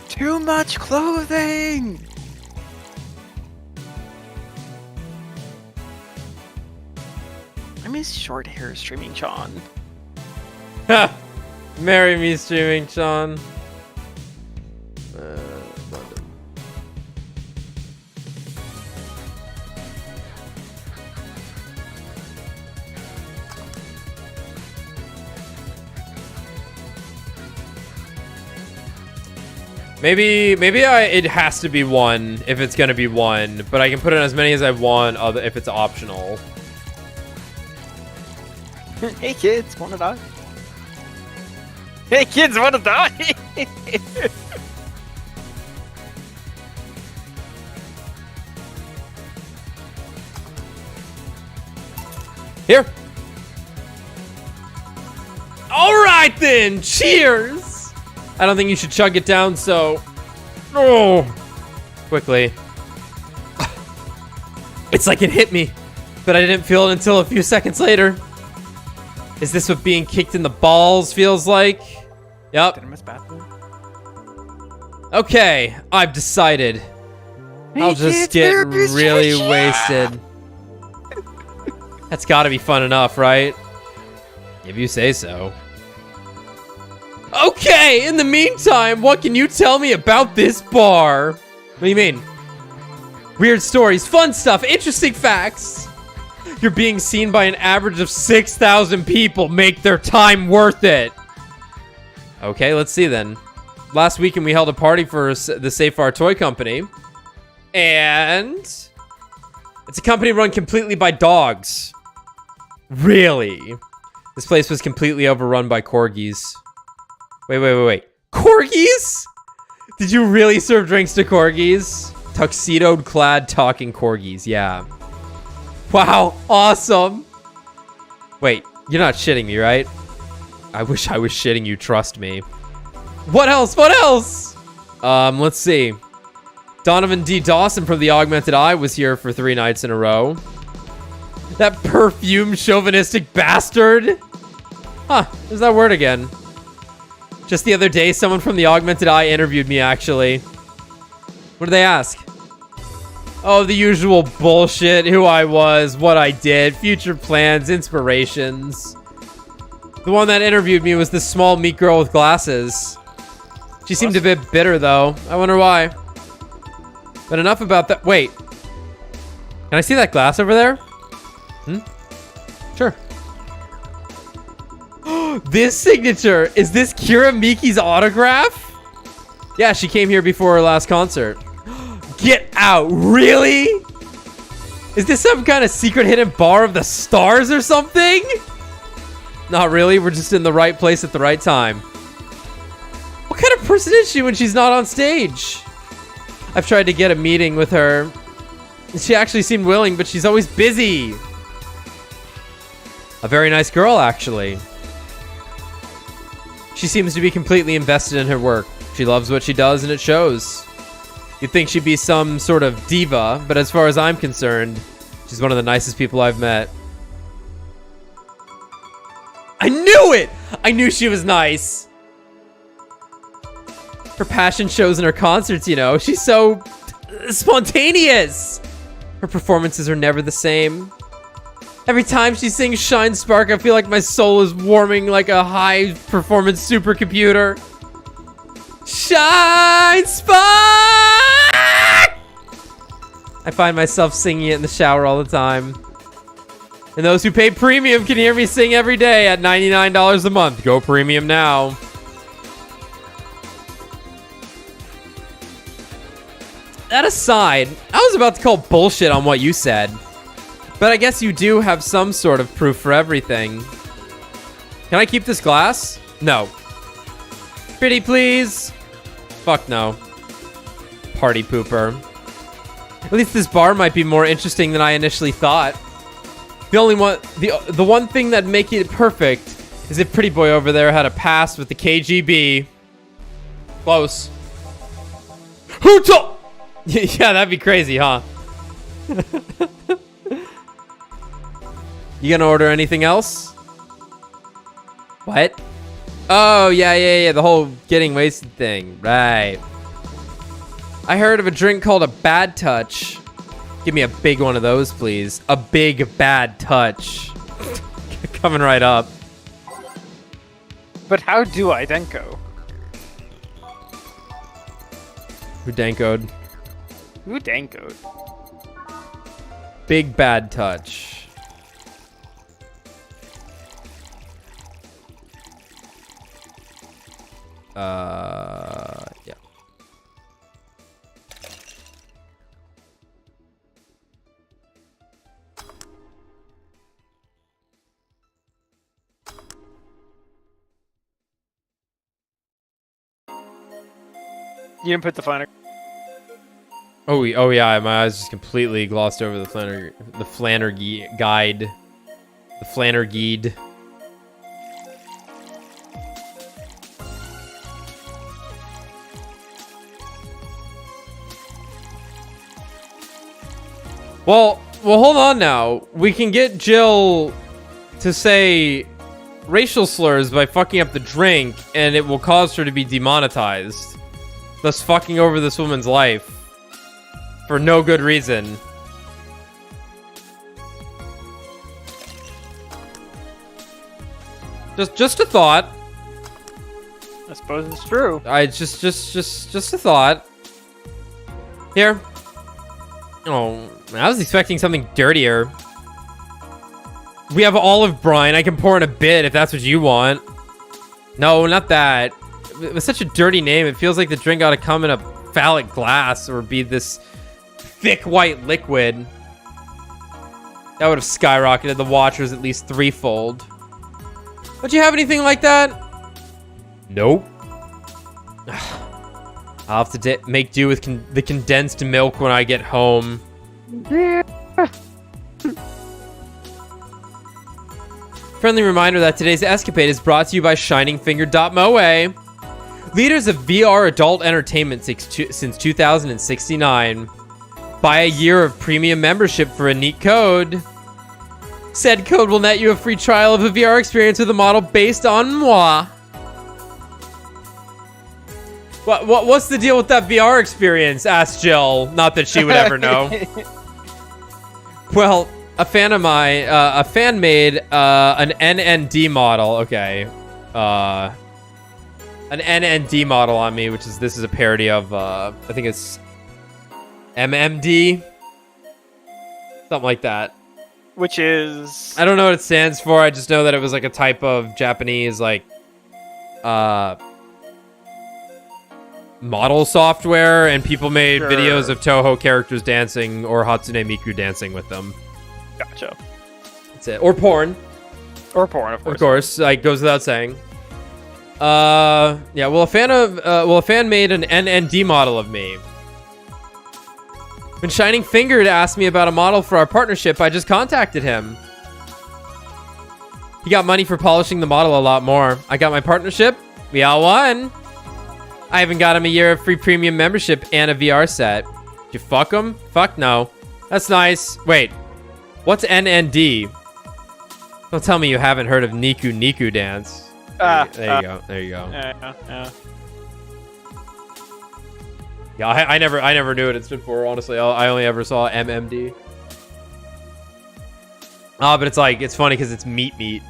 Too much clothing. I miss short hair streaming Sean. Ha! Marry me, streaming Sean. Maybe it has to be one if it's gonna be one, but I can put in as many as I want if it's optional. Hey kids, wanna die? Hey kids, wanna die? Here. All right then. Cheers. I don't think you should chug it down so quickly. It's like it hit me, but I didn't feel it until a few seconds later. Is this what being kicked in the balls feels like? Yep. Did I miss bathroom? Okay, I've decided. I'll just get really wasted. That's gotta be fun enough, right? If you say so. Okay, in the meantime, what can you tell me about this bar? What do you mean? Weird stories, fun stuff, interesting facts. You're being seen by an average of 6,000 people. Make their time worth it. Okay, let's see then. Last weekend we held a party for the Safar Toy Company. And it's a company run completely by dogs. Really? This place was completely overrun by corgis. Wait. Corgis? Did you really serve drinks to corgis? Tuxedoed clad talking corgis, yeah. Wow, awesome. Wait, you're not shitting me, right? I wish I was shitting you, trust me. What else? Let's see. Donovan D. Dawson from the Augmented Eye was here for 3 nights in a row. That perfume chauvinistic bastard. Huh, there's that word again. Just the other day, someone from the Augmented Eye interviewed me, actually. What did they ask? Oh, the usual bullshit. Who I was, what I did, future plans, inspirations. The one that interviewed me was this small, meek girl with glasses. She seemed a bit bitter, though. I wonder why. But enough about that. Wait. Can I see that glass over there? Sure. This signature, is this Kira Miki's autograph? Yeah, she came here before her last concert. Get out, really? Is this some kind of secret hidden bar of the stars or something? Not really, we're just in the right place at the right time. What kind of person is she when she's not on stage? I've tried to get a meeting with her. She actually seemed willing, but she's always busy. A very nice girl, actually. She seems to be completely invested in her work. She loves what she does, and it shows. You'd think she'd be some sort of diva, but as far as I'm concerned, she's one of the nicest people I've met. I knew it! I knew she was nice. Her passion shows in her concerts, you know. She's so spontaneous. Her performances are never the same. Every time she sings Shine Spark, I feel like my soul is warming like a high-performance supercomputer. Shine Spark! I find myself singing it in the shower all the time. And those who pay premium can hear me sing every day at $99 a month. Go premium now. That aside, I was about to call bullshit on what you said. But I guess you do have some sort of proof for everything. Can I keep this glass? No. Pretty please? Fuck no. Party pooper. At least this bar might be more interesting than I initially thought. The one thing that'd make it perfect is if Pretty Boy over there had a pass with the KGB. Close. Who told? Yeah, that'd be crazy, huh? You gonna order anything else? What? Oh, yeah. The whole getting wasted thing. Right. I heard of a drink called a Bad Touch. Give me a big one of those, please. A big bad touch. Coming right up. But how do I Denko? Who dankoed? Who Denkoed? Big bad touch. Yeah. You didn't put the final. Oh yeah, my eyes just completely glossed over the Flannery guide. The Flannery guide. Well, hold on now. We can get Jill to say racial slurs by fucking up the drink, and it will cause her to be demonetized. Thus fucking over this woman's life. For no good reason. Just a thought. I suppose it's true. Just a thought. Here. Oh, I was expecting something dirtier. We have olive brine. I can pour in a bit if that's what you want. No, not that. With such a dirty name, it feels like the drink ought to come in a phallic glass or be this thick white liquid. That would have skyrocketed the watchers at least threefold. Don't you have anything like that? Nope. I'll have to make do with the condensed milk when I get home. Friendly reminder that today's escapade is brought to you by ShiningFinger.moe. Leaders of VR adult entertainment since 2069. Buy a year of premium membership for a neat code. Said code will net you a free trial of a VR experience with a model based on moi. What's the deal with that VR experience? Asked Jill. Not that she would ever know. Well, a fan of mine, a fan made an NND model. Okay, an NND model on me, which is this is a parody of I think it's MMD, something like that. which is... I don't know what it stands for. I just know that it was like a type of Japanese, like, model software, and people made videos of Toho characters dancing or Hatsune Miku dancing with them. Gotcha. That's it. Or porn. Or porn, of course. Of course, like, goes without saying. Yeah, well, a fan made an NND model of me. When Shining Fingered asked me about a model for our partnership, I just contacted him. He got money for polishing the model a lot more. I got my partnership. We all won. I even got him a year of free premium membership and a VR set. Did you fuck him? Fuck no. That's nice. Wait, what's NND? Don't tell me you haven't heard of Niku Niku Dance. There you go. There you go. Yeah. Yeah, I never knew what it stood for, honestly. I only ever saw MMD. Oh, but it's funny because it's meat.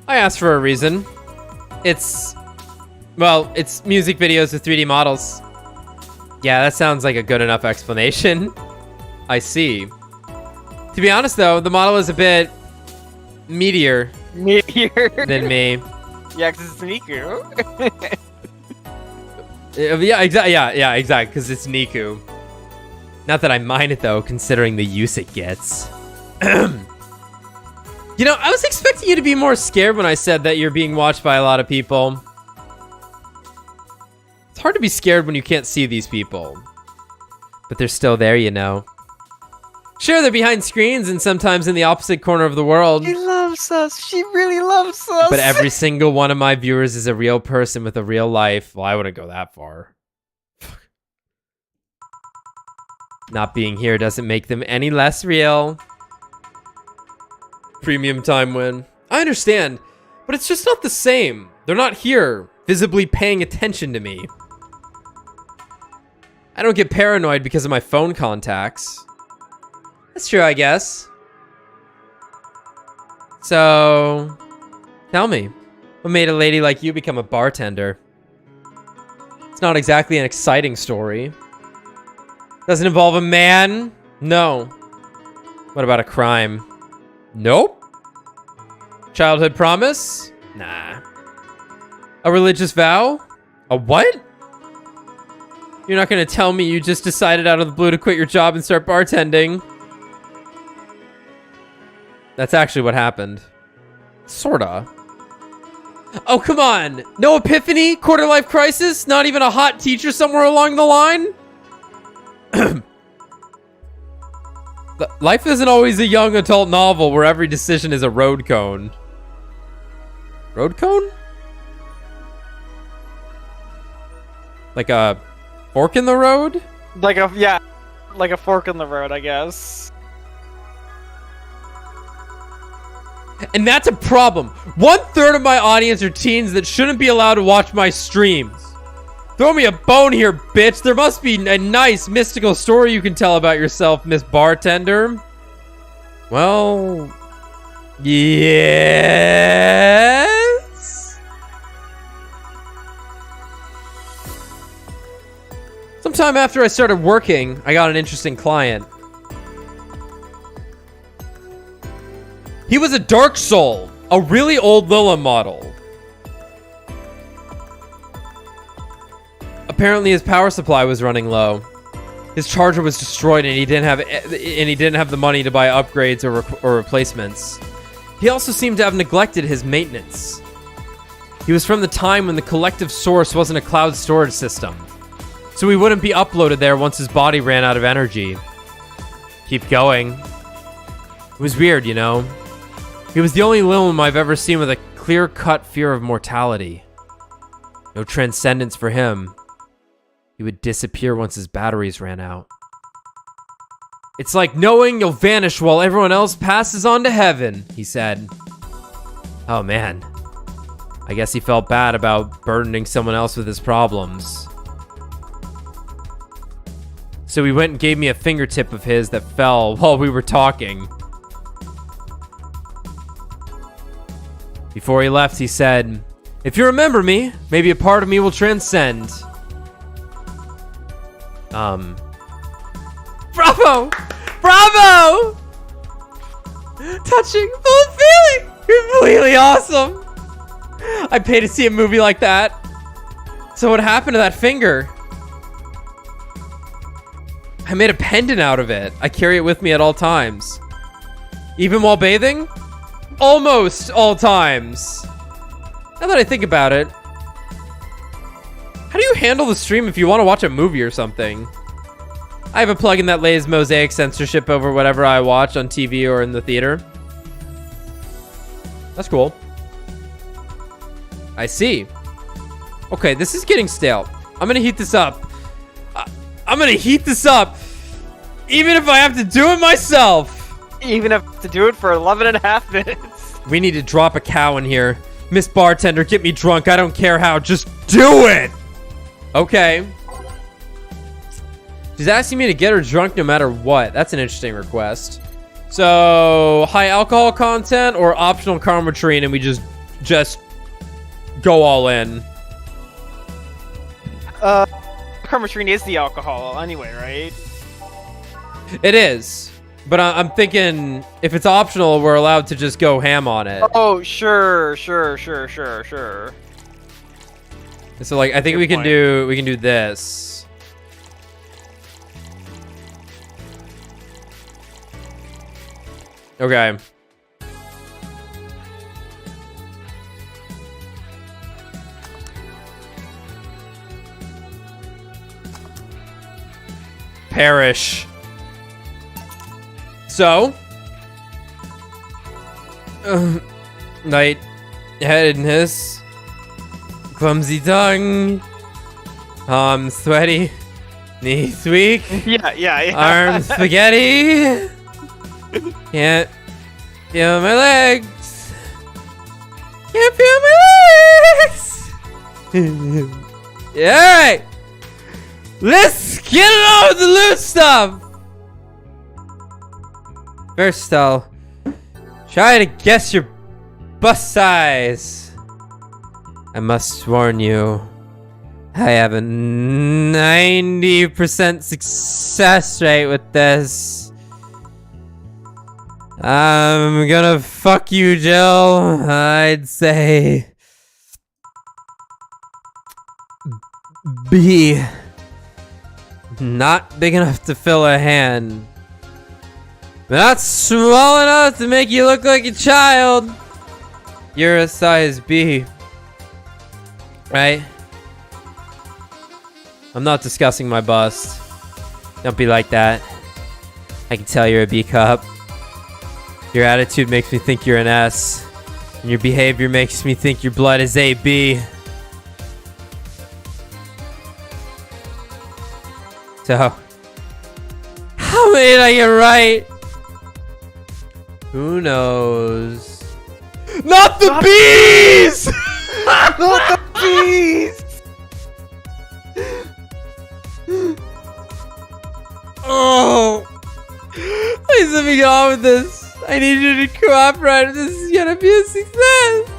I asked for a reason. It's music videos with 3D models. Yeah, that sounds like a good enough explanation. I see. To be honest, though, the model is a bit meatier than me. Yeah, because it's Niku. Yeah, exactly, because it's Niku. Not that I mind it, though, considering the use it gets. You know, I was expecting you to be more scared when I said that you're being watched by a lot of people. It's hard to be scared when you can't see these people. But they're still there, you know. Sure, they're behind screens and sometimes in the opposite corner of the world. She loves us. She really loves us. But every single one of my viewers is a real person with a real life. Well, I wouldn't go that far. Not being here doesn't make them any less real. Premium time win. I understand, but it's just not the same. They're not here, visibly paying attention to me. I don't get paranoid because of my phone contacts. That's true, I guess. So, tell me, what made a lady like you become a bartender? It's not exactly an exciting story. Doesn't involve a man? No. What about a crime? Nope. Childhood promise? Nah. A religious vow? A what? You're not gonna tell me you just decided out of the blue to quit your job and start bartending? That's actually what happened. Sorta. Oh, come on! No epiphany? Quarter-life crisis? Not even a hot teacher somewhere along the line? Life isn't always a young adult novel where every decision is a road cone. Road cone? Like a fork in the road? Like a fork in the road, I guess. And that's a problem. 1/3 of my audience are teens that shouldn't be allowed to watch my streams. Throw me a bone here, bitch. There must be a nice mystical story you can tell about yourself, Miss Bartender. Well, yes. Sometime after I started working, I got an interesting client. He was a Dark Soul, a really old Lilla model. Apparently his power supply was running low. His charger was destroyed and he didn't have the money to buy upgrades or replacements. He also seemed to have neglected his maintenance. He was from the time when the collective source wasn't a cloud storage system, so he wouldn't be uploaded there once his body ran out of energy. Keep going. It was weird, you know. He was the only Lilum I've ever seen with a clear-cut fear of mortality. No transcendence for him. He would disappear once his batteries ran out. It's like knowing you'll vanish while everyone else passes on to heaven, he said. Oh man. I guess he felt bad about burdening someone else with his problems. So he went and gave me a fingertip of his that fell while we were talking. Before he left, he said, "If you remember me, maybe a part of me will transcend." Bravo! Bravo! Touching, full of feeling! Completely awesome! I pay to see a movie like that. So what happened to that finger? I made a pendant out of it. I carry it with me at all times. Even while bathing? Almost all times. Now that I think about it, how do you handle the stream if you want to watch a movie or something? I have a plugin that lays mosaic censorship over whatever I watch on TV or in the theater. That's cool. I see. Okay, this is getting stale. I'm gonna heat this up. I'm gonna heat this up, even if I have to do it myself. Even if to do it for 11 and a half minutes. We need to drop a cow in here. Miss Bartender, get me drunk. I don't care how. Just do it. Okay. She's asking me to get her drunk no matter what. That's an interesting request. So, high alcohol content or optional karma tree, and we just go all in. Karmatrine is the alcohol anyway, right? It is. But I'm thinking if it's optional, we're allowed to just go ham on it. Oh, sure. So like I think we can do this. Okay. Perish. So, light-headedness, clumsy tongue, sweaty, knees weak, Yeah. arms spaghetti, can't feel my legs, can't feel my legs. Alright, let's get it on with the loose stuff. First, I'll try to guess your bust size. I must warn you, I have a 90% success rate with this. I'm gonna fuck you, Jill. I'd say B. Not big enough to fill a hand. Not small enough to make you look like a child. You're a size B. Right? I'm not discussing my bust. Don't be like that. I can tell you're a B cup. Your attitude makes me think you're an S. And your behavior makes me think your blood is AB. So, how many did I get right? Who knows? Not the bees! Not the bees! Oh! Please let me get on with this. I need you to cooperate. This is gonna be a success.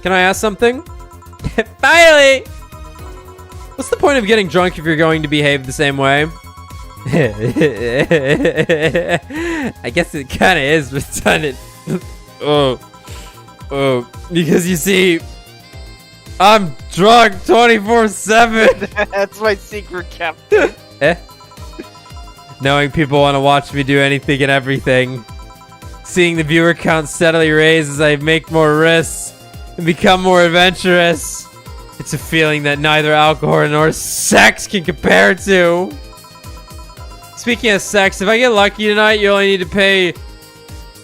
Can I ask something? Finally! What's the point of getting drunk if you're going to behave the same way? I guess it kind of is, but done it. Oh, because you see, I'm drunk 24/7. That's my secret, Captain. Knowing people want to watch me do anything and everything. Seeing the viewer count steadily raise as I make more risks and become more adventurous. It's a feeling that neither alcohol nor sex can compare to. Speaking of sex, if I get lucky tonight, you only need to pay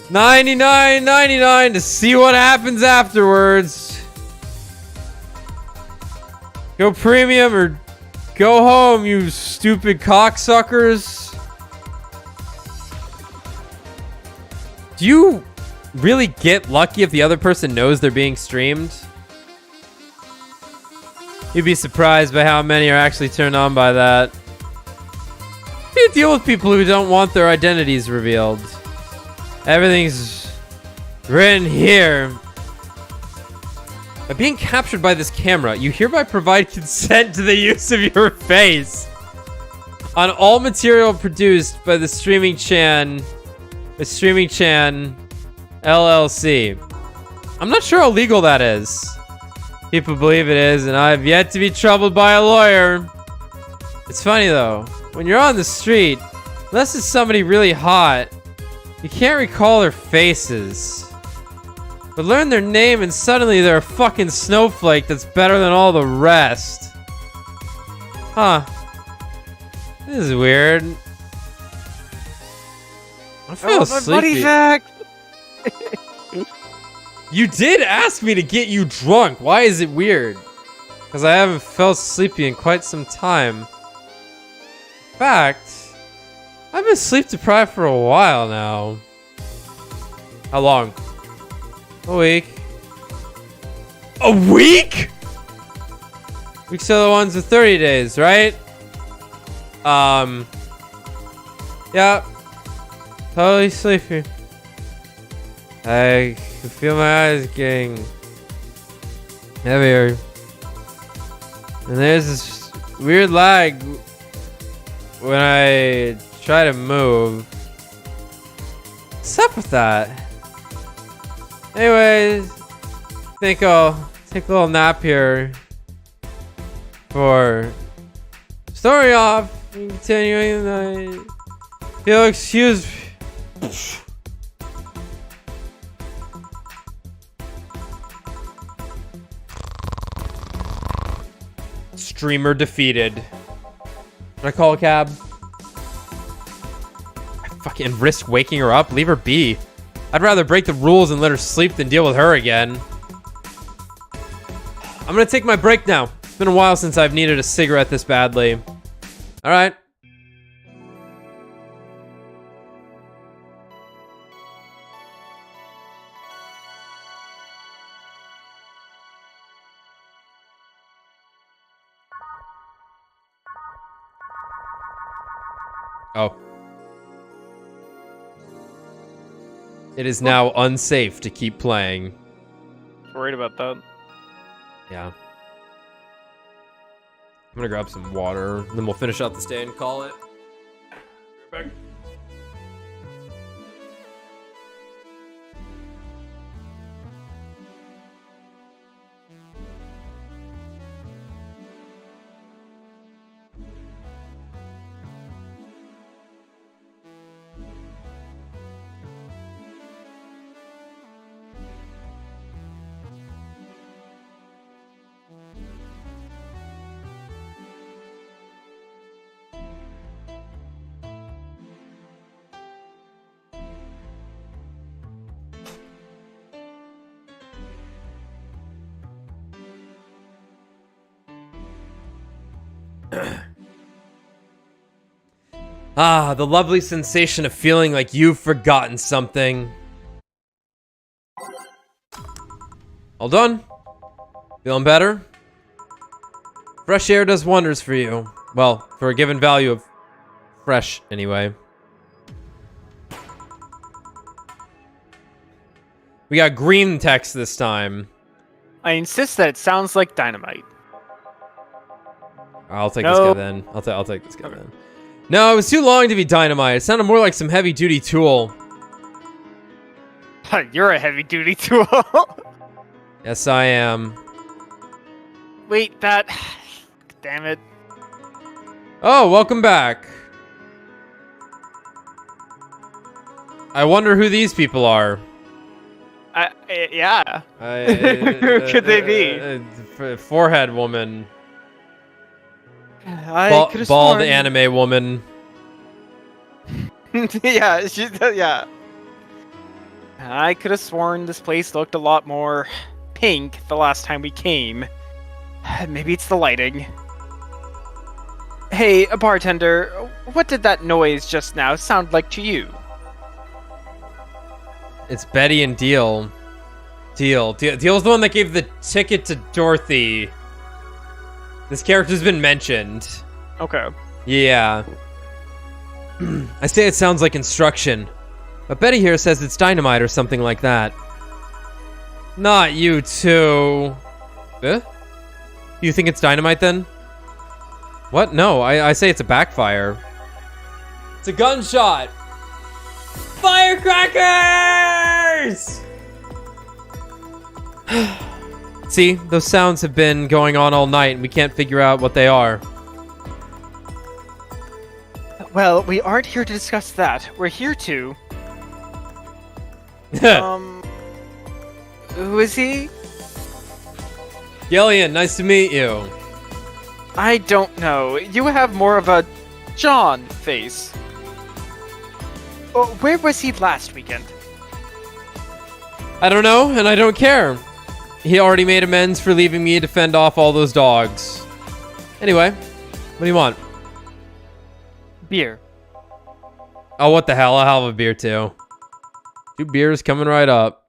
$99.99 to see what happens afterwards. Go premium or go home, you stupid cocksuckers. Do you really get lucky if the other person knows they're being streamed? You'd be surprised by how many are actually turned on by that. You deal with people who don't want their identities revealed. Everything's written here. By being captured by this camera, you hereby provide consent to the use of your face. On all material produced by the Streaming Chan LLC. I'm not sure how legal that is. People believe it is, and I've yet to be troubled by a lawyer. It's funny though, when you're on the street, unless it's somebody really hot, you can't recall their faces. But learn their name and suddenly they're a fucking snowflake that's better than all the rest. Huh. This is weird. I feel sleepy. Zach. You did ask me to get you drunk. Why is it weird? Because I haven't felt sleepy in quite some time. In fact, I've been sleep deprived for a while now. How long? A week. A week? Weeks are the ones with 30 days, right? Yeah. Totally sleepy. I can feel my eyes getting heavier. And there's this weird lag when I try to move. What's up with that? Anyways, I think I'll take a little nap here for starting off and continuing the night. You'll excuse me. Streamer defeated. Can I call a cab? I fucking risk waking her up? Leave her be. I'd rather break the rules and let her sleep than deal with her again. I'm gonna take my break now. It's been a while since I've needed a cigarette this badly. Alright. Oh. It is now unsafe to keep playing. Worried about that. Yeah. I'm gonna grab some water, then we'll finish out this day and call it. Right back. Ah, the lovely sensation of feeling like you've forgotten something. All done? Feeling better? Fresh air does wonders for you. Well, for a given value of fresh, anyway. We got green text this time. I insist that it sounds like dynamite. I'll take this guy then. I'll take this guy then. No, it was too long to be dynamite. It sounded more like some heavy-duty tool. You're a heavy-duty tool. Yes, I am. Wait, that... Damn it. Oh, welcome back. I wonder who these people are. Yeah. Who could they be? Forehead woman. I could've Bald sworn... anime woman. Yeah, yeah. I could have sworn this place looked a lot more pink the last time we came. Maybe it's the lighting. Hey, a bartender, what did that noise just now sound like to you? It's Betty and Deal. Deal's the one that gave the ticket to Dorothy. This character's been mentioned. Okay. Yeah. I say it sounds like instruction. But Betty here says it's dynamite or something like that. Not you two. You think it's dynamite then? What? No, I say it's a backfire. It's a gunshot. Firecrackers! See, those sounds have been going on all night, and we can't figure out what they are. Well, we aren't here to discuss that. We're here to... Who is he? Gillian, nice to meet you. I don't know. You have more of a John face. Oh, where was he last weekend? I don't know, and I don't care. He already made amends for leaving me to fend off all those dogs. Anyway, what do you want? Beer. Oh, what the hell? I'll have a beer too. 2 beers coming right up.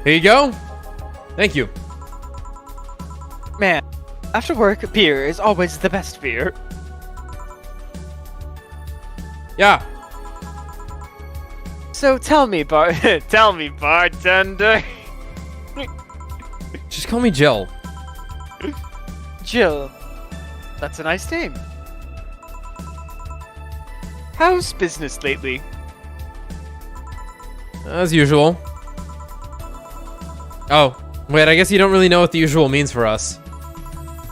Here you go. Thank you. Man, after work, beer is always the best beer. Yeah. So tell me, bartender. Just call me Jill. Jill. That's a nice name. How's business lately? As usual. Oh, wait, I guess you don't really know what the usual means for us.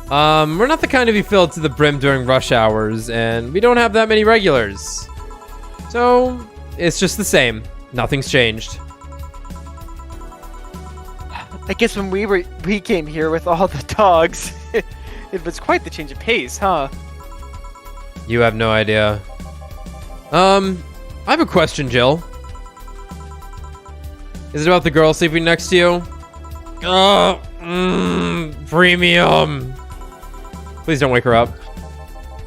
We're not the kind to be filled to the brim during rush hours, and we don't have that many regulars. So, it's just the same. Nothing's changed. I guess when we came here with all the dogs, it was quite the change of pace, huh? You have no idea. I have a question, Jill. Is it about the girl sleeping next to you? Premium. Please don't wake her up.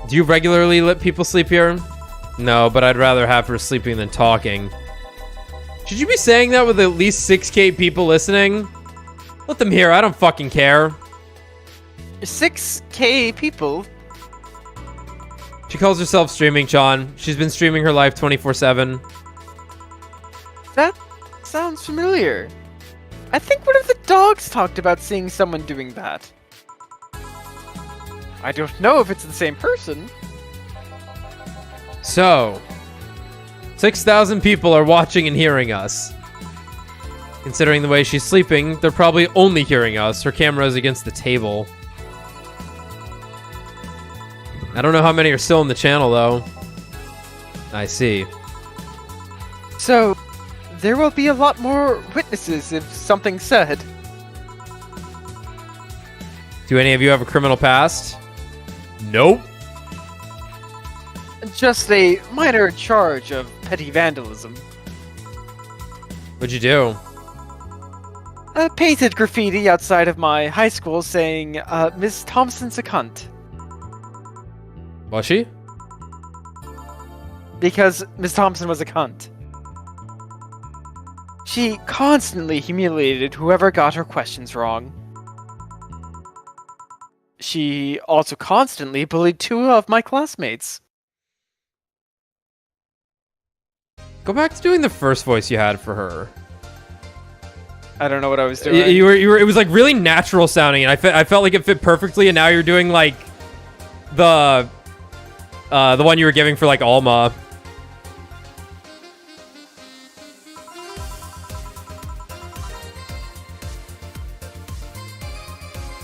Do you regularly let people sleep here? No, but I'd rather have her sleeping than talking. Should you be saying that with at least 6K people listening? Let them hear, I don't fucking care. 6K people? She calls herself streaming, Sean. She's been streaming her life 24/7. That sounds familiar. I think one of the dogs talked about seeing someone doing that. I don't know if it's the same person. So, 6,000 people are watching and hearing us. Considering the way she's sleeping, they're probably only hearing us. Her camera is against the table. I don't know how many are still in the channel, though. I see. So, there will be a lot more witnesses if something's said. Do any of you have a criminal past? Nope. Just a minor charge of petty vandalism. What'd you do? Painted graffiti outside of my high school saying, Miss Thompson's a cunt. Was she? Because Miss Thompson was a cunt. She constantly humiliated whoever got her questions wrong. She also constantly bullied 2 of my classmates. Go back to doing the first voice you had for her. I don't know what I was doing. You were. It was like really natural sounding, and I felt like it fit perfectly. And now you're doing like the one you were giving for like Alma.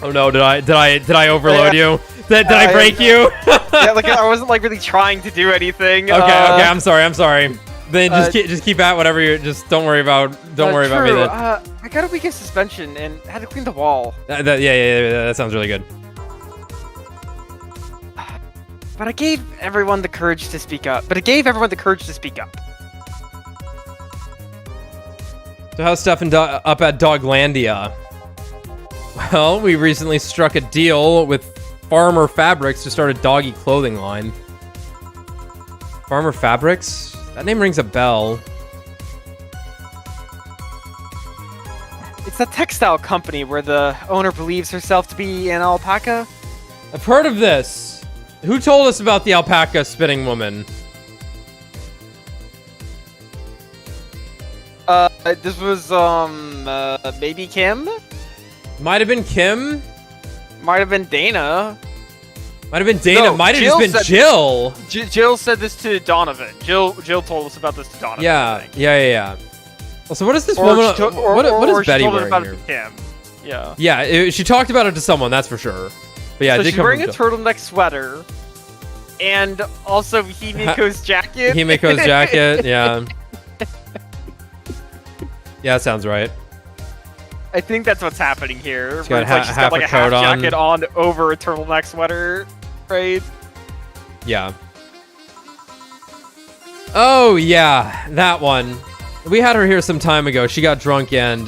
Oh no! Did I overload you? Did I break you? Yeah, like I wasn't like really trying to do anything. Okay, I'm sorry. Then just keep at whatever you. Just don't worry about me. Then. I got a week of suspension and had to clean the wall. Yeah, that sounds really good. But it gave everyone the courage to speak up. So how's stuff up at Doglandia? Well, we recently struck a deal with Farmer Fabrics to start a doggy clothing line. Farmer Fabrics? That name rings a bell. It's a textile company where the owner believes herself to be an alpaca. I've heard of this. Who told us about the alpaca spinning woman? This was, maybe Kim? Might have been Kim. Might have been Dana. Might have been Dana. No, Might have Jill just been said- Jill. Jill said this to Donovan. Jill told us about this to Donovan. I think. Yeah. Also, what is this Or woman? she told- or- what or is she Betty told us wearing about here? it to Kim. Yeah. Yeah, she talked about it to someone, that's for sure. But yeah, So it did she's come wearing from a Jill. turtleneck sweater, and also Himiko's jacket. Himiko's jacket, yeah. Yeah, that sounds right. I think that's what's happening here. She's where got it's like she's half got like a a half coat on. jacket on over a turtleneck sweater, right? Yeah. Oh, yeah, that one. We had her here some time ago. She got drunk and,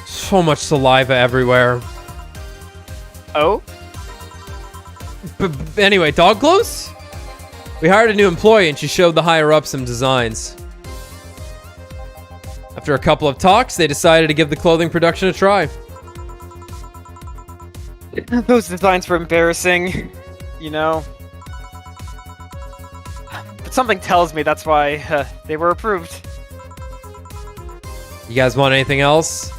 so much saliva everywhere. Oh? Anyway, dog clothes? We hired a new employee and she showed the higher up some designs. After a couple of talks, they decided to give the clothing production a try. Those designs were embarrassing, you know. But something tells me that's why they were approved. You guys want anything else?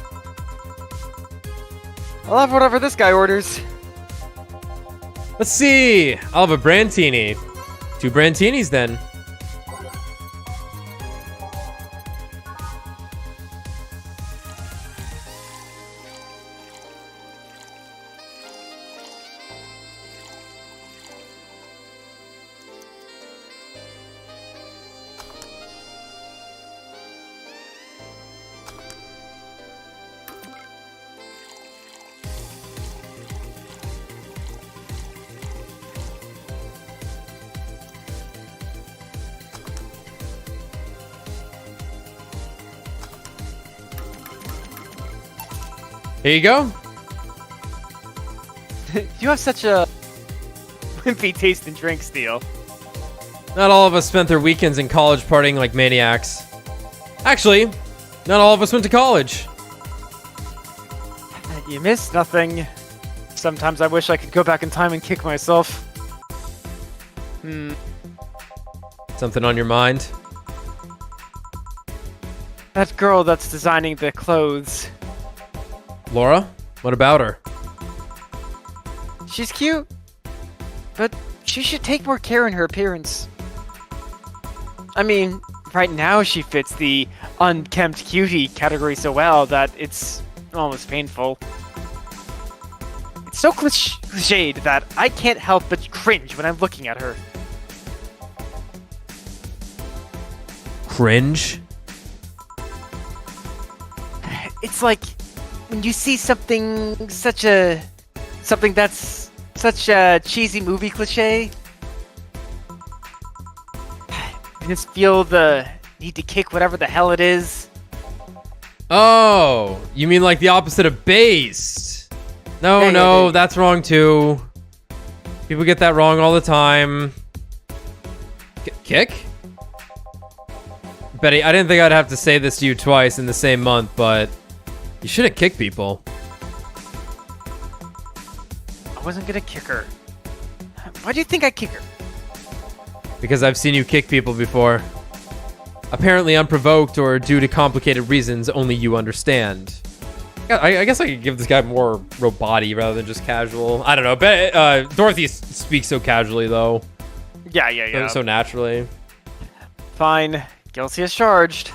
I'll have whatever this guy orders. Let's see. I'll have a Brantini. 2 Brantinis then. Here you go. You have such a wimpy taste in drink, Steel. Not all of us spent their weekends in college partying like maniacs. Actually, not all of us went to college. You miss nothing. Sometimes I wish I could go back in time and kick myself. Something on your mind? That girl that's designing the clothes. Laura? What about her? She's cute, but she should take more care in her appearance. I mean, right now she fits the unkempt cutie category so well that it's almost painful. It's so cliched that I can't help but cringe when I'm looking at her. Cringe? It's like when you see something that's such a cheesy movie cliche. You just feel the need to kick whatever the hell it is. Oh, you mean like the opposite of based? No, Yeah, no, yeah. that's wrong too. People get that wrong all the time. Kick? Betty, I didn't think I'd have to say this to you twice in the same month, but you shouldn't kick people. I wasn't gonna kick her. Why do you think I kick her? Because I've seen you kick people before. Apparently unprovoked or due to complicated reasons only you understand. I guess I could give this guy more robot-y rather than just casual. I don't know. Dorothy speaks so casually, though. Yeah. So naturally. Fine. Guilty as charged.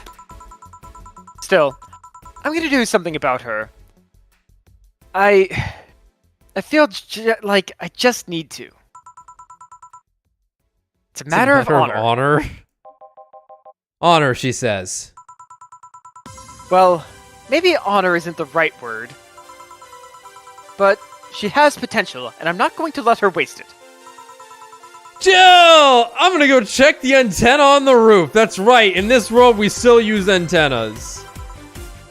Still, I'm gonna do something about her. I feel like I just need to. It's a matter of honor. Honor, she says. Well, maybe honor isn't the right word. But she has potential, and I'm not going to let her waste it. Jill! I'm gonna go check the antenna on the roof. That's right. In this world, we still use antennas.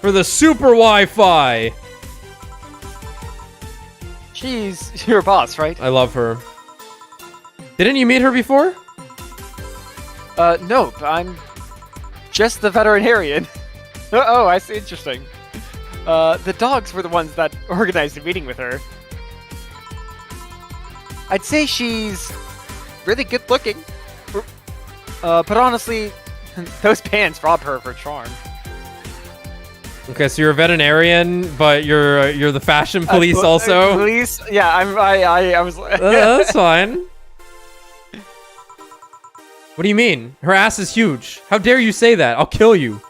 For the super Wi-Fi. She's your boss, right? I love her. Didn't you meet her before? No, I'm just the veterinarian. Oh, I see. Interesting. The dogs were the ones that organized the meeting with her. I'd say she's really good looking. But honestly, those pants rob her of her charm. Okay, so you're a veterinarian, but you're the fashion police also. Police? Yeah, I was. That's fine. What do you mean? Her ass is huge. How dare you say that? I'll kill you.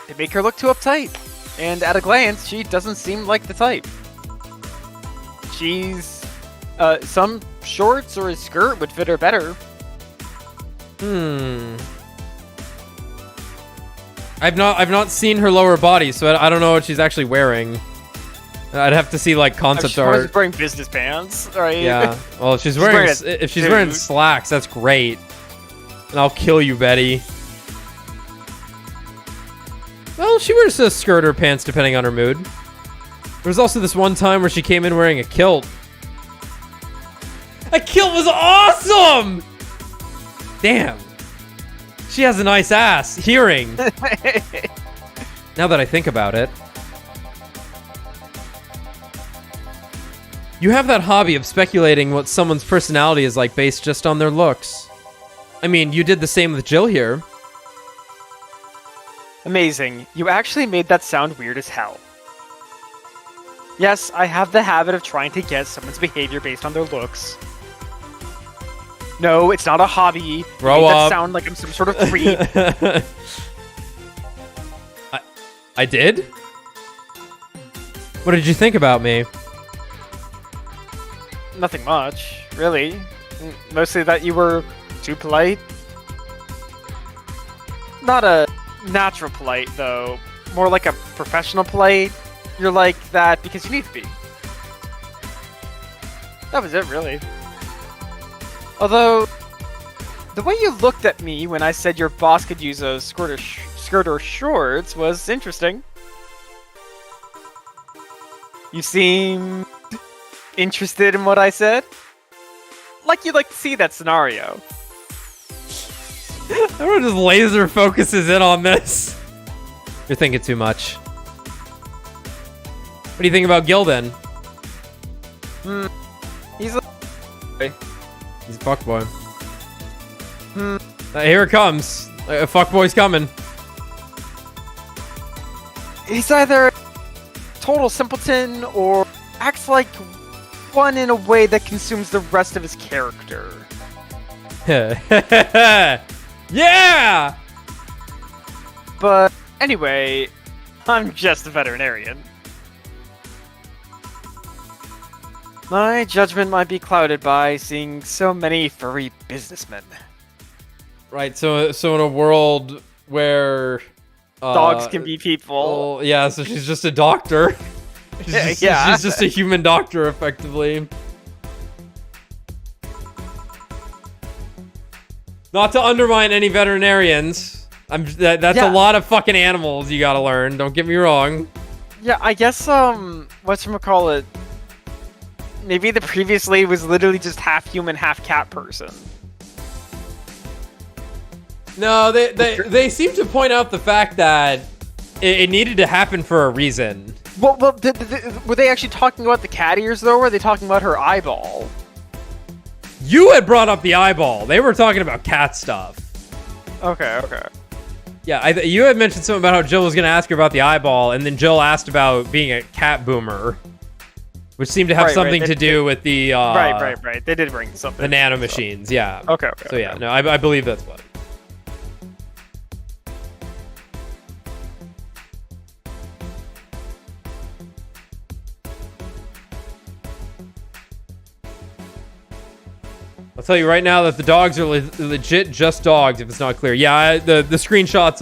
They make her look too uptight, and at a glance, she doesn't seem like the type. She's some shorts or a skirt would fit her better. I've not seen her lower body, so I don't know what she's actually wearing. I'd have to see like concept art. She's wearing business pants, right? Yeah. Well, if she's wearing slacks, that's great. And I'll kill you, Betty. Well, she wears a skirt or pants depending on her mood. There was also this one time where she came in wearing a kilt. A kilt was awesome! Damn. She has a nice ass. Hearing. Now that I think about it. You have that hobby of speculating what someone's personality is like based just on their looks. I mean, you did the same with Jill here. Amazing. You actually made that sound weird as hell. Yes, I have the habit of trying to guess someone's behavior based on their looks. No, it's not a hobby. Grow you made up. That sound like I'm some sort of creep. I did? What did you think about me? Nothing much, really. Mostly that you were too polite. Not a natural polite, though. More like a professional polite. You're like that because you need to be. That was it, really. Although, the way you looked at me when I said your boss could use a skirt or shorts was interesting. You seem interested in what I said? Like you'd like to see that scenario. Everyone just laser focuses in on this. You're thinking too much. What do you think about Gil then? He's a... He's a fuckboy. Here it comes. A fuckboy's coming. He's either a total simpleton or acts like one in a way that consumes the rest of his character. Yeah! But anyway, I'm just a veterinarian. My judgment might be clouded by seeing so many furry businessmen. Right, so in a world where... Dogs can be people. Well, yeah, so she's just a doctor. She's just a human doctor, effectively. Not to undermine any veterinarians. That's a lot of fucking animals you gotta learn. Don't get me wrong. Yeah, I guess, whatchamacallit, maybe the previous lady was literally just half human, half cat person. No, they seem to point out the fact that it needed to happen for a reason. Well, were they actually talking about the cat ears, though, or were they talking about her eyeball? You had brought up the eyeball. They were talking about cat stuff. Okay. Yeah, you had mentioned something about how Jill was going to ask her about the eyeball, and then Jill asked about being a cat boomer, which seemed to have something to do with the... Right. They did bring something. The nanomachines, yeah. Okay. So yeah, no, I believe that's what. I'll tell you right now that the dogs are legit just dogs, if it's not clear. Yeah, the screenshots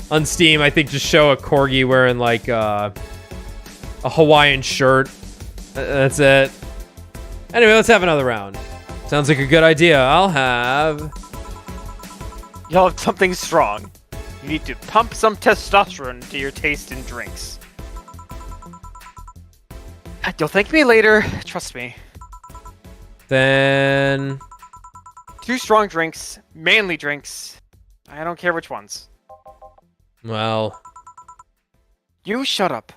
on Steam, I think, just show a corgi wearing, like, a Hawaiian shirt. That's it. Anyway, let's have another round. Sounds like a good idea. I'll have... Y'all have something strong. You need to pump some testosterone into your taste in drinks. You'll thank me later. Trust me. Then 2 strong drinks, manly drinks. I don't care which ones. well, You shut up.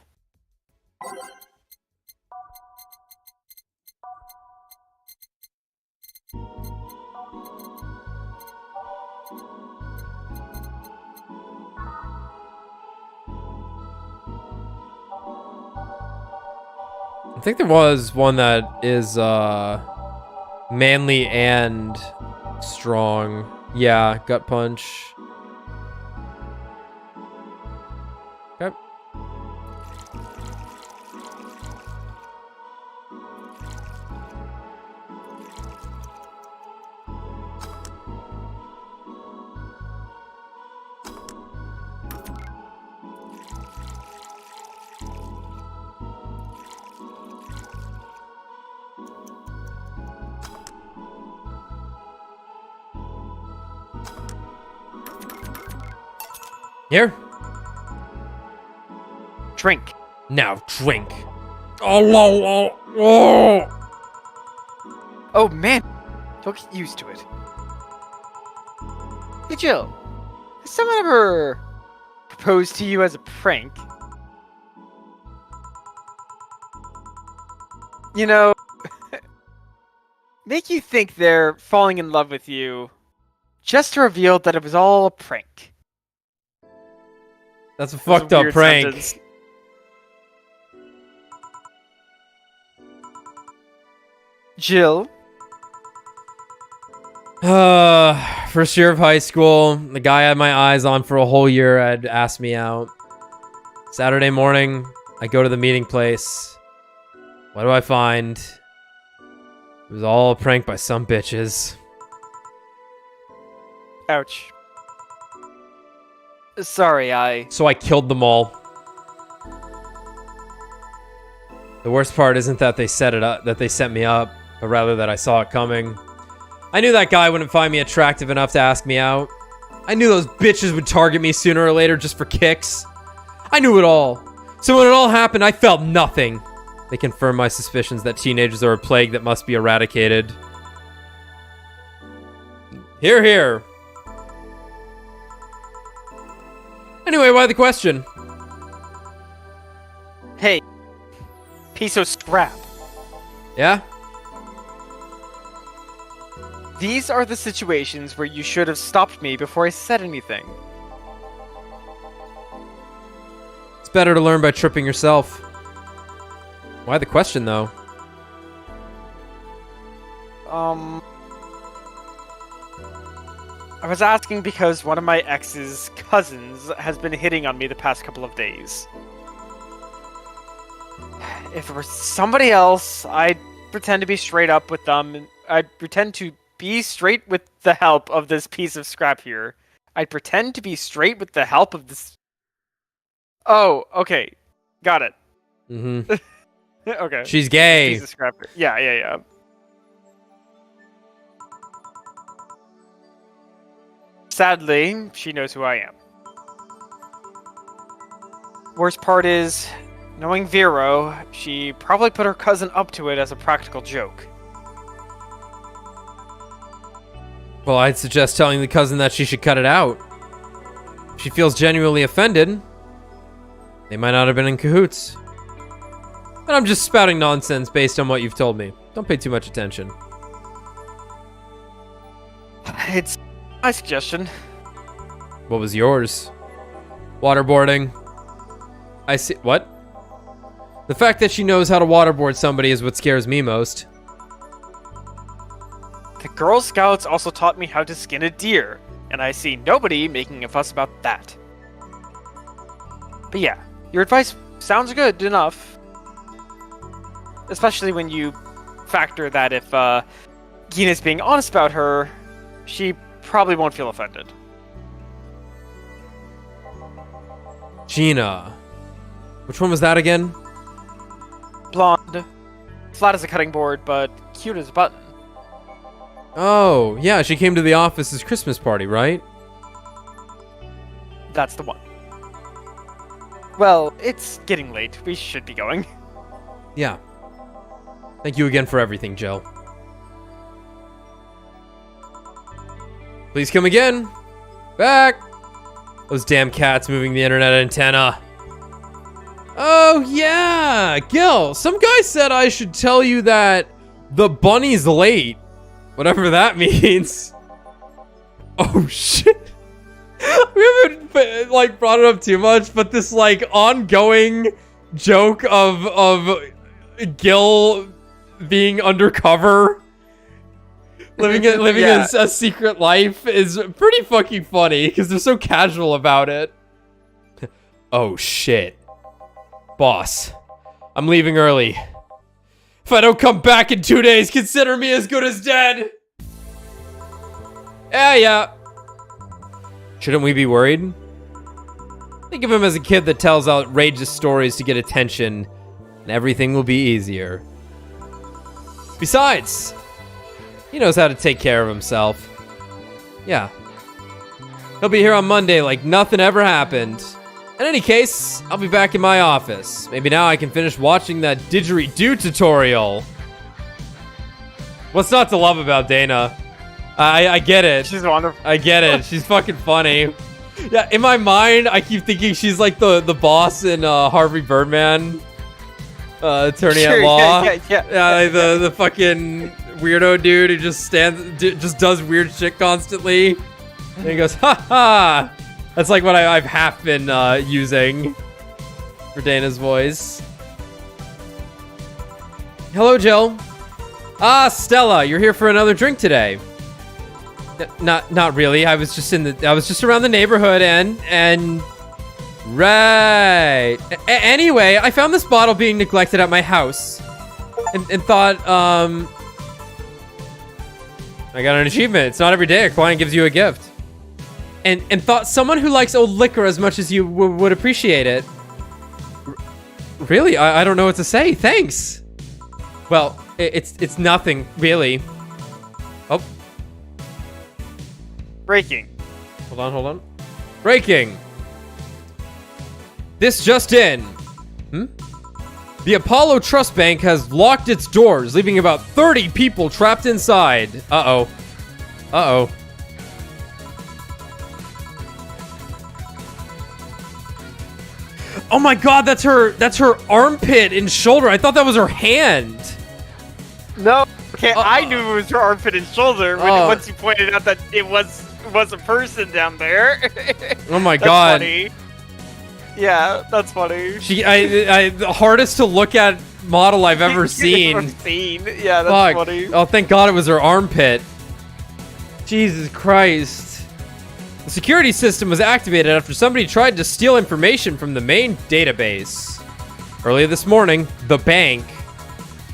I think there was one that is manly and strong. Yeah, gut punch. Okay. Here. Drink. Now drink. Oh. Oh man, you'll get used to it. Hey Jill, has someone ever proposed to you as a prank? You know, make you think they're falling in love with you, just to reveal that it was all a prank. That's a That was fucked up weird prank. sentence. Jill, First year of high school, the guy I had my eyes on for a whole year had asked me out. Saturday morning, I go to the meeting place. What do I find? It was all a prank by some bitches. ouch. Sorry, So I killed them all. The worst part isn't that they set it up, that they set me up, but rather that I saw it coming. I knew that guy wouldn't find me attractive enough to ask me out. I knew those bitches would target me sooner or later just for kicks. I knew it all. So when it all happened, I felt nothing. They confirmed my suspicions that teenagers are a plague that must be eradicated. Hear, hear. Anyway, why the question? hey, piece of scrap. Yeah? These are the situations where you should have stopped me before I said anything. It's better to learn by tripping yourself. Why the question, though? I was asking because one of my ex's cousins has been hitting on me the past couple of days. If it were somebody else, I'd pretend to be straight up with them. And I'd pretend to be straight with the help of this piece of scrap here. I'd pretend to be straight with the help of this... Oh, okay. Got it. Mm-hmm. Okay. She's gay. Piece of scrap. Yeah. Sadly, she knows who I am. Worst part is, knowing Vero, she probably put her cousin up to it as a practical joke. Well, I'd suggest telling the cousin that she should cut it out. If she feels genuinely offended, they might not have been in cahoots. But I'm just spouting nonsense based on what you've told me. Don't pay too much attention. It's my suggestion. What was yours? Waterboarding. I see. What? The fact that she knows how to waterboard somebody is what scares me most. The Girl Scouts also taught me how to skin a deer, and I see nobody making a fuss about that. But yeah, your advice sounds good enough. Especially when you factor that if Gina's being honest about her, she probably won't feel offended. Gina. Which one was that again? Blonde, flat as a cutting board, but cute as a button. Oh, yeah, she came to the office's Christmas party, right? That's the one. Well, it's getting late. We should be going. Yeah. Thank you again for everything, Jill. Please come again. Back. Those damn cats moving the internet antenna. Oh, yeah. Gil, some guy said I should tell you that the bunny's late. Whatever that means. Oh, shit. We haven't, like, brought it up too much, but this, like, ongoing joke of Gil being undercover, living Yeah. a secret life is pretty fucking funny because they're so casual about it. Oh shit. Boss, I'm leaving early. If I don't come back in 2 days, consider me as good as dead. Yeah. Shouldn't we be worried? Think of him as a kid that tells outrageous stories to get attention, and everything will be easier. Besides, he knows how to take care of himself. Yeah. He'll be here on Monday like nothing ever happened. In any case, I'll be back in my office. Maybe now I can finish watching that didgeridoo tutorial. What's not to love about Dana? I get it. She's wonderful. I get it. She's fucking funny. Yeah, in my mind, I keep thinking she's like the boss in Harvey Birdman. Attorney at law. Yeah. Like the fucking weirdo dude who just just does weird shit constantly. And he goes, ha ha! That's like what I've half been using for Dana's voice. Hello, Jill. Ah, Stella, you're here for another drink today. Not really. I was just around the neighborhood and right. Anyway, I found this bottle being neglected at my house, and thought I got an achievement. It's not every day a client gives you a gift, and thought someone who likes old liquor as much as you would appreciate it. Really, I don't know what to say. Thanks. Well, it's nothing really. Oh. Breaking. Hold on. Breaking. This just in. The Apollo Trust Bank has locked its doors, leaving about 30 people trapped inside. Uh-oh. Oh my god, that's her armpit and shoulder. I thought that was her hand. No. Okay, I knew it was her armpit and shoulder once you pointed out that it was a person down there. Oh my That's god. Funny. Yeah, that's funny. The hardest to look at model I've ever seen. Yeah, that's funny. Oh, thank God it was her armpit. Jesus Christ. The security system was activated after somebody tried to steal information from the main database. Earlier this morning, the bank.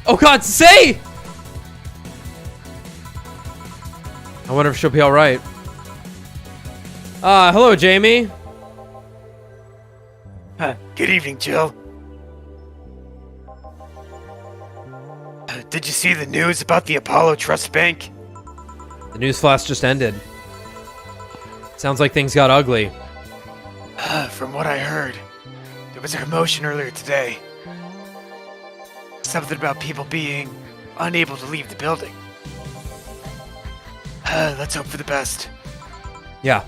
Oh God, say! I wonder if she'll be all right. Hello, Jamie. Good evening, Jill. Did you see the news about the Apollo Trust Bank? The news flash just ended. Sounds like things got ugly. From what I heard, there was a commotion earlier today. Something about people being unable to leave the building. Let's hope for the best. Yeah.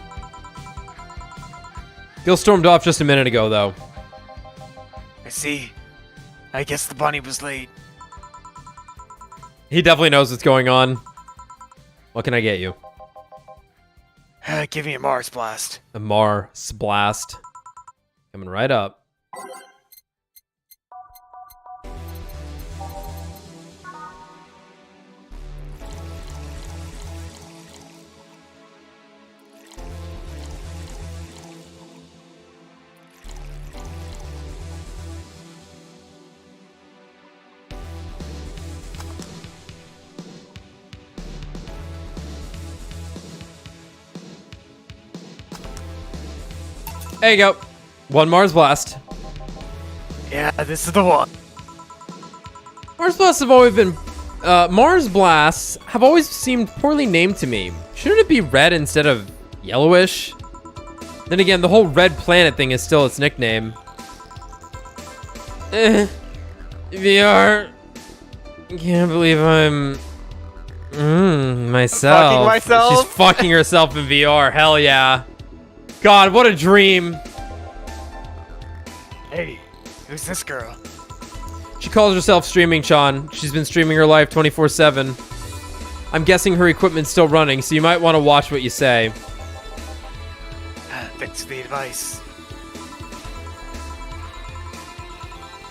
Gil stormed off just a minute ago, though. I see. I guess the bunny was late. He definitely knows what's going on. What can I get you? Give me a Mars blast. A Mars blast. Coming right up. There you go. One Mars blast. Yeah, this is the one. Mars blasts have always been. Mars blasts have always seemed poorly named to me. Shouldn't it be red instead of yellowish? Then again, the whole red planet thing is still its nickname. VR. Can't believe I'm myself. Fucking myself? She's fucking herself in VR. Hell yeah. God, what a dream. Hey, who's this girl? She calls herself Streaming Sean. She's been streaming her life 24/7. I'm guessing her equipment's still running, so you might want to watch what you say. Thanks for the advice.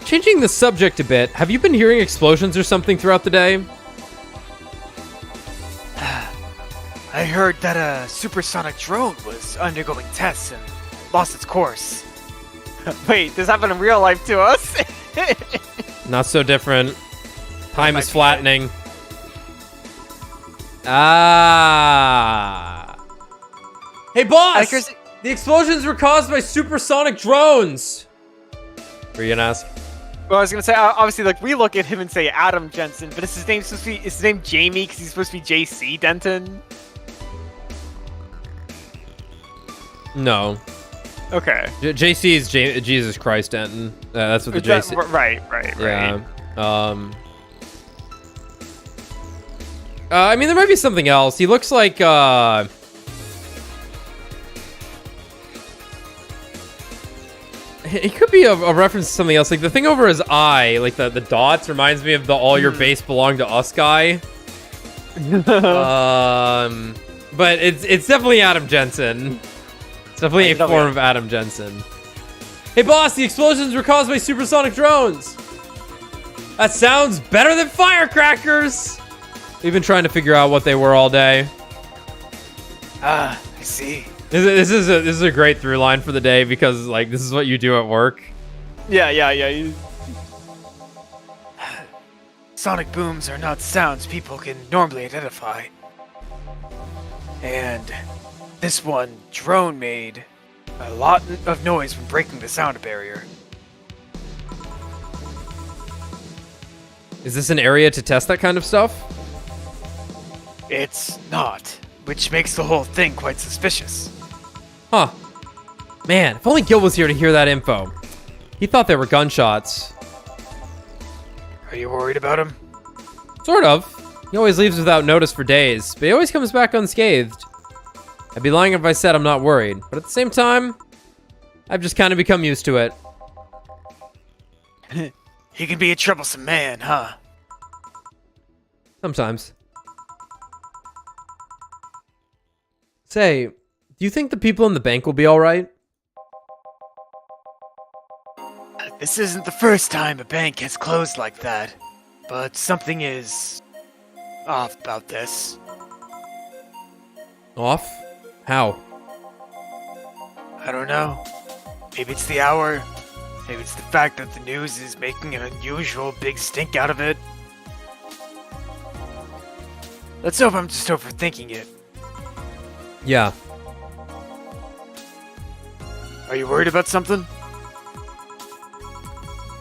Changing the subject a bit, have you been hearing explosions or something throughout the day? I heard that a supersonic drone was undergoing tests and lost its course. Wait, this happened in real life to us? Not so different. Time might is be flattening. Ah. Hey, boss! Accuracy- The explosions were caused by supersonic drones. What were you gonna ask? Well, I was gonna say, obviously, like, we look at him and say Adam Jensen, but is his name supposed to be, is his name Jamie because he's supposed to be JC Denton? No. Okay. JC is Jesus Christ Denton. That's what the JC... Right. Yeah. I mean, there might be something else. He looks like, it could be a reference to something else. Like, the thing over his eye, like, the dots, reminds me of the all your base belong to us guy. But it's definitely Adam Jensen. It's definitely a form of Adam Jensen. Hey, boss, the explosions were caused by supersonic drones. That sounds better than firecrackers. We've been trying to figure out what they were all day. I see. This is a great through line for the day because, like, this is what you do at work. Yeah. Sonic booms are not sounds people can normally identify. And this one drone made a lot of noise when breaking the sound barrier. Is this an area to test that kind of stuff? It's not, which makes the whole thing quite suspicious. Huh. Man, if only Gil was here to hear that info. He thought they were gunshots. Are you worried about him? Sort of. He always leaves without notice for days, but he always comes back unscathed. I'd be lying if I said I'm not worried, but at the same time, I've just kind of become used to it. He can be a troublesome man, huh? Sometimes. Say, do you think the people in the bank will be alright? This isn't the first time a bank has closed like that, but something is off about this. Off? How? I don't know. Maybe it's the hour. Maybe it's the fact that the news is making an unusual big stink out of it. Let's hope I'm just overthinking it. Yeah. Are you worried about something?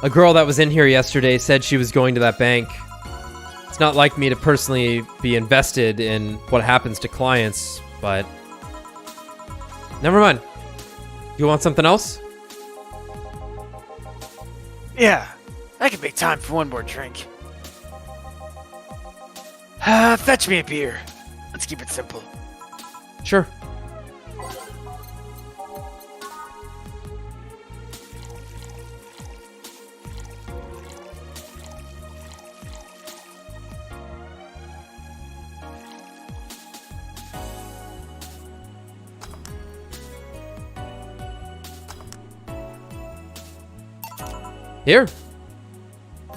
A girl that was in here yesterday said she was going to that bank. It's not like me to personally be invested in what happens to clients, but... Never mind. You want something else? Yeah, I can make time for one more drink. Fetch me a beer. Let's keep it simple. Sure. Here. I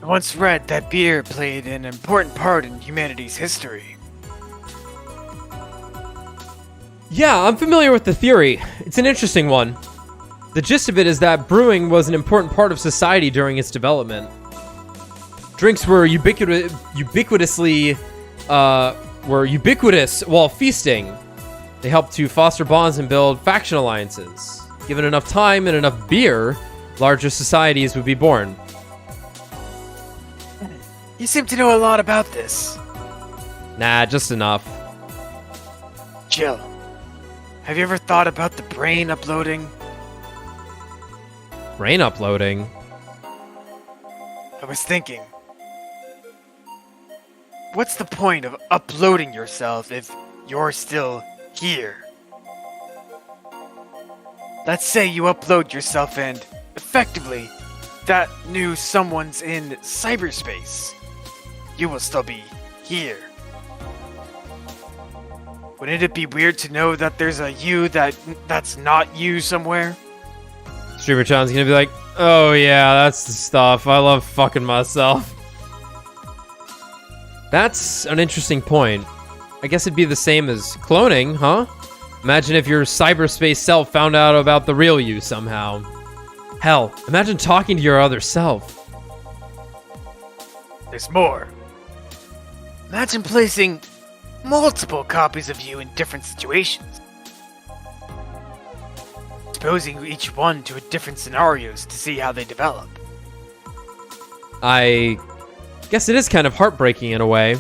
once read that beer played an important part in humanity's history. Yeah, I'm familiar with the theory. It's an interesting one. The gist of it is that brewing was an important part of society during its development. Drinks were ubiquitous while feasting. They helped to foster bonds and build faction alliances. Given enough time and enough beer, larger societies would be born. You seem to know a lot about this. Nah, just enough. Jill, have you ever thought about the brain uploading? Brain uploading? I was thinking, what's the point of uploading yourself if you're still here? Let's say you upload yourself and, effectively, that new someone's in cyberspace. You will still be here. Wouldn't it be weird to know that there's a you that's not you somewhere? Streamer Chan's gonna be like, oh yeah, that's the stuff. I love fucking myself. That's an interesting point. I guess it'd be the same as cloning, huh? Imagine if your cyberspace self found out about the real you somehow. Hell, imagine talking to your other self. There's more. Imagine placing multiple copies of you in different situations. Exposing each one to different scenarios to see how they develop. I guess it is kind of heartbreaking in a way.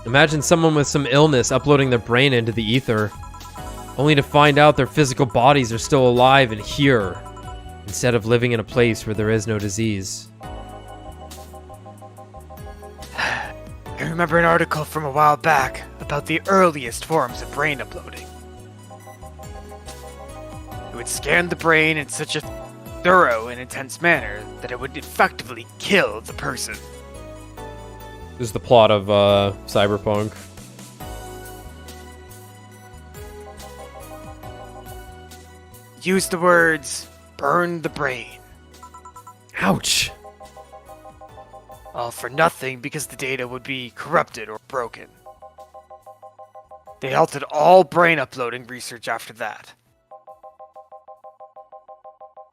Imagine someone with some illness uploading their brain into the ether, only to find out their physical bodies are still alive and here, instead of living in a place where there is no disease. I remember an article from a while back about the earliest forms of brain uploading. It would scan the brain in such a thorough and intense manner that it would effectively kill the person. This is the plot of Cyberpunk. Use the words, burn the brain. Ouch. All for nothing because the data would be corrupted or broken. They halted all brain uploading research after that.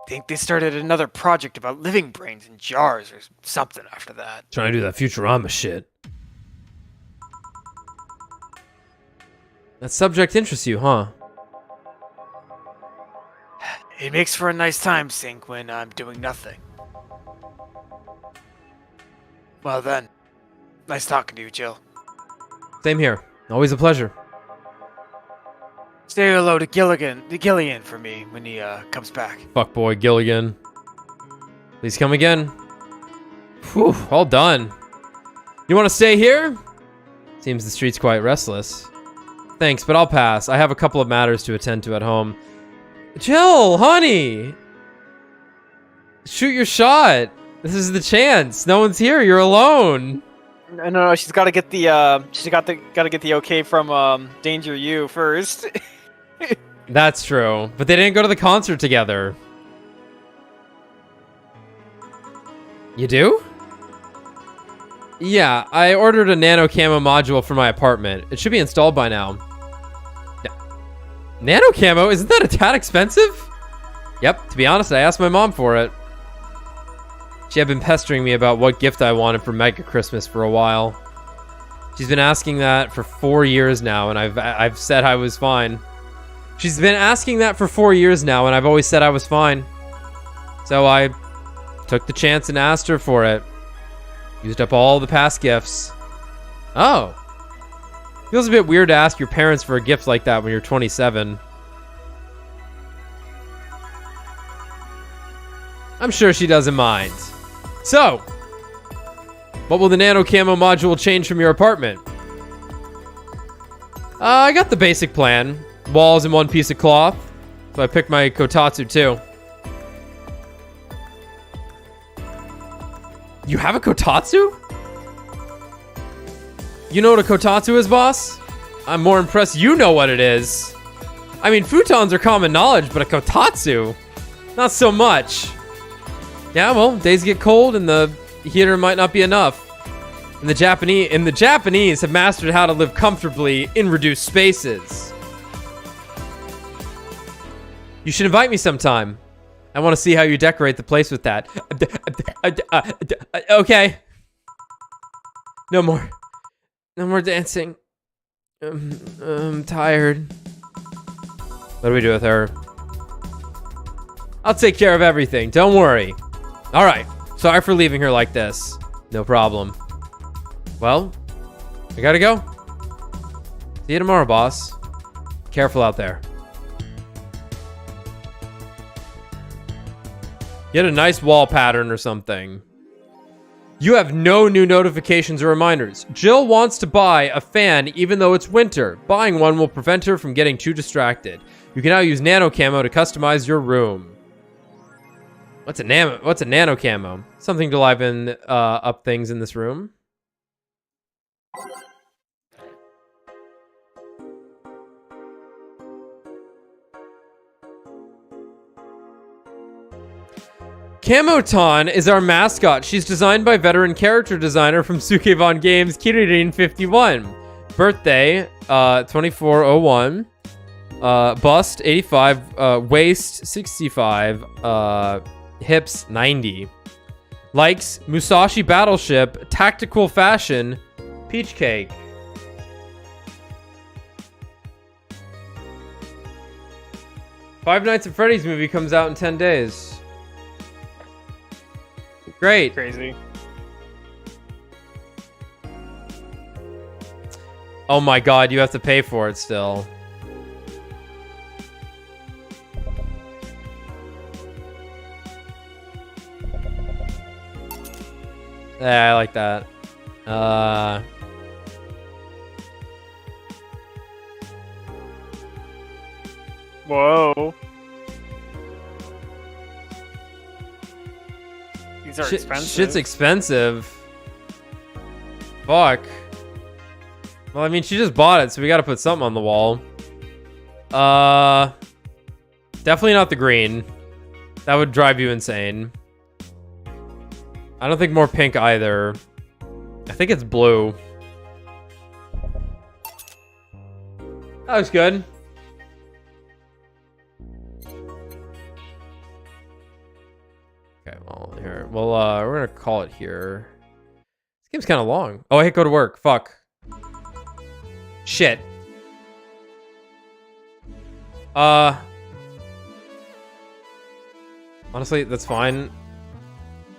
Think they started another project about living brains in jars or something after that. Trying to do that Futurama shit. That subject interests you, huh? It makes for a nice time sink when I'm doing nothing. Well then, nice talking to you, Jill. Same here. Always a pleasure. Say hello to Gillian for me when he comes back. Fuckboy Gilligan. Please come again. Whew, all done. You want to stay here? Seems the street's quite restless. Thanks, but I'll pass. I have a couple of matters to attend to at home. Jill, honey! Shoot your shot. This is the chance. No one's here. You're alone. No, she's got to get the get the okay from Danger U first. That's true, but they didn't go to the concert together. You do? Yeah, I ordered a nano camo module for my apartment. It should be installed by now. Nano camo? Isn't that a tad expensive? Yep, to be honest, I asked my mom for it. She had been pestering me about what gift I wanted for Mega Christmas for a while. She's been asking that for 4 years now, and I've said I was fine. She's been asking that for 4 years now, and I've always said I was fine. So I took the chance and asked her for it. Used up all the past gifts. Oh. Feels a bit weird to ask your parents for a gift like that when you're 27. I'm sure she doesn't mind. So, what will the nano camo module change from your apartment? I got the basic plan. Walls and one piece of cloth. So I picked my kotatsu too. You have a kotatsu? You know what a kotatsu is, boss? I'm more impressed you know what it is. I mean, futons are common knowledge, but a kotatsu? Not so much. Yeah, well, days get cold and the heater might not be enough. And the Japanese have mastered how to live comfortably in reduced spaces. You should invite me sometime. I want to see how you decorate the place with that. Okay. No more dancing. I'm tired. What do we do with her? I'll take care of everything. Don't worry. All right. Sorry for leaving her like this. No problem. Well, I gotta go. See you tomorrow, boss. Careful out there. Get a nice wall pattern or something. You have no new notifications or reminders. Jill wants to buy a fan even though it's winter. Buying one will prevent her from getting too distracted. You can now use nano camo to customize your room. What's a nano camo? Something to liven up things in this room. Camoton is our mascot. She's designed by veteran character designer from Sukeban Games, Kirin51. Birthday, 2401. Bust, 85. Waist, 65. Hips, 90. Likes, Musashi Battleship, Tactical Fashion, Peach Cake. Five Nights at Freddy's movie comes out in 10 days. Great. Crazy. Oh my god, you have to pay for it still. Yeah, I like that. Whoa. These are expensive. Shit's expensive. Fuck. Well, I mean, she just bought it, so we gotta put something on the wall. Definitely not the green. That would drive you insane. I don't think more pink either. I think it's blue. That was good. Okay, well, here. Well, we're gonna call it here. This game's kind of long. Oh, I hit go to work. Fuck. Shit. Honestly, that's fine.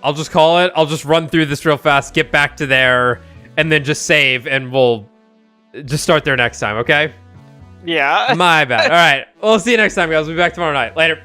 I'll just call it. I'll just run through this real fast, get back to there, and then just save, and we'll just start there next time, okay? Yeah. My bad. All right. We'll see you next time, guys. We'll be back tomorrow night. Later.